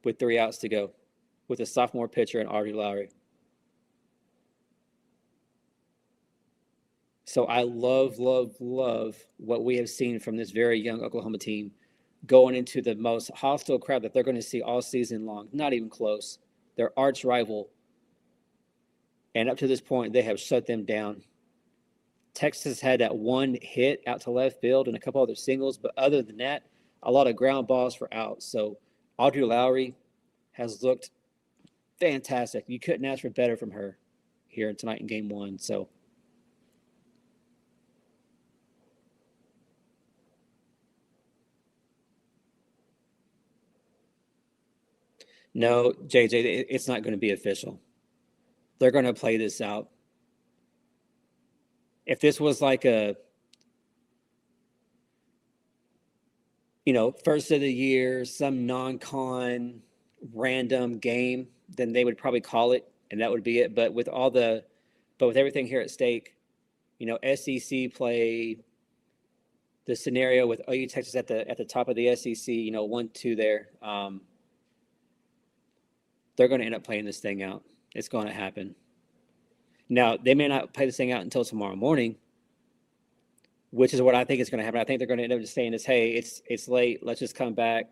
with 3 outs to go with a sophomore pitcher and Audrey Lowry. So I love, love, love what we have seen from this very young Oklahoma team going into the most hostile crowd that they're going to see all season long. Not even close. Their arch rival. And up to this point, they have shut them down. Texas had that one hit out to left field and a couple other singles, but other than that, a lot of ground balls for outs. So Audrey Lowry has looked fantastic. You couldn't ask for better from her here tonight in game 1. So no, JJ, it's not going to be official. They're going to play this out. If this was like a, first of the year, some non-con random game, then they would probably call it, and that would be it. But with everything here at stake, SEC play, the scenario with OU Texas at the top of the SEC, 1-2 there. They're going to end up playing this thing out. It's going to happen. Now, they may not play this thing out until tomorrow morning, which is what I think is going to happen. I think they're going to end up just saying this, hey, it's late. Let's just come back.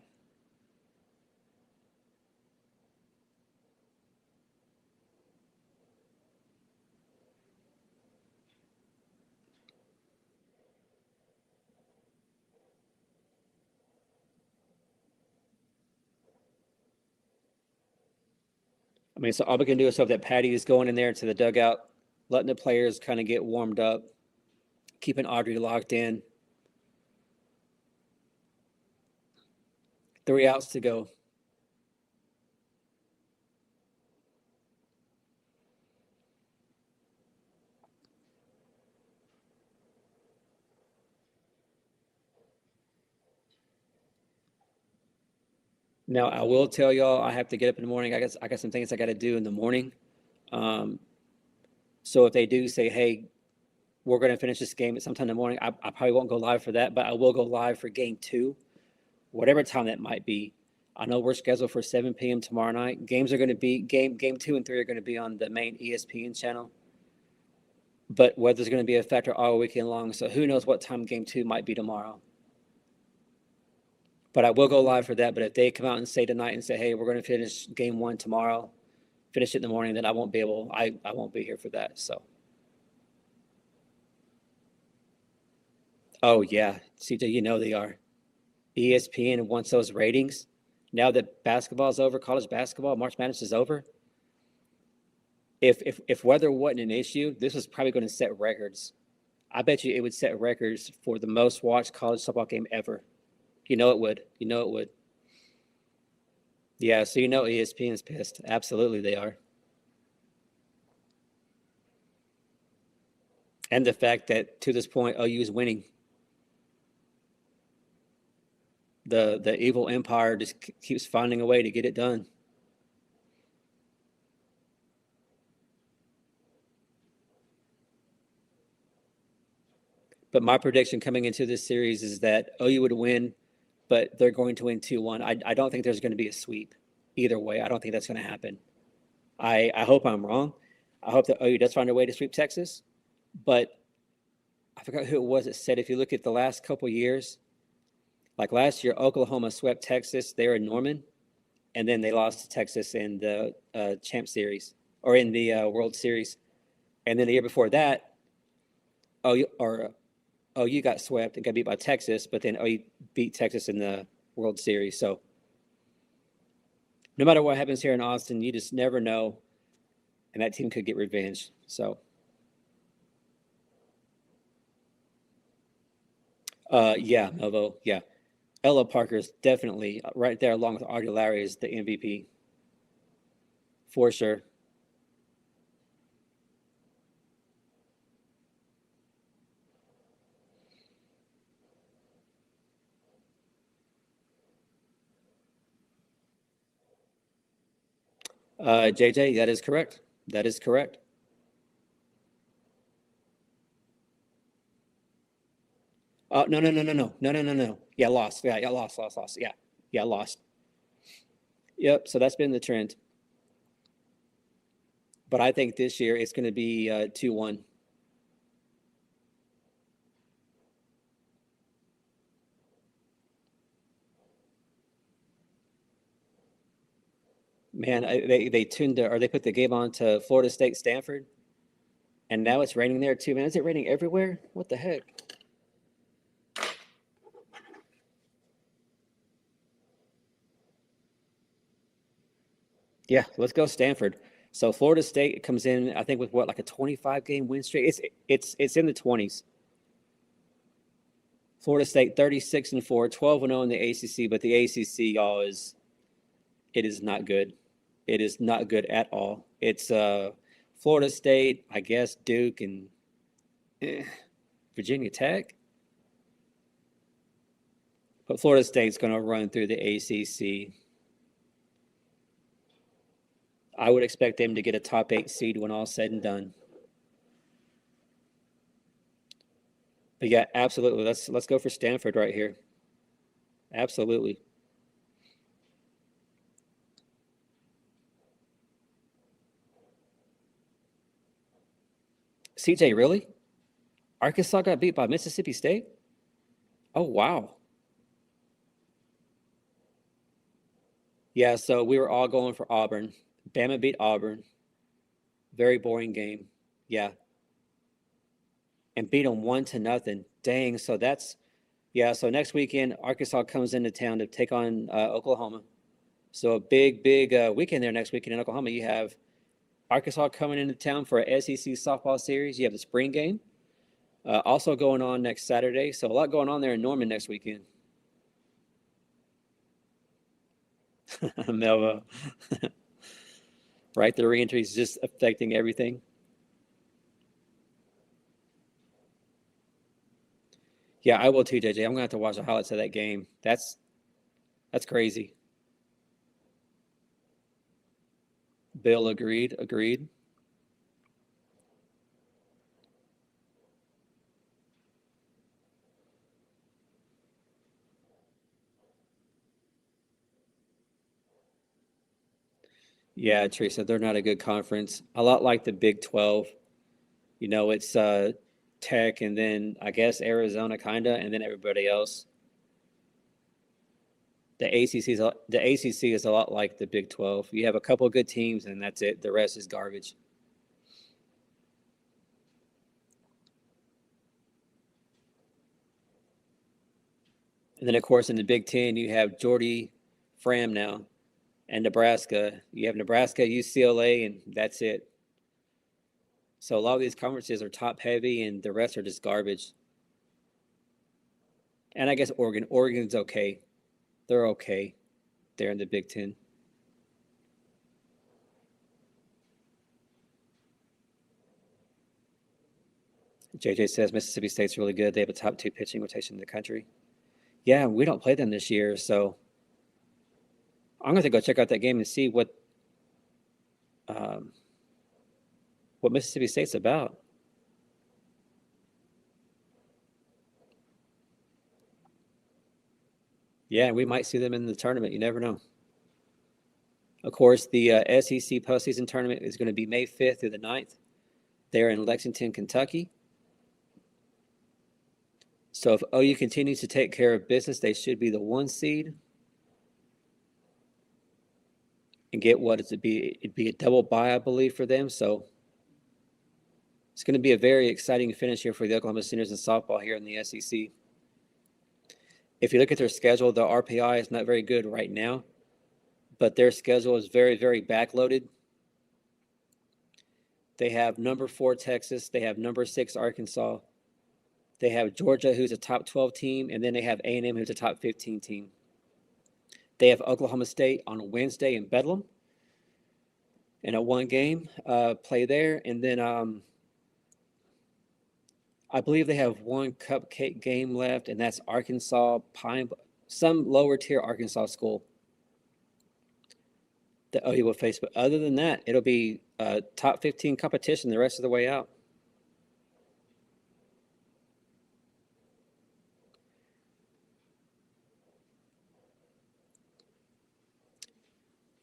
I mean, so all we can do is hope that Patty is going in there to the dugout, letting the players kind of get warmed up, keeping Audrey locked in. 3 outs to go. Now, I will tell y'all, I have to get up in the morning. I got some things I got to do in the morning. Um, So if they do say, hey, we're going to finish this game at sometime in the morning, I probably won't go live for that, but I will go live for game 2, whatever time that might be. I know we're scheduled for 7 p.m. tomorrow night. Games are going to be game 2 and 3 are going to be on the main ESPN channel. But weather's going to be a factor all weekend long, so who knows what time game 2 might be tomorrow. But I will go live for that. But if they come out and say tonight and say, hey, we're going to finish game 1 tomorrow, finish it in the morning, then I won't be here for that. So. Oh yeah, CJ, you know they are. ESPN wants those ratings. Now that basketball's over, college basketball, March Madness is over. If weather wasn't an issue, this was probably going to set records. I bet you it would set records for the most watched college football game ever. You know it would. You know it would. Yeah, so you know ESPN's pissed. Absolutely they are. And the fact that to this point OU is winning. The evil empire just keeps finding a way to get it done. But my prediction coming into this series is that OU would win, but they're going to win 2-1. I don't think there's going to be a sweep either way. I don't think that's going to happen. I hope I'm wrong. I hope that OU does find a way to sweep Texas. But I forgot who it was that said if you look at the last couple of years, like last year, Oklahoma swept Texas. They were in Norman, and then they lost to Texas in the Champ Series or in the World Series. And then the year before that, OU got swept and got beat by Texas, but then OU beat Texas in the World Series. So no matter what happens here in Austin, you just never know, and that team could get revenge. So, yeah, Melvo, yeah. Ella Parker is definitely right there along with Audrey Lowry is the MVP. For sure. JJ, that is correct. That is correct. Oh, no. Yeah, lost. Yeah, lost. Yeah, lost. Yep, so that's been the trend. But I think this year it's going to be 2-1. Man, they tuned or they put the game on to Florida State Stanford, and now it's raining there too. Man, is it raining everywhere? What the heck? Yeah, let's go Stanford. So Florida State comes in, I think, with what, like a 25-game win streak. It's in the 20s. Florida State 36-4, 12-0 in the ACC, but the ACC, y'all, it is not good. It is not good at all. It's Florida State, I guess, Duke, and Virginia Tech. But Florida State's going to run through the ACC. I would expect them to get a top 8 seed when all's said and done. But yeah, absolutely. Let's go for Stanford right here. Absolutely. CJ, really? Arkansas got beat by Mississippi State? Oh, wow. Yeah, so we were all going for Auburn. Bama beat Auburn. Very boring game. Yeah. And beat them 1-0. Dang. So so next weekend, Arkansas comes into town to take on Oklahoma. So a big weekend there next weekend in Oklahoma. You have Arkansas coming into town for a SEC softball series. You have the spring game also going on next Saturday. So a lot going on there in Norman next weekend. Melva. Right, the reentry is just affecting everything. Yeah, I will too, JJ. I'm gonna have to watch the highlights of that game. That's crazy. Bill agreed. Yeah, Teresa, they're not a good conference. A lot like the Big 12. You know, it's Tech and then I guess Arizona kind of, and then everybody else. The ACC is a lot like the Big 12. You have a couple of good teams, and that's it. The rest is garbage. And then, of course, in the Big 10, you have Geordie, Fram now, and Nebraska. You have Nebraska, UCLA, and that's it. So a lot of these conferences are top heavy, and the rest are just garbage. And I guess Oregon. Oregon's okay. They're okay. They're in the Big 10. JJ says Mississippi State's really good. They have a top 2 pitching rotation in the country. Yeah, we don't play them this year, so I'm going to go check out that game and see um, what Mississippi State's about. Yeah, we might see them in the tournament. You never know. Of course, the SEC postseason tournament is going to be May 5th through the 9th. They're in Lexington, Kentucky. So if OU continues to take care of business, they should be the 1 seed and get what it'd be a double bye, I believe, for them. So it's going to be a very exciting finish here for the Oklahoma Sooners in softball here in the SEC. If you look at their schedule, the RPI is not very good right now, but their schedule is very, very backloaded. They have number 4 Texas. They have number 6 Arkansas. They have Georgia, who's a top 12 team, and then they have A&M, who's a top 15 team. They have Oklahoma State on Wednesday in Bedlam in a 1-game play there. And then I believe they have 1 cupcake game left, and that's Arkansas Pine, some lower tier Arkansas school that OU will face. But other than that, it'll be a top 15 competition the rest of the way out.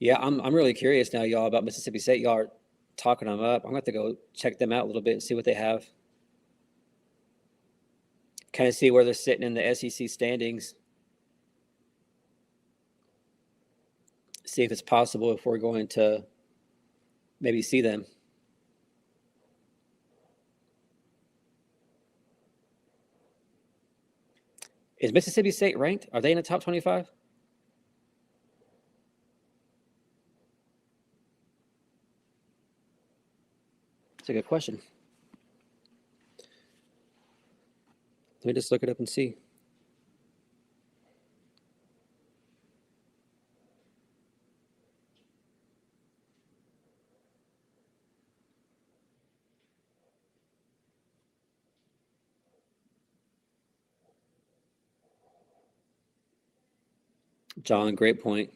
Yeah, I'm really curious now, y'all, about Mississippi State. Y'all are talking them up. I'm going to have to go check them out a little bit and see what they have. Kind of see where they're sitting in the SEC standings. See if it's possible if we're going to maybe see them. Is Mississippi State ranked? Are they in the top 25? That's a good question. Let me just look it up and see. John, great point.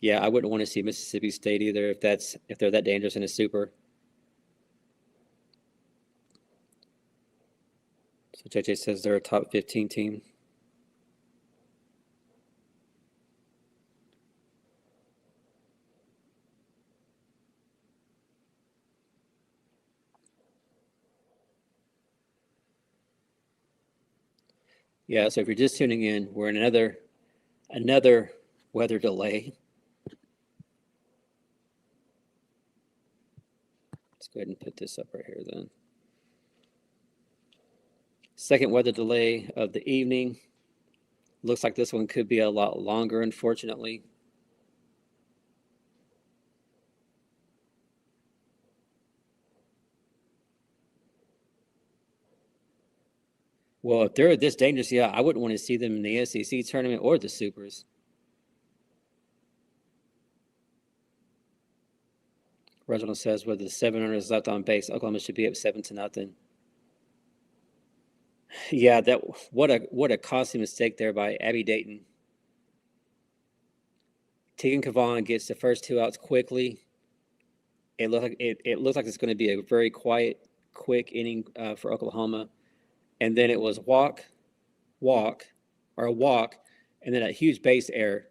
Yeah, I wouldn't want to see Mississippi State either if they're that dangerous in a super. So JJ says they're a top 15 team. Yeah, so if you're just tuning in, we're in another weather delay. Let's go ahead and put this up right here then. Second weather delay of the evening. Looks like this one could be a lot longer, unfortunately. Well, if they're this dangerous, yeah, I wouldn't want to see them in the SEC tournament or the Supers. Reginald says with the 7 runners left on base, Oklahoma should be up 7-0. Yeah, what a costly mistake there by Abby Dayton. Tegan Kavan gets the first 2 outs quickly. It looks like it's going to be a very quick inning for Oklahoma, and then it was walk, and then a huge base error.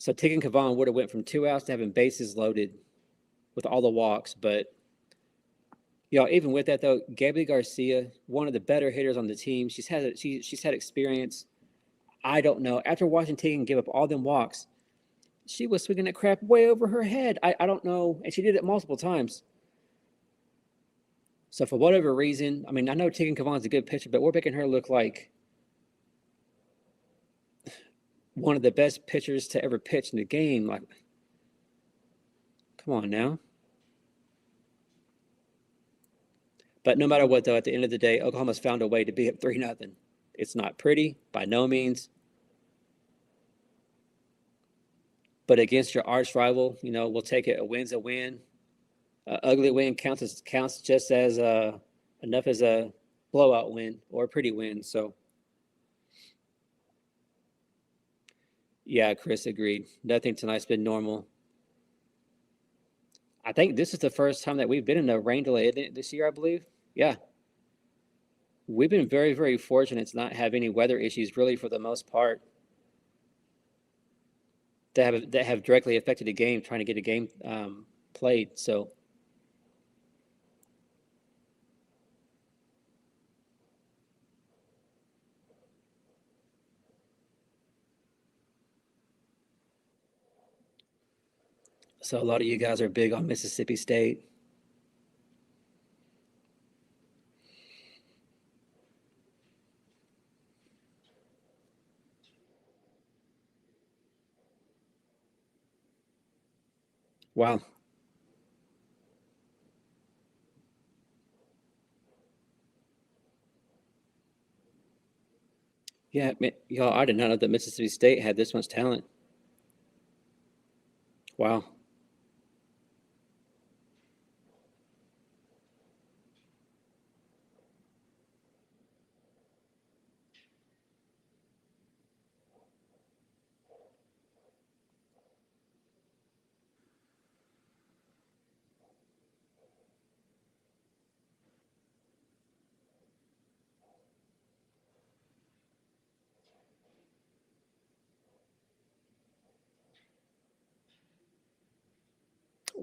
So Tigan Kavan would have went from 2 outs to having bases loaded with all the walks. But, even with that, though, Gabby Garcia, one of the better hitters on the team, she's had experience. I don't know. After watching Tigan give up all them walks, she was swinging that crap way over her head. I don't know. And she did it multiple times. So for whatever reason, I know Tigan Kavan's a good pitcher, but we're making her look like one of the best pitchers to ever pitch in the game. Like, come on now. But no matter what, though, at the end of the day, Oklahoma's found a way to be up 3-0. It's not pretty, by no means. But against your arch rival, we'll take it. A win's a win. Ugly win counts just as enough as a blowout win or a pretty win. So, yeah, Chris agreed. Nothing tonight's been normal. I think this is the first time that we've been in a rain delay this year, I believe. Yeah. We've been very, very fortunate to not have any weather issues, really, for the most part, that have directly affected the game, trying to get a game played. So, a lot of you guys are big on Mississippi State. Wow. Yeah, y'all, I did not know that Mississippi State had this much talent. Wow.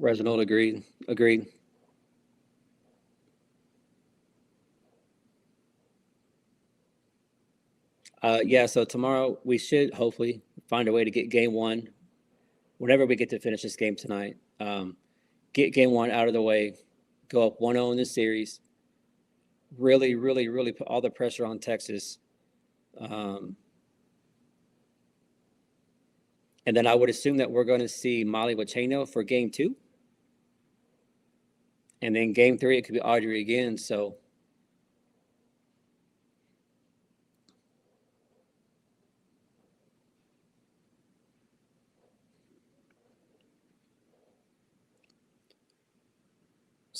Reginald agreed. Yeah, so tomorrow we should hopefully find a way to get game one whenever we get to finish this game tonight. Get game one out of the way, go up 1-0 in this series, really, really, really put all the pressure on Texas. And then I would assume that we're going to see Molly Wacheno for game two. And then game three, it could be Audrey again. So,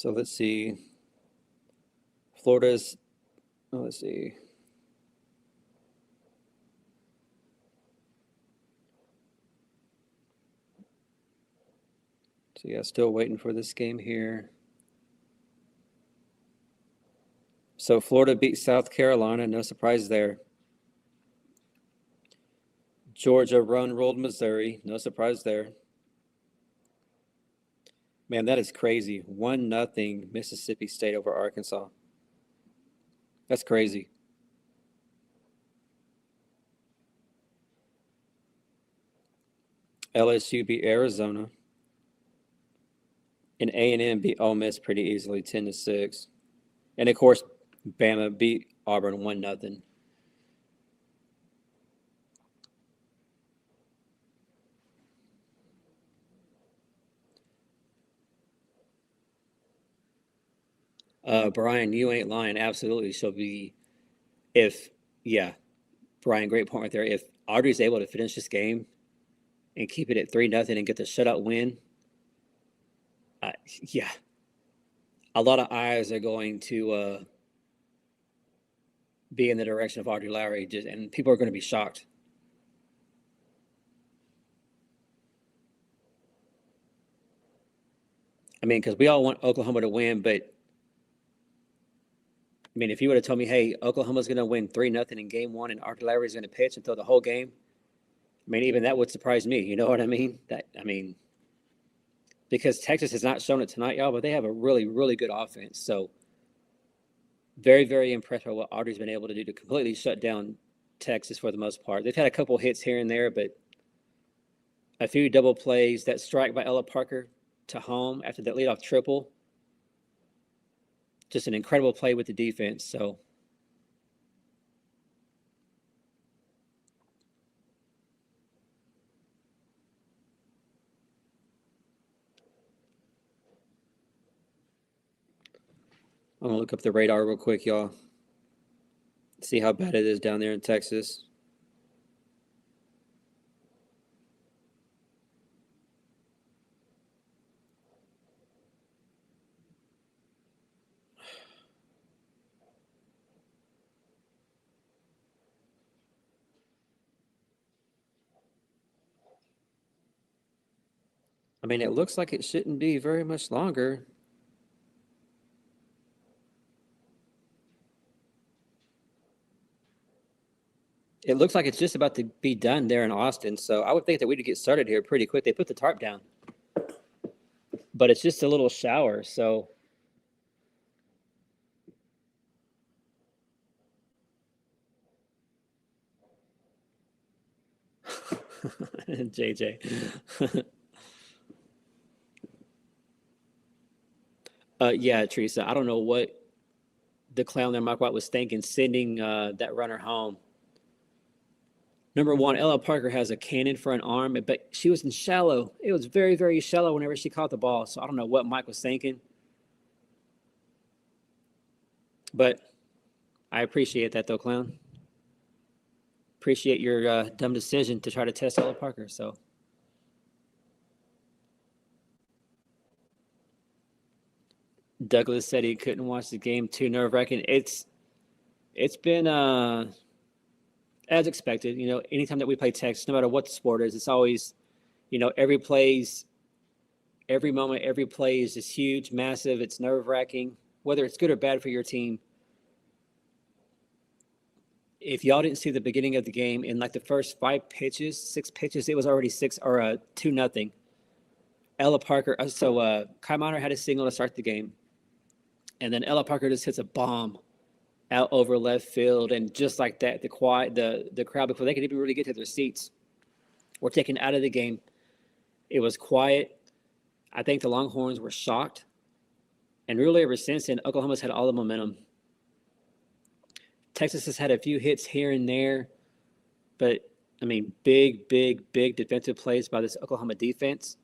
let's see. Florida's, let's see. So, yeah, still waiting for this game here. So, Florida beat South Carolina. No surprise there. Georgia ruled Missouri. No surprise there. Man, that is crazy. 1-0 Mississippi State over Arkansas. That's crazy. LSU beat Arizona. And A&M beat Ole Miss pretty easily, 10-6. And, of course, Bama beat Auburn 1-0. Brian, you ain't lying. Absolutely. She'll be, Brian, great point right there. If Audrey's able to finish this game and keep it at 3-0 and get the shutout win, a lot of eyes are going to be in the direction of Audrey Lowry, and people are going to be shocked. Because we all want Oklahoma to win, but if you would have told me, hey, Oklahoma's going to win 3-0 in game one and Audrey Lowry's going to pitch and throw the whole game, I mean, even that would surprise me. You know what I mean? Because Texas has not shown it tonight, y'all, but they have a really, really good offense. So very, very impressed by what Audrey's been able to do to completely shut down Texas for the most part. They've had a couple hits here and there, but a few double plays. That strike by Ella Parker to home after that leadoff triple. Just an incredible play with the defense. So I'm gonna look up the radar real quick, y'all. See how bad it is down there in Texas. I mean, it looks like it shouldn't be very much longer. It looks like it's just about to be done there in Austin. So I would think that we'd get started here pretty quick. They put the tarp down, but it's just a little shower. So JJ. Yeah, Teresa. I don't know what the clown there, Mike White, was thinking, sending that runner home. Number one, Ella Parker has a cannon for an arm, but she was in shallow. It was very, very shallow whenever she caught the ball. So I don't know what Mike was thinking. But I appreciate that, though, clown. Appreciate your dumb decision to try to test Ella Parker. So Douglas said he couldn't watch the game. Too nerve-wracking. It's been as expected. You know, anytime that we play Texas, no matter what the sport is, it's always, you know, every moment, every play is just huge, massive. It's nerve-wracking, whether it's good or bad for your team. If y'all didn't see the beginning of the game, in like the first 6 pitches, it was already 2-0. Ella Parker, Kai Miner had a single to start the game, and then Ella Parker just hits a bomb out over left field, and just like that, the crowd, before they could even really get to their seats, were taken out of the game. It was quiet. I think the Longhorns were shocked, and really ever since then, Oklahoma's had all the momentum. Texas has had a few hits here and there, but I mean, big defensive plays by this Oklahoma defense.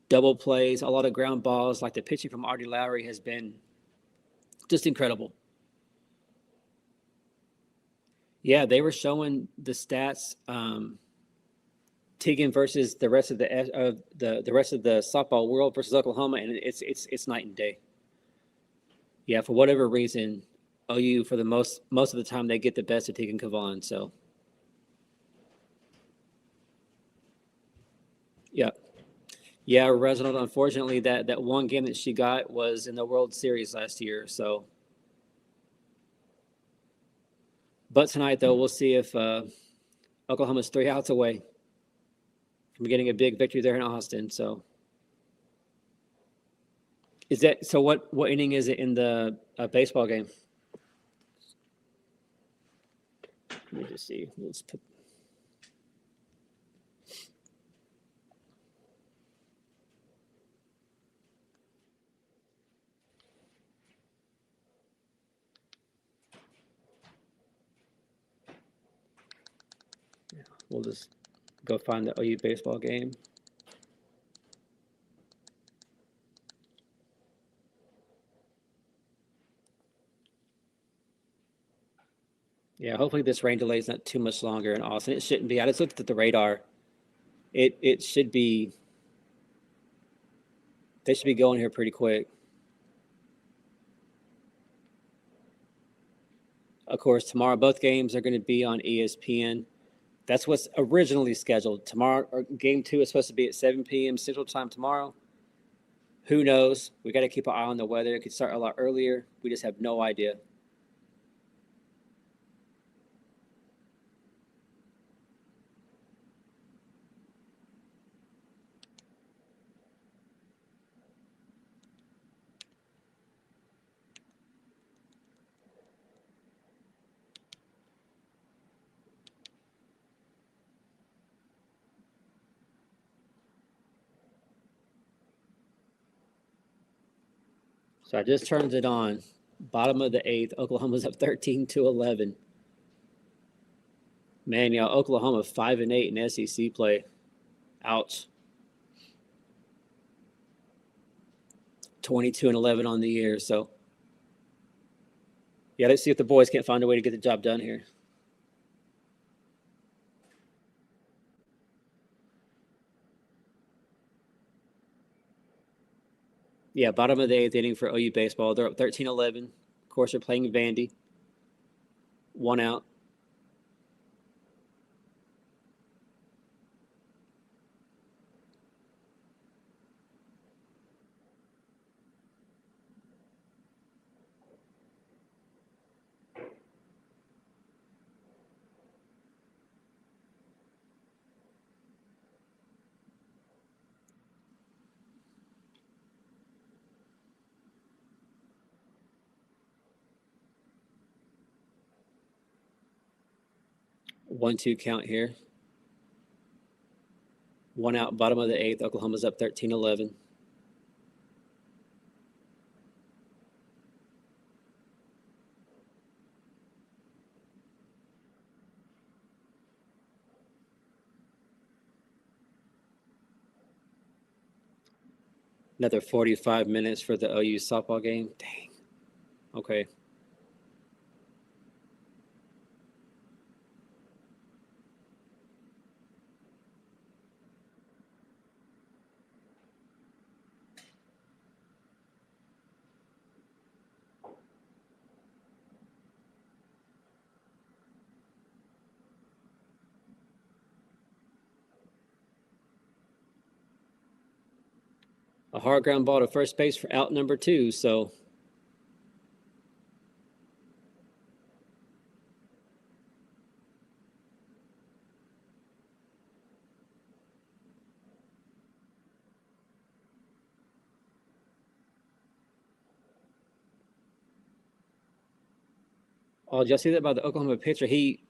Double plays, a lot of ground balls. Like the pitching from Audrey Lowry has been just incredible. Yeah, they were showing the stats. Tegan versus the rest of the rest of the softball world versus Oklahoma, and it's night and day. Yeah, for whatever reason, OU for the most of the time they get the best of Tegan Kavan. So, yeah, Reginald. Unfortunately, that one game that she got was in the World Series last year. So, but tonight though, we'll see if Oklahoma's 3 outs away from getting a big victory there in Austin. So, is that so? What inning is it in the baseball game? Let me just see. Let's put. Yeah, we'll just go find the OU baseball game. Yeah, hopefully this rain delay is not too much longer in Austin. It shouldn't be. I just looked at the radar. It should be. They should be going here pretty quick. Of course, tomorrow both games are going to be on ESPN. That's what's originally scheduled. Tomorrow, or game 2 is supposed to be at 7 p.m. Central Time tomorrow. Who knows? We got to keep an eye on the weather. It could start a lot earlier. We just have no idea. So I just turned it on. Bottom of the eighth, Oklahoma's up 13-11. Man, y'all, Oklahoma 5-8 in SEC play. Ouch. 22-11 on the year. So, yeah, let's see if the boys can't find a way to get the job done here. Yeah, bottom of the eighth inning for OU baseball. They're up 13-11. Of course, they're playing Vandy. 1 out. One-two count here. 1 out, bottom of the eighth. Oklahoma's up 13-11. Another 45 minutes for the OU softball game. Dang. Okay. A hard ground ball to first base for out number 2. So did y'all see that by the Oklahoma pitcher? He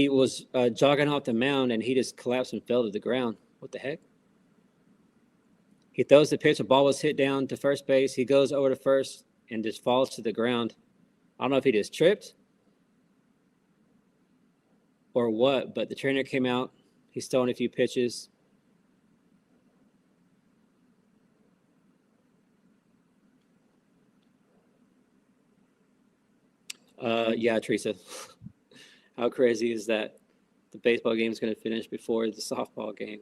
was jogging off the mound and he just collapsed and fell to the ground. What the heck? He throws the pitch. The ball was hit down to first base. He goes over to first and just falls to the ground. I don't know if he just tripped or what, but the trainer came out. He's throwing a few pitches. Yeah, Teresa. How crazy is that? The baseball game is going to finish before the softball game.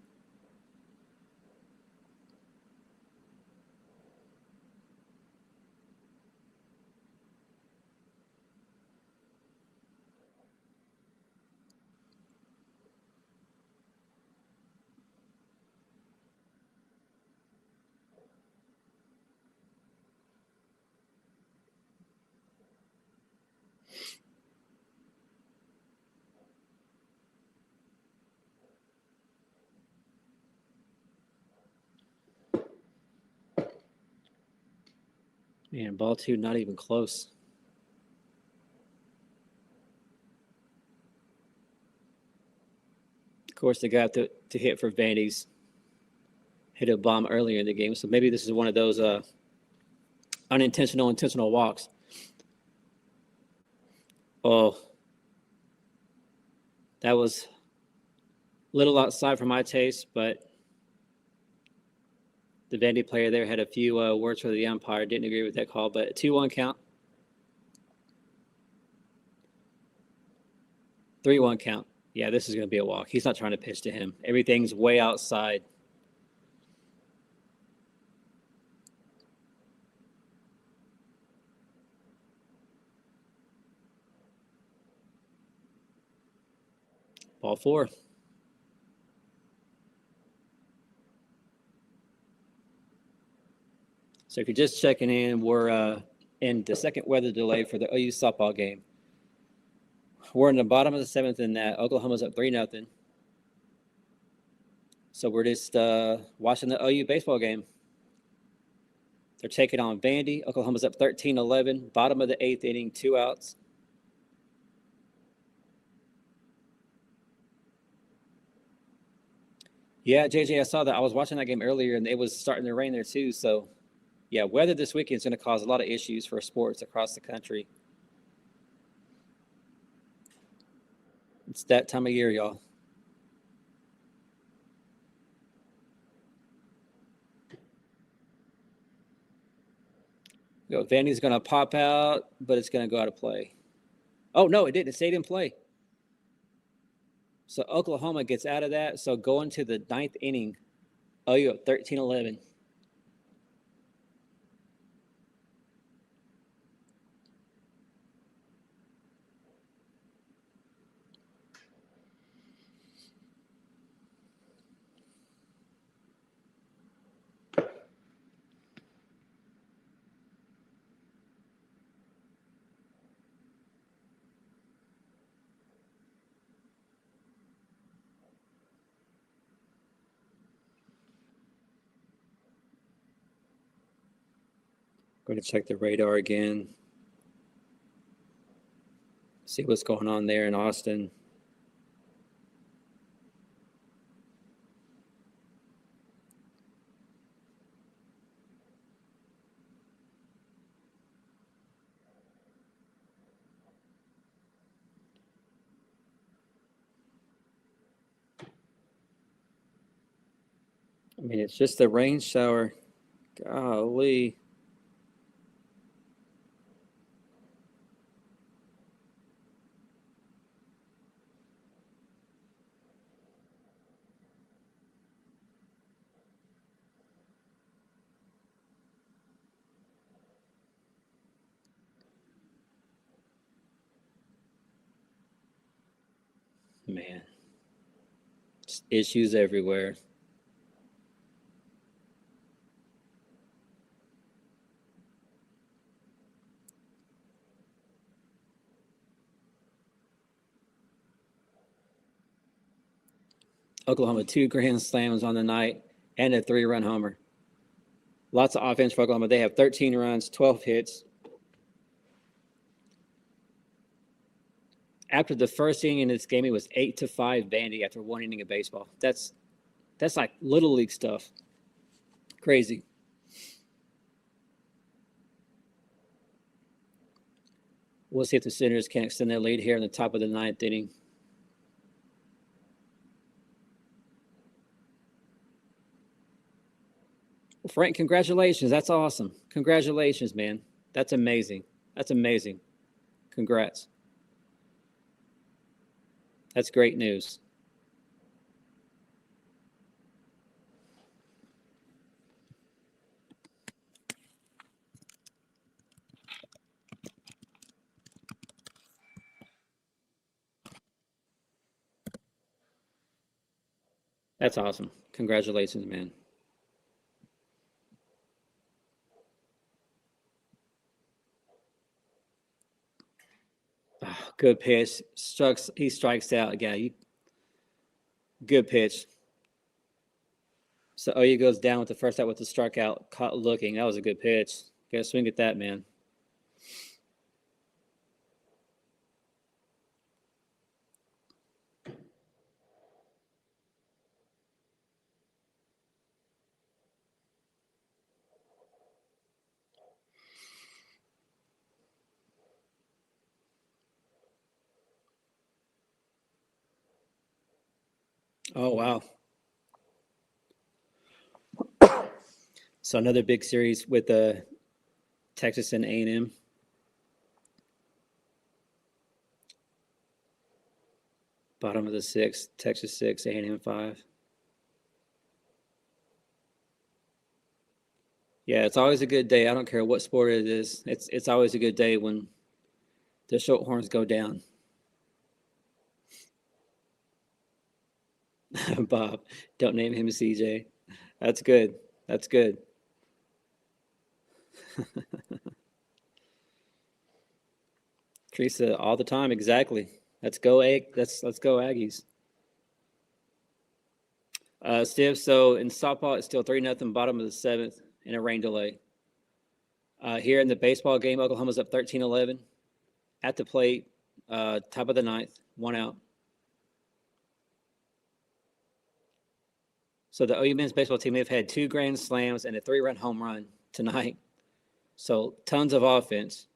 Man, ball 2, not even close. Of course, they got to hit for Vandy's. Hit a bomb earlier in the game, so maybe this is one of those unintentional, intentional walks. Oh, that was a little outside for my taste, but the Vandy player there had a few words for the umpire. Didn't agree with that call, but 2-1 count. 3-1 count. Yeah, this is going to be a walk. He's not trying to pitch to him. Everything's way outside. Ball 4. So if you're just checking in, we're in the second weather delay for the OU softball game. We're in the bottom of the 7th in that. Oklahoma's up 3-0. So we're just watching the OU baseball game. They're taking on Vandy. Oklahoma's up 13-11. Bottom of the 8th inning, 2 outs. Yeah, JJ, I saw that. I was watching that game earlier, and it was starting to rain there too. So, yeah, weather this weekend is going to cause a lot of issues for sports across the country. It's that time of year, y'all. Vandy's going to pop out, but it's going to go out of play. Oh, no, it didn't. It stayed in play. So Oklahoma gets out of that. So going to the ninth inning, OU up 13-11. Going to check the radar again. See what's going on there in Austin. I mean, it's just a rain shower. Golly. Man, just issues everywhere. Oklahoma, 2 grand slams on the night and a 3-run homer. Lots of offense for Oklahoma. They have 13 runs, 12 hits. After the first inning in this game, it was 8-5 Vandy after 1 inning of baseball. That's like little league stuff. Crazy. We'll see if the Senators can extend their lead here in the top of the 9th inning. Well, Frank, congratulations. That's awesome. Congratulations, man. That's amazing. That's amazing. Congrats. That's great news. That's awesome. Congratulations, man. Oh, good pitch. He strikes out. Yeah, good pitch. So OU goes down with the first out with the strikeout, caught looking. That was a good pitch. Got to swing at that, man. Oh, wow. So another big series with Texas and A&M. Bottom of the 6th, Texas 6, A&M 5. Yeah, it's always a good day. I don't care what sport it is. It's always a good day when the Shorthorns go down. Bob, don't name him CJ. That's good. That's good. Teresa, all the time, exactly. Let's go let's go Aggies. Steve, so in softball, it's still 3-0, bottom of the 7th, in a rain delay. Here in the baseball game, Oklahoma's up 13-11. At the plate, top of the 9th, 1 out. So the OU men's baseball team, they've had 2 grand slams and a 3-run home run tonight. So tons of offense.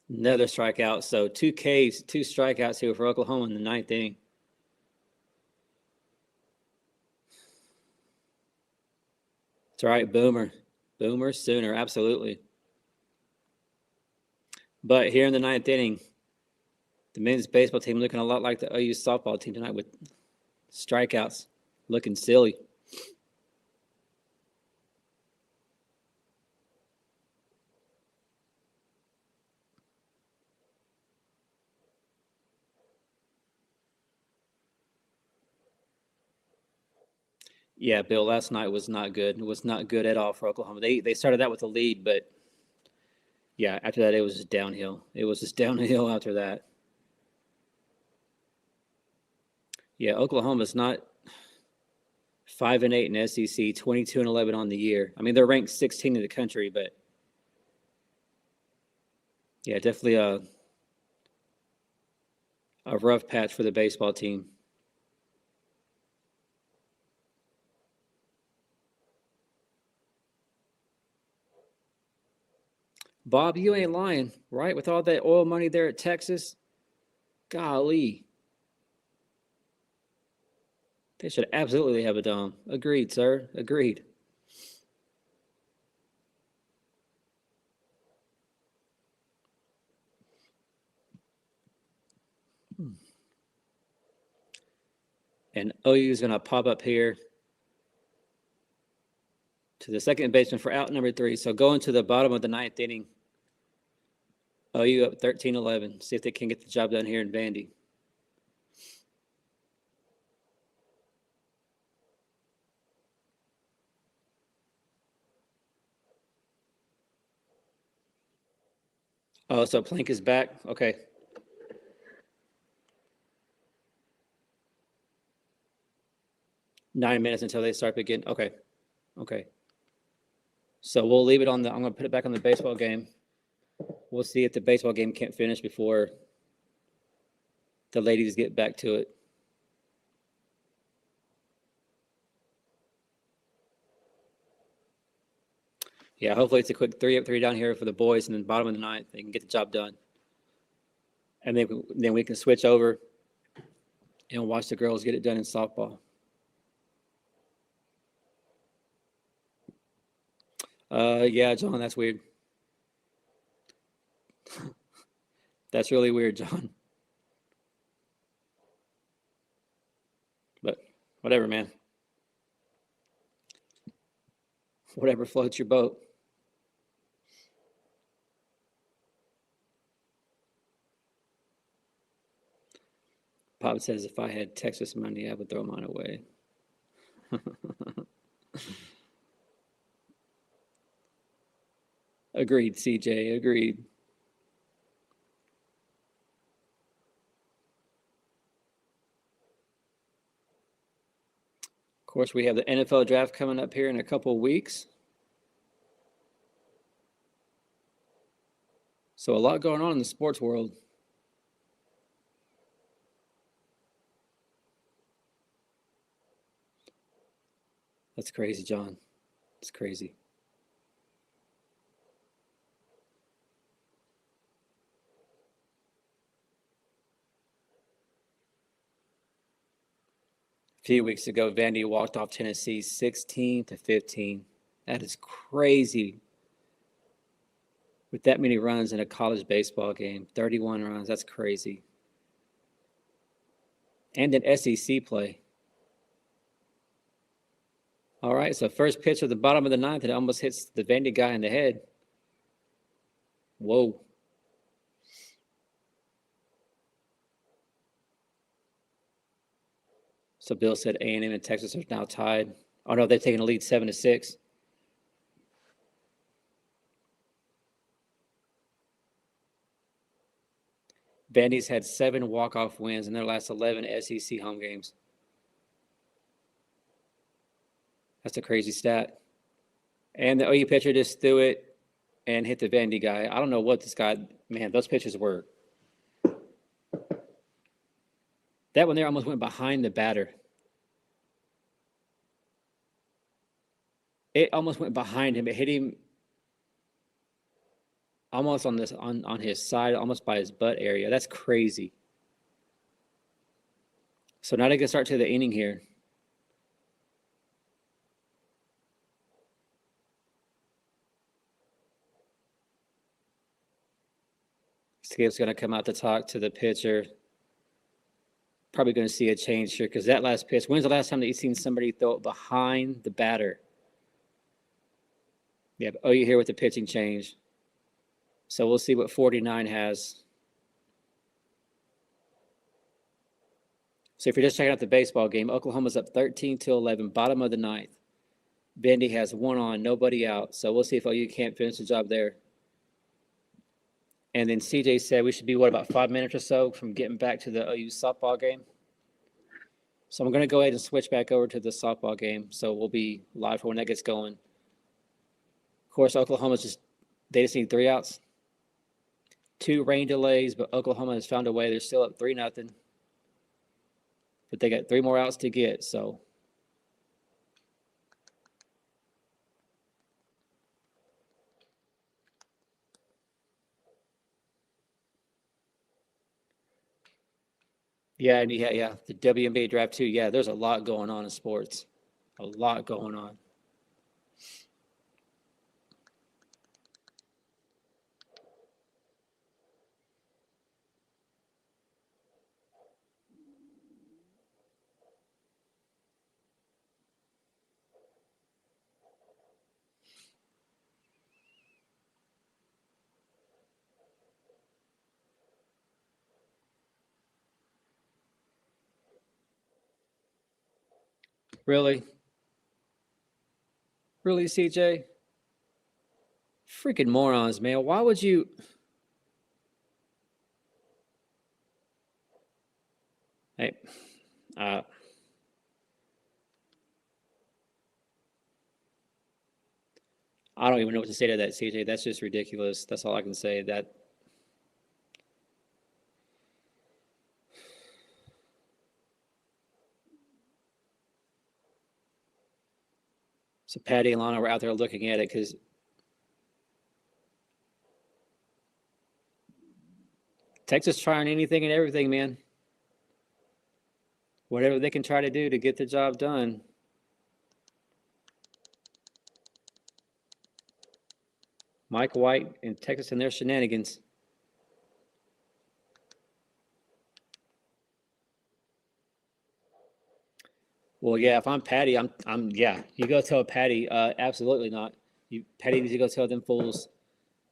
Another strikeout. So 2 Ks, 2 strikeouts here for Oklahoma in the 9th inning. That's right, Boomer. Boomer Sooner, absolutely. But here in the 9th inning, the men's baseball team looking a lot like the OU softball team tonight with strikeouts, looking silly. Yeah, Bill, last night was not good. It was not good at all for Oklahoma. They started out with a lead, but yeah, after that it was just downhill. It was just downhill after that. Yeah, Oklahoma's not 5-8 in SEC, 22-11 on the year. I mean, they're ranked 16 in the country, but yeah, definitely a rough patch for the baseball team. Bob, you ain't lying, right? With all that oil money there at Texas, golly. They should absolutely have a dome. Agreed, sir. Agreed. And OU is going to pop up here to the second baseman for out number 3. So going to the bottom of the 9th inning, OU up 13-11. See if they can get the job done here in Vandy. Oh, so Plank is back? Okay. 9 minutes until they start again. Okay. Okay. So we'll leave it on I'm going to put it back on the baseball game. We'll see if the baseball game can't finish before the ladies get back to it. Yeah, hopefully it's a quick 3-3 down here for the boys, and then bottom of the 9th, they can get the job done. And then we can switch over and watch the girls get it done in softball. Yeah, John, that's weird. That's really weird, John. But whatever, man. Whatever floats your boat. Pop says if I had Texas money, I would throw mine away. Agreed, CJ. Agreed. Of course, we have the NFL draft coming up here in a couple of weeks. So a lot going on in the sports world. That's crazy, John. It's crazy. A few weeks ago, Vandy walked off Tennessee 16-15. That is crazy. With that many runs in a college baseball game, 31 runs, that's crazy. And an SEC play. All right, so first pitch at the bottom of the 9th, it almost hits the Vandy guy in the head. Whoa. So Bill said A&M and Texas are now tied. Oh, no, they've taken a lead 7-6. Vandy's had 7 walk-off wins in their last 11 SEC home games. That's a crazy stat. And the OU pitcher just threw it and hit the Vandy guy. I don't know what this guy, man, those pitches were That one there almost went behind the batter. It almost went behind him. It hit him almost on his side, almost by his butt area. That's crazy. So not a good start to the inning here. Skip's going to come out to talk to the pitcher. Probably going to see a change here because that last pitch, when's the last time that you've seen somebody throw it behind the batter? Yeah, you here with the pitching change. So we'll see what 49 has. So if you're just checking out the baseball game, Oklahoma's up 13-11, bottom of the ninth. Bendy has one on, nobody out. So we'll see if OU can't finish the job there. And then CJ said we should be, about 5 minutes or so from getting back to the OU softball game. So I'm going to go ahead and switch back over to the softball game. So we'll be live for when that gets going. Of course, they just need 3 outs. 2 rain delays, but Oklahoma has found a way. They're still up 3-0. But they got 3 more outs to get, so. Yeah, the WNBA draft too. Yeah, there's a lot going on in sports. A lot going on. Really? Really, CJ? Freaking morons, man. Why would you? Hey, I don't even know what to say to that, CJ. That's just ridiculous. That's all I can say. So Patty and Lana were out there looking at it because Texas trying anything and everything, man. Whatever they can try to do to get the job done. Mike White and Texas and their shenanigans. Well, yeah, if I'm Patty, you go tell Patty, absolutely not. Patty needs to go tell them fools,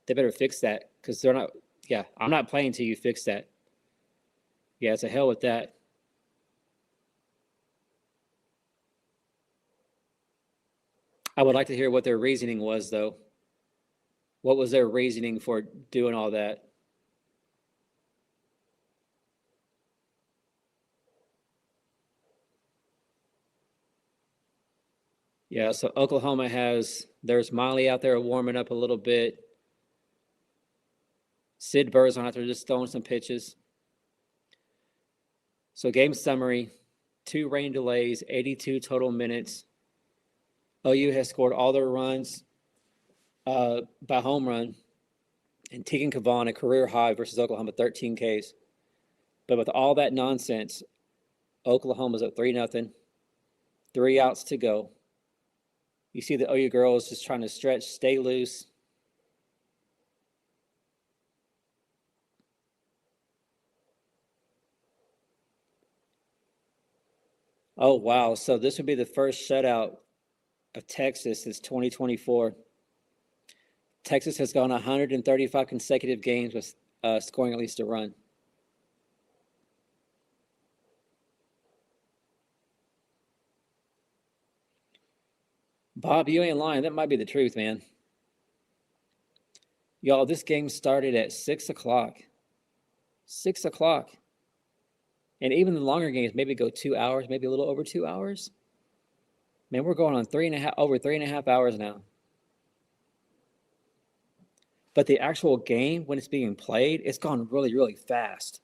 they better fix that because they're not, I'm not playing till you fix that. Yeah, it's a hell with that. I would like to hear what their reasoning was, though. What was their reasoning for doing all that? Yeah, so Oklahoma there's Miley out there warming up a little bit. Sid Burzon out there just throwing some pitches. So game summary, 2 rain delays, 82 total minutes. OU has scored all their runs by home run. And Tegan Kavan, a career high versus Oklahoma, 13 Ks. But with all that nonsense, Oklahoma's up 3-0. 3 outs to go. You see the OU girls just trying to stretch, stay loose. Oh, wow. So this would be the first shutout of Texas since 2024. Texas has gone 135 consecutive games with scoring at least a run. Bob, you ain't lying. That might be the truth, man. Y'all, this game started at 6 o'clock. 6 o'clock. And even the longer games maybe go 2 hours, maybe a little over 2 hours. Man, we're going on over 3.5 hours now. But the actual game, when it's being played, it's gone really, really fast.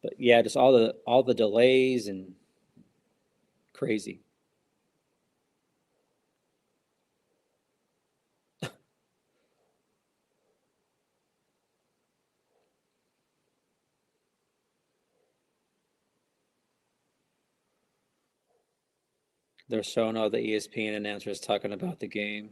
But yeah, just all the delays and crazy. They're showing all the ESPN announcers talking about the game.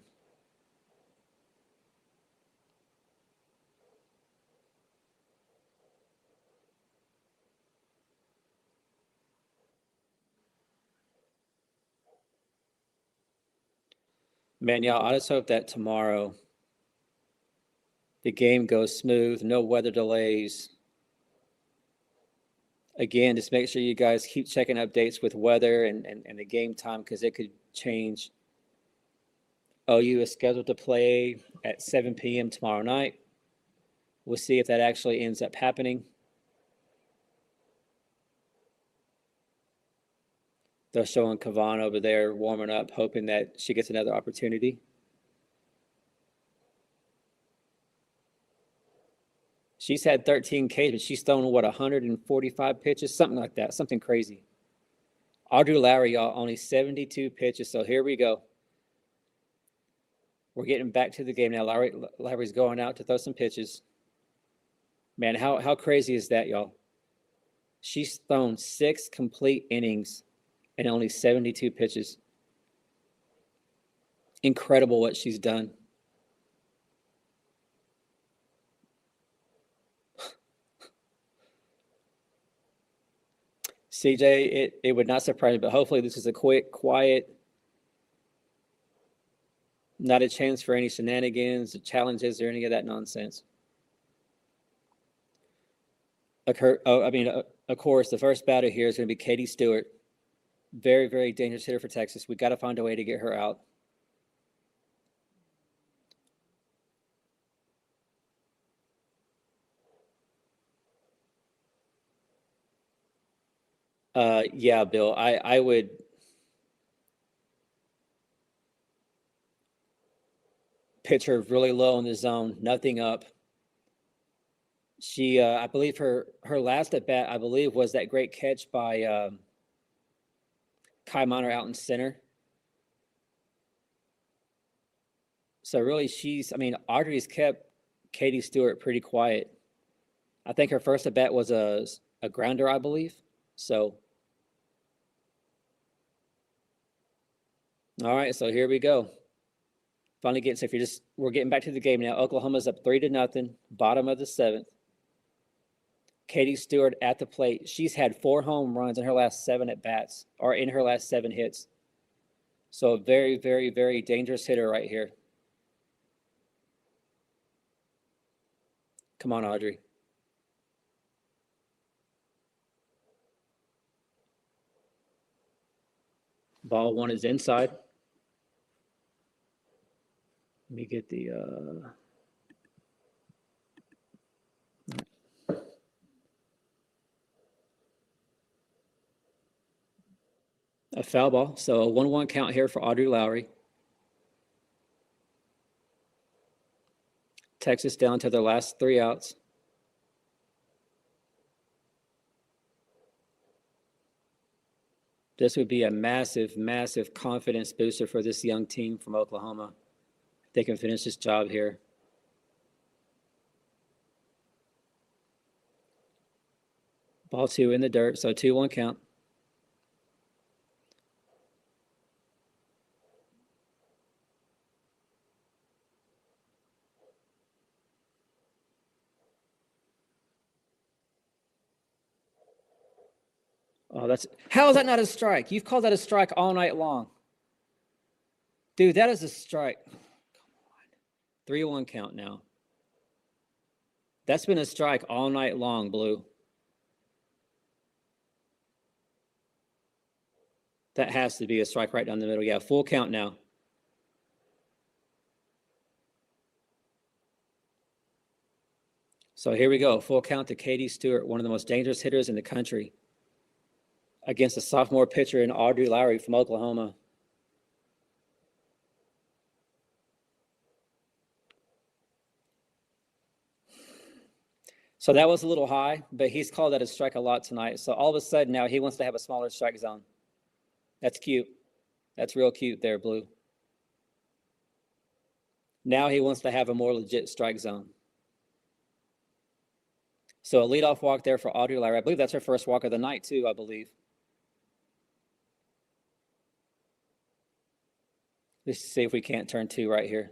Man, y'all, I just hope that tomorrow the game goes smooth, no weather delays. Again, just make sure you guys keep checking updates with weather and the game time because it could change. OU is scheduled to play at 7 p.m. tomorrow night. We'll see if that actually ends up happening. They're showing Kavan over there warming up, hoping that she gets another opportunity. She's had 13 Ks, but she's thrown, 145 pitches? Something like that, something crazy. Audrey Lowry, y'all, only 72 pitches, so here we go. We're getting back to the game now. Lowry's going out to throw some pitches. Man, how crazy is that, y'all? She's thrown 6 complete innings and only 72 pitches. Incredible what she's done. CJ, it would not surprise me, but hopefully this is a quick, quiet, not a chance for any shenanigans, challenges, or any of that nonsense. Of course, the first batter here is going to be Katie Stewart. Very, very dangerous hitter for Texas. We got to find a way to get her out. Yeah, Bill, I would pitch her really low in the zone, nothing up. She, I believe her last at bat, I believe, was that great catch by Kai Miner out in center. So really, Audrey's kept Katie Stewart pretty quiet. I think her first at bat was a grounder, I believe. So, all right, so here we go. Finally getting, so we're getting back to the game now. Oklahoma's up 3-0, bottom of the 7th. Katie Stewart at the plate. She's had 4 home runs in her last 7 at bats, or in her last 7 hits. So a very, very, very dangerous hitter right here. Come on, Audrey. Ball 1 is inside. Let me get the a foul ball. So a 1-1 count here for Audrey Lowry. Texas down to their last 3 outs. This would be a massive, massive confidence booster for this young team from Oklahoma. They can finish this job here. Ball 2 in the dirt, so 2-1 count. Oh, how is that not a strike? You've called that a strike all night long. Dude, that is a strike. Come on. 3-1 count now. That's been a strike all night long, Blue. That has to be a strike right down the middle. Yeah, full count now. So here we go. Full count to Katie Stewart, one of the most dangerous hitters in the country, against a sophomore pitcher in Audrey Lowry from Oklahoma. So that was a little high, but he's called that a strike a lot tonight. So all of a sudden now he wants to have a smaller strike zone. That's cute. That's real cute there, Blue. Now he wants to have a more legit strike zone. So a leadoff walk there for Audrey Lowry. I believe that's her first walk of the night too, I believe. Let's see if we can't turn 2 right here.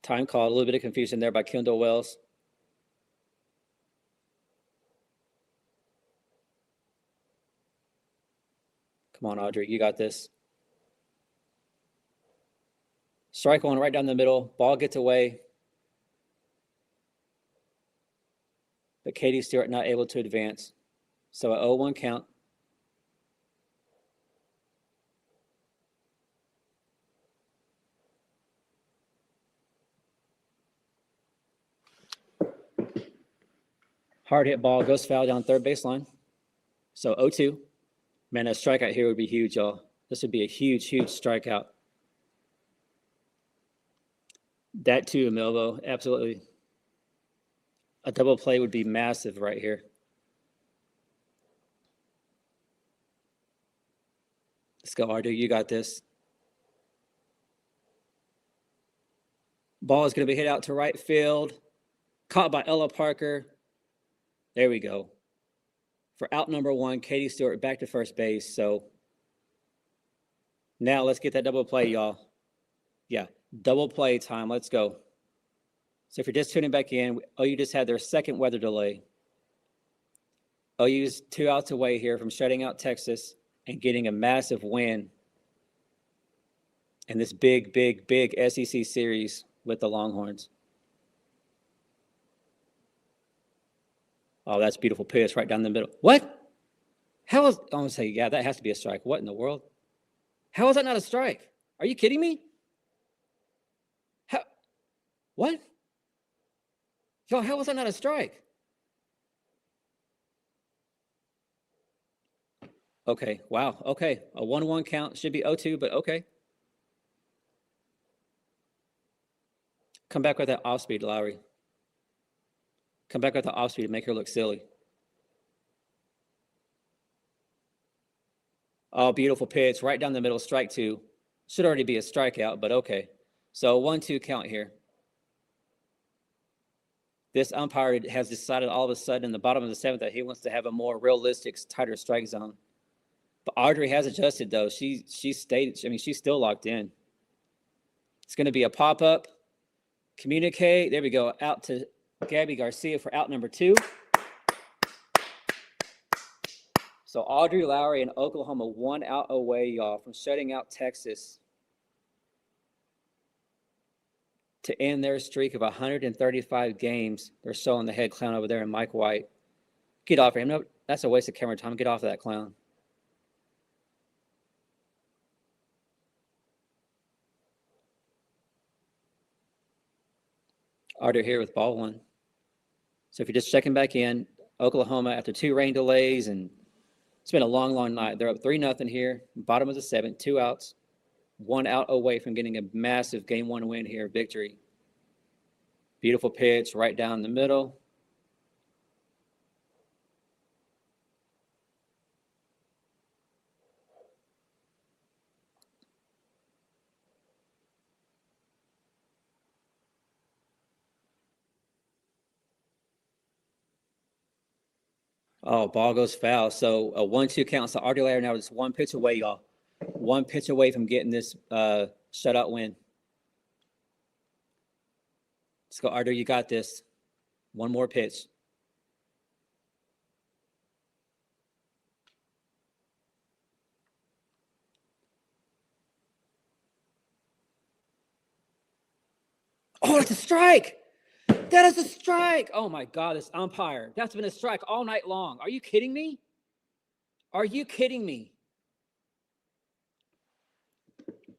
Time called. A little bit of confusion there by Kendall Wells. Come on, Audrey. You got this. Strike one right down the middle. Ball gets away. But Katie Stewart not able to advance. So a 0-1 count. Hard hit ball goes foul down third baseline. So 0-2. Man, a strikeout here would be huge, y'all. This would be a huge, huge strikeout. That too, Milvo, absolutely. A double play would be massive right here. Let's go, Audrey. You got this. Ball is going to be hit out to right field. Caught by Ella Parker. There we go. For out number 1, Katie Stewart back to first base. So now let's get that double play, y'all. Yeah, double play time. Let's go. So if you're just tuning back in, OU just had their second weather delay. OU's 2 outs away here from shutting out Texas and getting a massive win in this big, big, big SEC series with the Longhorns. Oh, that's a beautiful pitch right down the middle. What? How is, I'm going to say, yeah, that has to be a strike. What in the world? How is that not a strike? Are you kidding me? How? What? Yo, how was that not a strike? Okay, wow, okay. A 1-1 count should be 0-2, but okay. Come back with that off-speed, Lowry. Come back with the off-speed to make her look silly. Oh, beautiful pitch. Right down the middle, strike 2. Should already be a strikeout, but okay. So 1-2 count here. This umpire has decided all of a sudden in the bottom of the 7th that he wants to have a more realistic, tighter strike zone. But Audrey has adjusted, though. She stayed, I mean, she's still locked in. It's going to be a pop-up. Communicate. There we go. Out to Gabby Garcia for out number 2. So Audrey Lowry in Oklahoma 1 out away, y'all, from shutting out Texas to end their streak of 135 games. They're showing the head clown over there and Mike White. Get off of him. No, that's a waste of camera time. Get off of that clown. Audrey here with ball 1. So if you're just checking back in, Oklahoma after 2 rain delays, and it's been a long, long night. They're up 3-0 here, bottom of the 7th, 2 outs, 1 out away from getting a massive game 1 win here, victory. Beautiful pitch right down the middle. Oh, ball goes foul. So a 1-2 count. So Audrey Lowry now just 1 pitch away, y'all. 1 pitch away from getting this shutout win. Let's go, Audrey. You got this. 1 more pitch. Oh, that's a strike. That is a strike. Oh, my God, this umpire. That's been a strike all night long. Are you kidding me? Are you kidding me?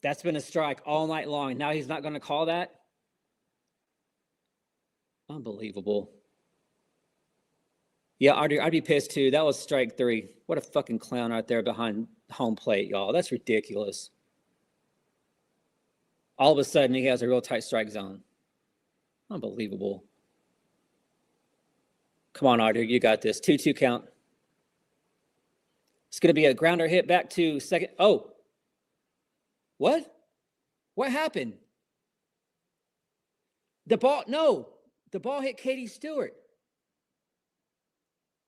That's been a strike all night long. Now he's not going to call that? Unbelievable. Yeah, Audrey, I'd be pissed too. That was strike 3. What a fucking clown out there behind home plate, y'all. That's ridiculous. All of a sudden, he has a real tight strike zone. Unbelievable. Come on, Audrey, you got this. 2-2 count. It's going to be a grounder hit back to second. Oh, what? What happened? The ball hit Katie Stewart.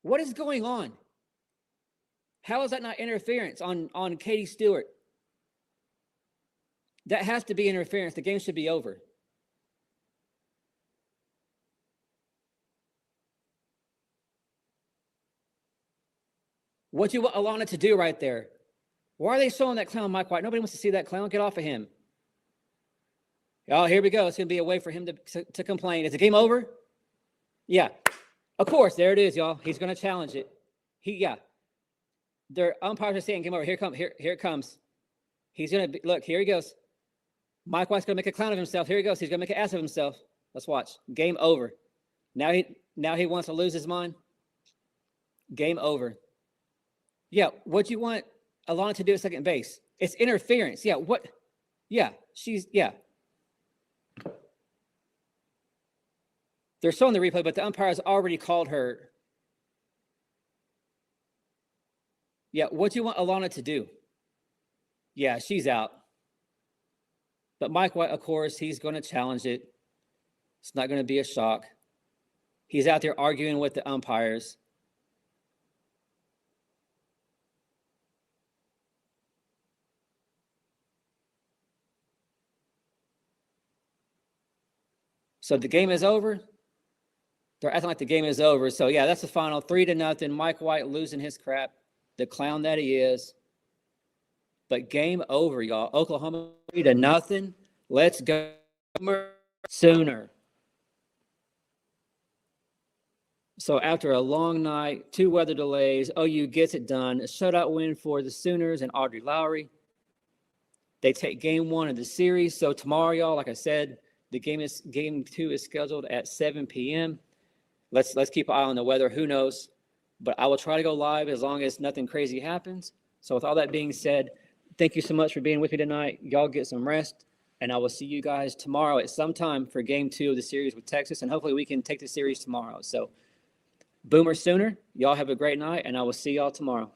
What is going on? How is that not interference on Katie Stewart? That has to be interference. The game should be over. What you want Alana to do right there? Why are they showing that clown Mike White? Nobody wants to see that clown. Get off of him. Oh, here we go. It's going to be a way for him to complain. Is the game over? Yeah. Of course. There it is, y'all. He's going to challenge it. Their umpires are saying game over. Here it comes. He's going to look. Here he goes. Mike White's going to make a clown of himself. Here he goes. He's going to make an ass of himself. Let's watch. Game over. Now he wants to lose his mind. Game over. Yeah. What do you want Alana to do at second base? It's interference. Yeah. What? Yeah. They're showing the replay, but the umpire has already called her. Yeah, what do you want Alana to do? Yeah, she's out. But Mike White, of course, he's going to challenge it. It's not going to be a shock. He's out there arguing with the umpires. So the game is over. They're acting like the game is over. So, yeah, that's the final. 3-0. Mike White losing his crap. The clown that he is. But game over, y'all. Oklahoma 3-0. Let's go Sooner. So after a long night, 2 weather delays, OU gets it done. A shutout win for the Sooners and Audrey Lowry. They take game 1 of the series. So tomorrow, y'all, like I said, game 2 is scheduled at 7 p.m. Let's keep an eye on the weather. Who knows? But I will try to go live as long as nothing crazy happens. So with all that being said, thank you so much for being with me tonight. Y'all get some rest, and I will see you guys tomorrow at some time for game 2 of the series with Texas, and hopefully we can take the series tomorrow. So Boomer Sooner, y'all have a great night, and I will see y'all tomorrow.